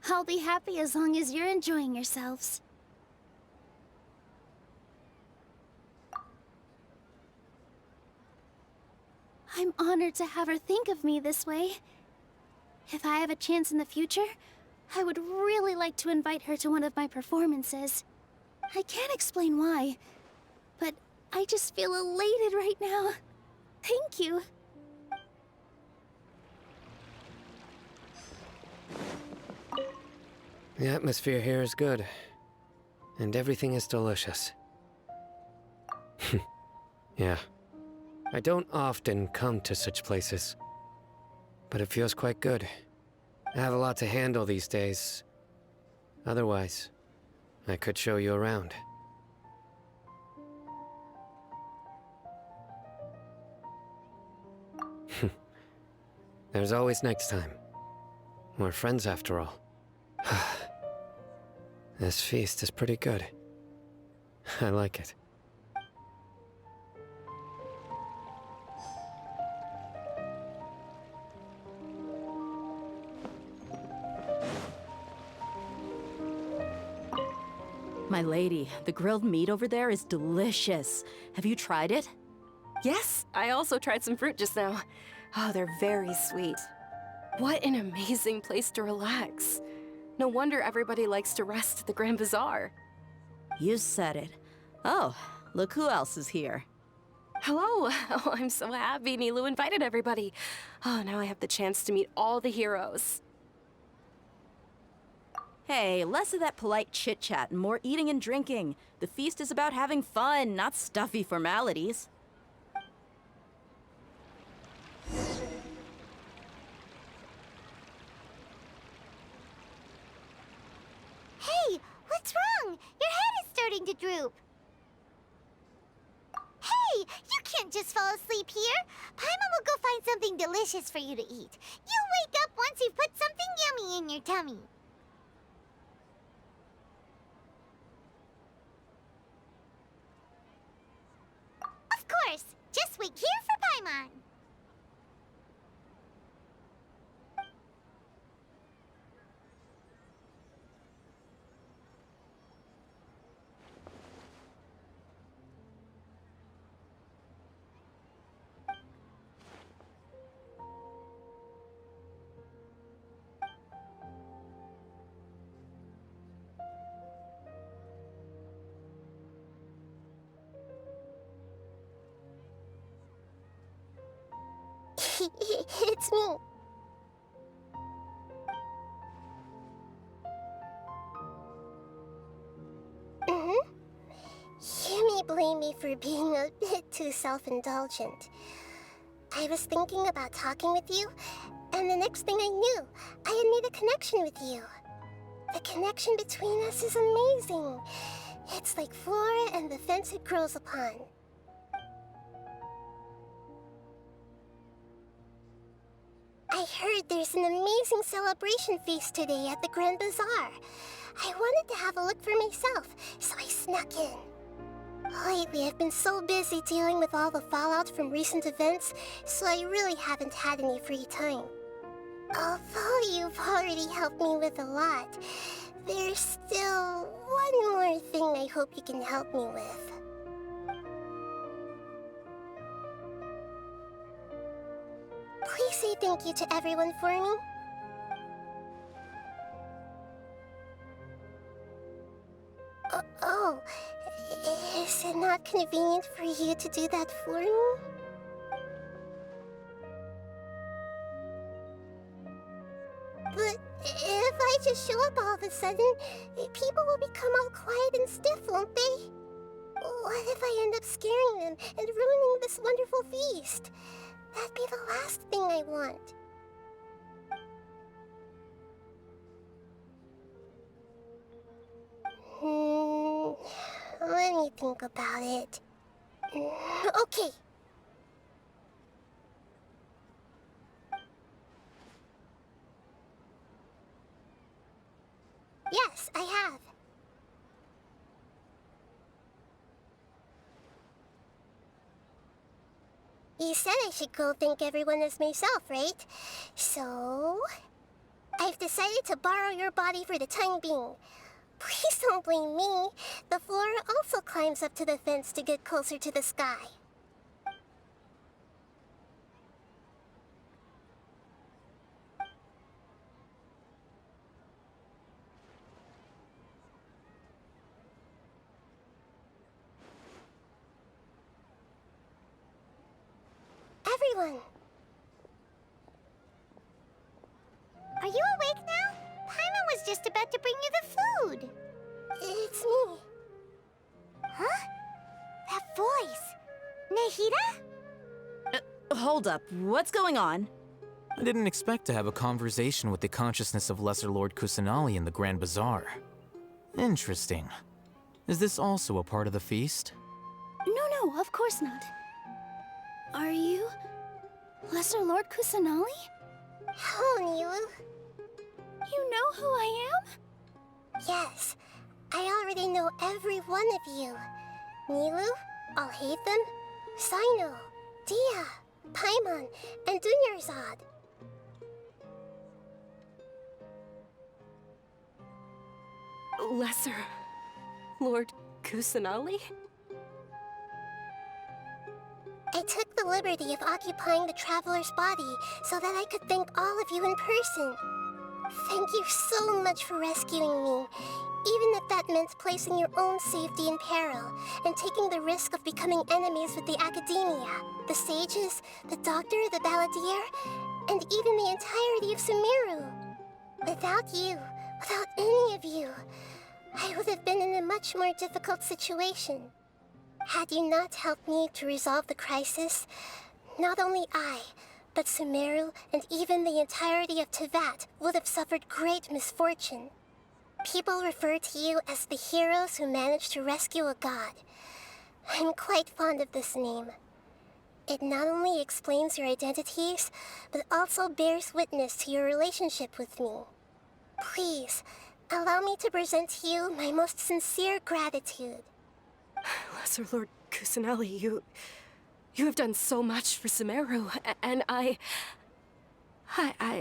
I'll be happy as long as you're enjoying yourselves. I'm honored to have her think of me this way. If I have a chance in the future, I would really like to invite her to one of my performances. I can't explain why, but I just feel elated right now. Thank you. The atmosphere here is good, and everything is delicious. Yeah. I don't often come to such places, but it feels quite good. I have a lot to handle these days. Otherwise, I could show you around. There's always next time. We're friends after all. This feast is pretty good. I like it. My lady, the grilled meat over there is delicious. Have you tried it? Yes, I also tried some fruit just now. Oh, they're very sweet. What an amazing place to relax. No wonder everybody likes to rest at the Grand Bazaar. You said it. Oh, look who else is here. Hello! Oh, I'm so happy Nilu invited everybody. Oh, now I have the chance to meet all the heroes. Hey, less of that polite chit-chat and more eating and drinking. The feast is about having fun, not stuffy formalities. Hey, what's wrong? Your head is starting to droop. Hey, you just fall asleep here. Paimon will go find something delicious for you to eat. You'll wake up once you've put something yummy in your tummy. Of course. Just wait here for Paimon. It's me. You may blame me for being a bit too self-indulgent. I was thinking about talking with you, and the next thing I knew, I had made a connection with you. The connection between us is amazing. It's like flora and the fence it grows upon. I heard there's an amazing celebration feast today at the Grand Bazaar. I wanted to have a look for myself, so I snuck in. Lately, I've been so busy dealing with all the fallout from recent events, so I really haven't had any free time. Although you've already helped me with a lot, there's still one more thing I hope you can help me with. Please say thank you to everyone for me. Oh, is it not convenient for you to do that for me? But if I just show up all of a sudden, people will become all quiet and stiff, won't they? What if I end up scaring them and ruining this wonderful feast? That'd be the last thing I want. Let me think about it. Okay. Yes, I have. You said I should go thank everyone as myself, right? So, I've decided to borrow your body for the time being. Please don't blame me. The flora also climbs up to the fence to get closer to the sky. Everyone! Are you awake now? Paimon was just about to bring you the food. It's me. Huh? That voice. Nahida? Hold up. What's going on? I didn't expect to have a conversation with the consciousness of Lesser Lord Kusanali in the Grand Bazaar. Interesting. Is this also a part of the feast? No, of course not. Are you Lesser Lord Kusanali? Hello, Nilu. You know who I am? Yes, I already know every one of you. Nilu, Alhaitham, Sino, Dia, Paimon, and Dunyarzad. Lesser Lord Kusanali? I took the liberty of occupying the Traveler's body so that I could thank all of you in person. Thank you so much for rescuing me, even if that meant placing your own safety in peril and taking the risk of becoming enemies with the Academia, the Sages, the Doctor, the Balladeer, and even the entirety of Sumeru. Without you, without any of you, I would have been in a much more difficult situation. Had you not helped me to resolve the crisis, not only I, but Sumeru and even the entirety of Tevat would have suffered great misfortune. People refer to you as the heroes who managed to rescue a god. I'm quite fond of this name. It not only explains your identities, but also bears witness to your relationship with me. Please, allow me to present to you my most sincere gratitude. Lesser Lord Kusanali, you have done so much for Sumeru, and I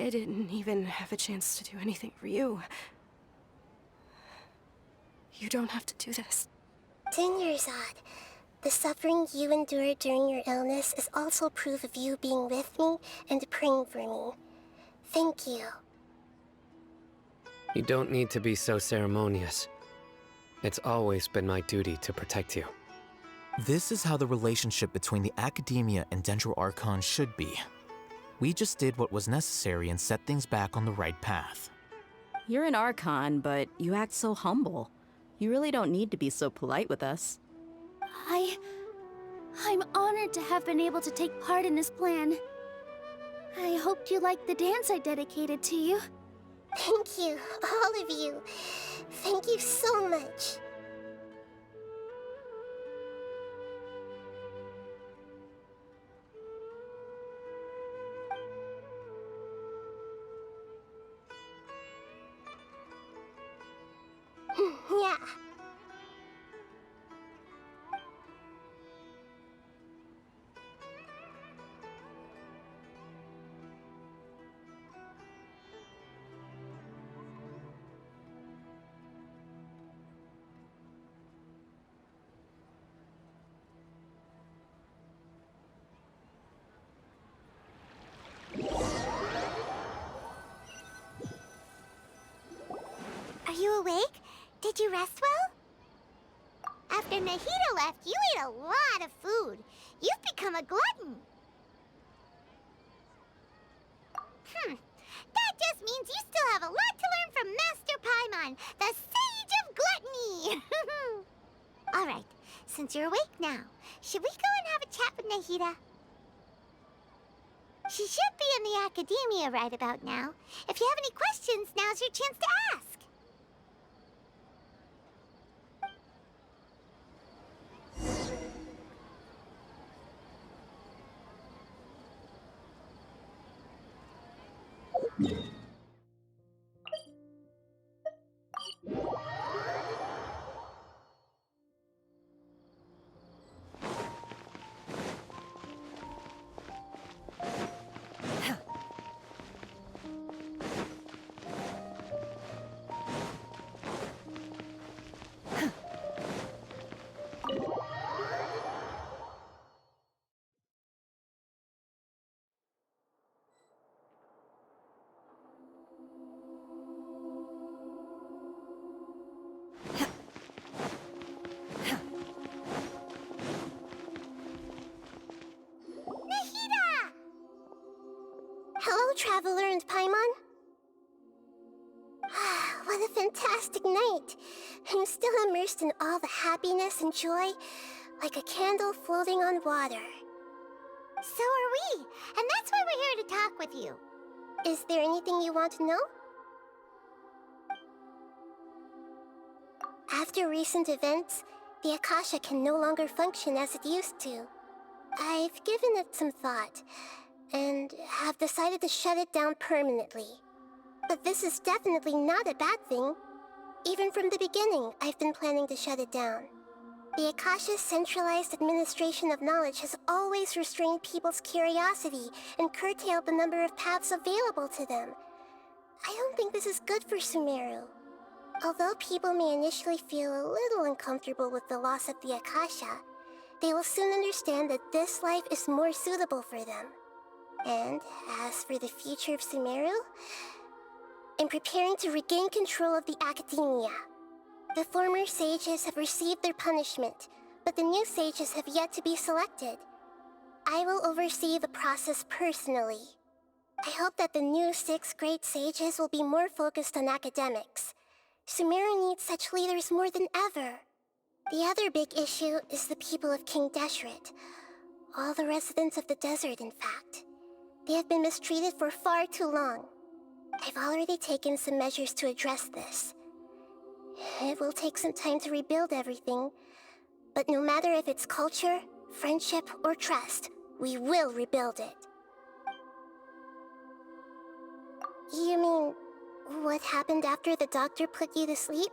didn't even have a chance to do anything for you. You don't have to do this. Dinyarzad, the suffering you endured during your illness is also proof of you being with me and praying for me. Thank you. You don't need to be so ceremonious. It's always been my duty to protect you. This is how the relationship between the Academia and Dendro Archon should be. We just did what was necessary and set things back on the right path. You're an Archon, but you act so humble. You really don't need to be so polite with us. I'm honored to have been able to take part in this plan. I hoped you liked the dance I dedicated to you. Thank you, all of you. Thank you so much. Yeah. Are you awake? Did you rest well? After Nahida left, you ate a lot of food. You've become a glutton. That just means you still have a lot to learn from Master Paimon, the Sage of Gluttony! Alright, since you're awake now, should we go and have a chat with Nahida? She should be in the Academia right about now. If you have any questions, now's your chance to ask. Hello, Traveler and Paimon. What a fantastic night. I'm still immersed in all the happiness and joy, like a candle floating on water. So are we, and that's why we're here to talk with you. Is there anything you want to know? After recent events, the Akasha can no longer function as it used to. I've given it some thought, and have decided to shut it down permanently. But this is definitely not a bad thing. Even from the beginning, I've been planning to shut it down. The Akasha's centralized administration of knowledge has always restrained people's curiosity and curtailed the number of paths available to them. I don't think this is good for Sumeru. Although people may initially feel a little uncomfortable with the loss of the Akasha, they will soon understand that this life is more suitable for them. And as for the future of Sumeru, I'm preparing to regain control of the Academia. The former sages have received their punishment, but the new sages have yet to be selected. I will oversee the process personally. I hope that the new 6 great sages will be more focused on academics. Sumeru needs such leaders more than ever. The other big issue is the people of King Deshret. All the residents of the desert, in fact. They have been mistreated for far too long. I've already taken some measures to address this. It will take some time to rebuild everything, but no matter if it's culture, friendship, or trust, we will rebuild it. You mean, what happened after the doctor put you to sleep?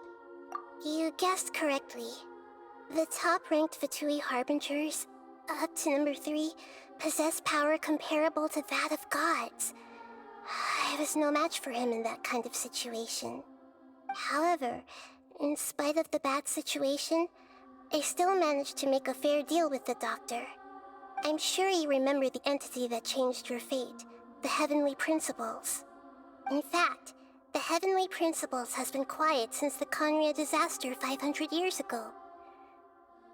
You guessed correctly. The top-ranked Fatui Harbingers, up to number 3, possess power comparable to that of gods. I was no match for him in that kind of situation. However, in spite of the bad situation, I still managed to make a fair deal with the doctor. I'm sure you remember the entity that changed your fate, the Heavenly Principles. In fact, the Heavenly Principles has been quiet since the Conria disaster 500 years ago.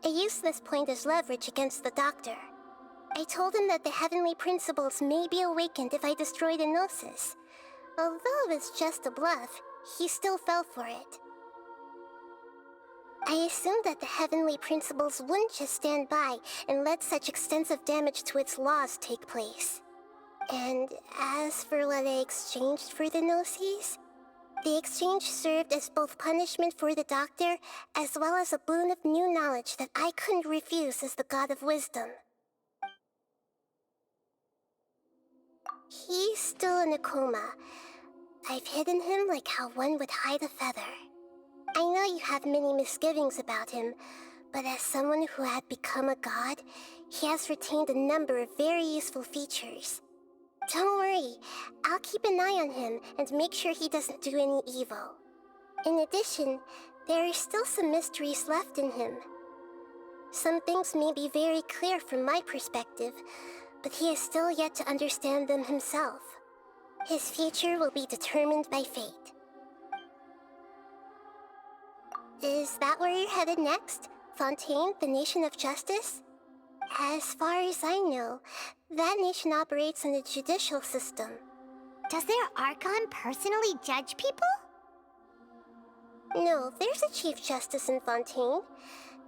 I used this point as leverage against the doctor. I told him that the Heavenly Principles may be awakened if I destroy the Gnosis. Although it's just a bluff, he still fell for it. I assumed that the Heavenly Principles wouldn't just stand by and let such extensive damage to its laws take place. And as for what I exchanged for the Gnosis, the exchange served as both punishment for the doctor as well as a boon of new knowledge that I couldn't refuse as the God of Wisdom. He's still in a coma. I've hidden him like how one would hide a feather. I know you have many misgivings about him, but as someone who had become a god, he has retained a number of very useful features. Don't worry, I'll keep an eye on him and make sure he doesn't do any evil. In addition, there are still some mysteries left in him. Some things may be very clear from my perspective, but he is still yet to understand them himself. His future will be determined by fate. Is that where you're headed next? Fontaine, the Nation of Justice? As far as I know, that nation operates in a judicial system. Does their Archon personally judge people? No, there's a Chief Justice in Fontaine.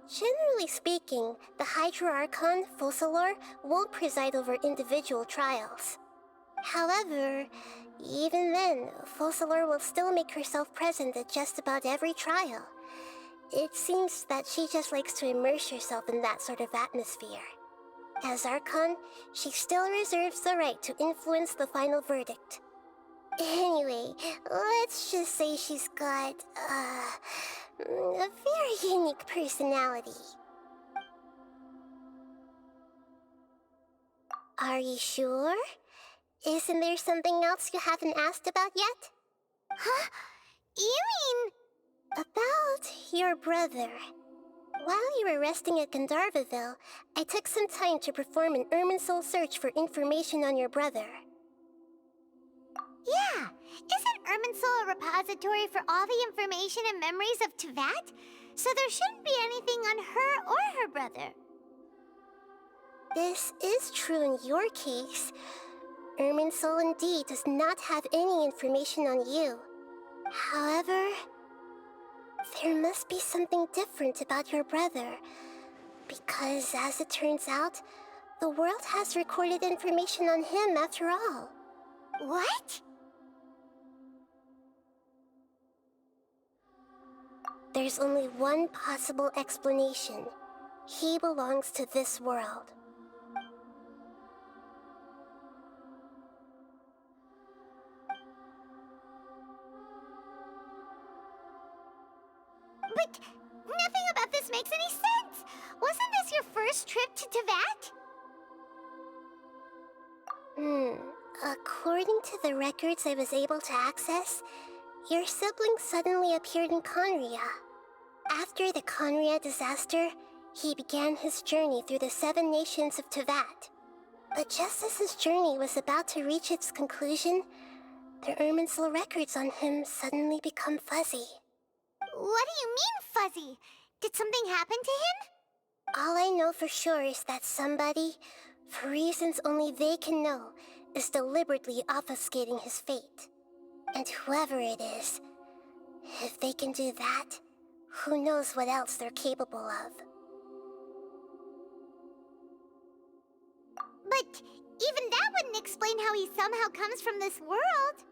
Generally speaking, the Hydra Archon, Focalor, won't preside over individual trials. However, even then, Focalor will still make herself present at just about every trial. It seems that she just likes to immerse herself in that sort of atmosphere. As Archon, she still reserves the right to influence the final verdict. Anyway, let's just say she's got, a very unique personality. Are you sure? Isn't there something else you haven't asked about yet? Huh? You mean... About your brother. While you were resting at Gandharvaville, I took some time to perform an Irminsul search for information on your brother. Yeah, isn't Irminsul a repository for all the information and memories of Teyvat? So there shouldn't be anything on her or her brother. This is true in your case. Irminsul indeed does not have any information on you. However, there must be something different about your brother. Because as it turns out, the world has recorded information on him after all. What? There's only one possible explanation. He belongs to this world. But nothing about this makes any sense! Wasn't this your first trip to Teyvat? According to the records I was able to access, your sibling suddenly appeared in Conria. After the Conria disaster, he began his journey through the 7 nations of Teyvat. But just as his journey was about to reach its conclusion, the Irminsul records on him suddenly become fuzzy. What do you mean, fuzzy? Did something happen to him? All I know for sure is that somebody, for reasons only they can know, is deliberately obfuscating his fate. And whoever it is, if they can do that, who knows what else they're capable of. But even that wouldn't explain how he somehow comes from this world.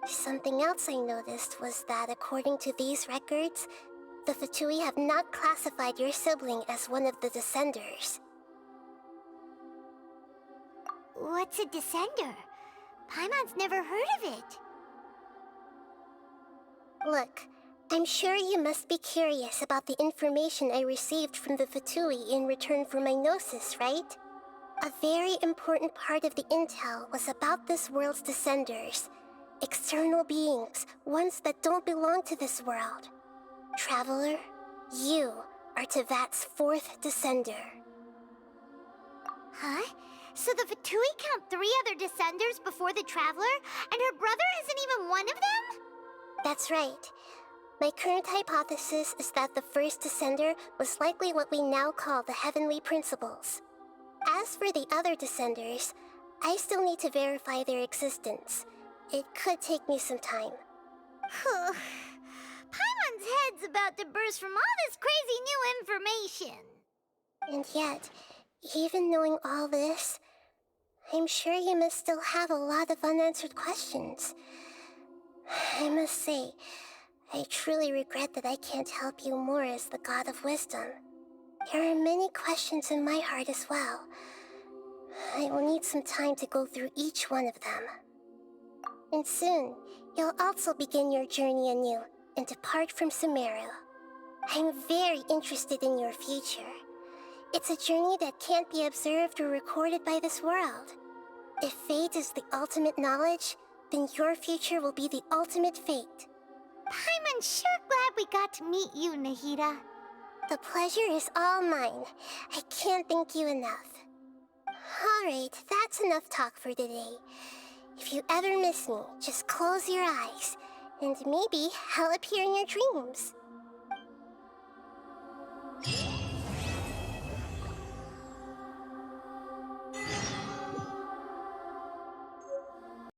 Something else I noticed was that according to these records, the Fatui have not classified your sibling as one of the Descenders. What's a Descender? Paimon's never heard of it. Look, I'm sure you must be curious about the information I received from the Fatui in return for my gnosis, right? A very important part of the intel was about this world's Descenders. External beings, ones that don't belong to this world. Traveler, you are Tevat's 4th Descender. Huh? So the Fatui count 3 other Descenders before the Traveler, and her brother isn't even one of them? That's right. My current hypothesis is that the first Descender was likely what we now call the Heavenly Principles. As for the other Descenders, I still need to verify their existence. It could take me some time. Paimon's head's about to burst from all this crazy new information. And yet, even knowing all this, I'm sure you must still have a lot of unanswered questions. I must say, I truly regret that I can't help you more as the God of Wisdom. There are many questions in my heart as well. I will need some time to go through each one of them. And soon, you'll also begin your journey anew and depart from Sumeru. I'm very interested in your future. It's a journey that can't be observed or recorded by this world. If fate is the ultimate knowledge, then your future will be the ultimate fate. Paimon's sure glad we got to meet you, Nahida. The pleasure is all mine. I can't thank you enough. Alright, that's enough talk for today. If you ever miss me, just close your eyes, and maybe I'll appear in your dreams.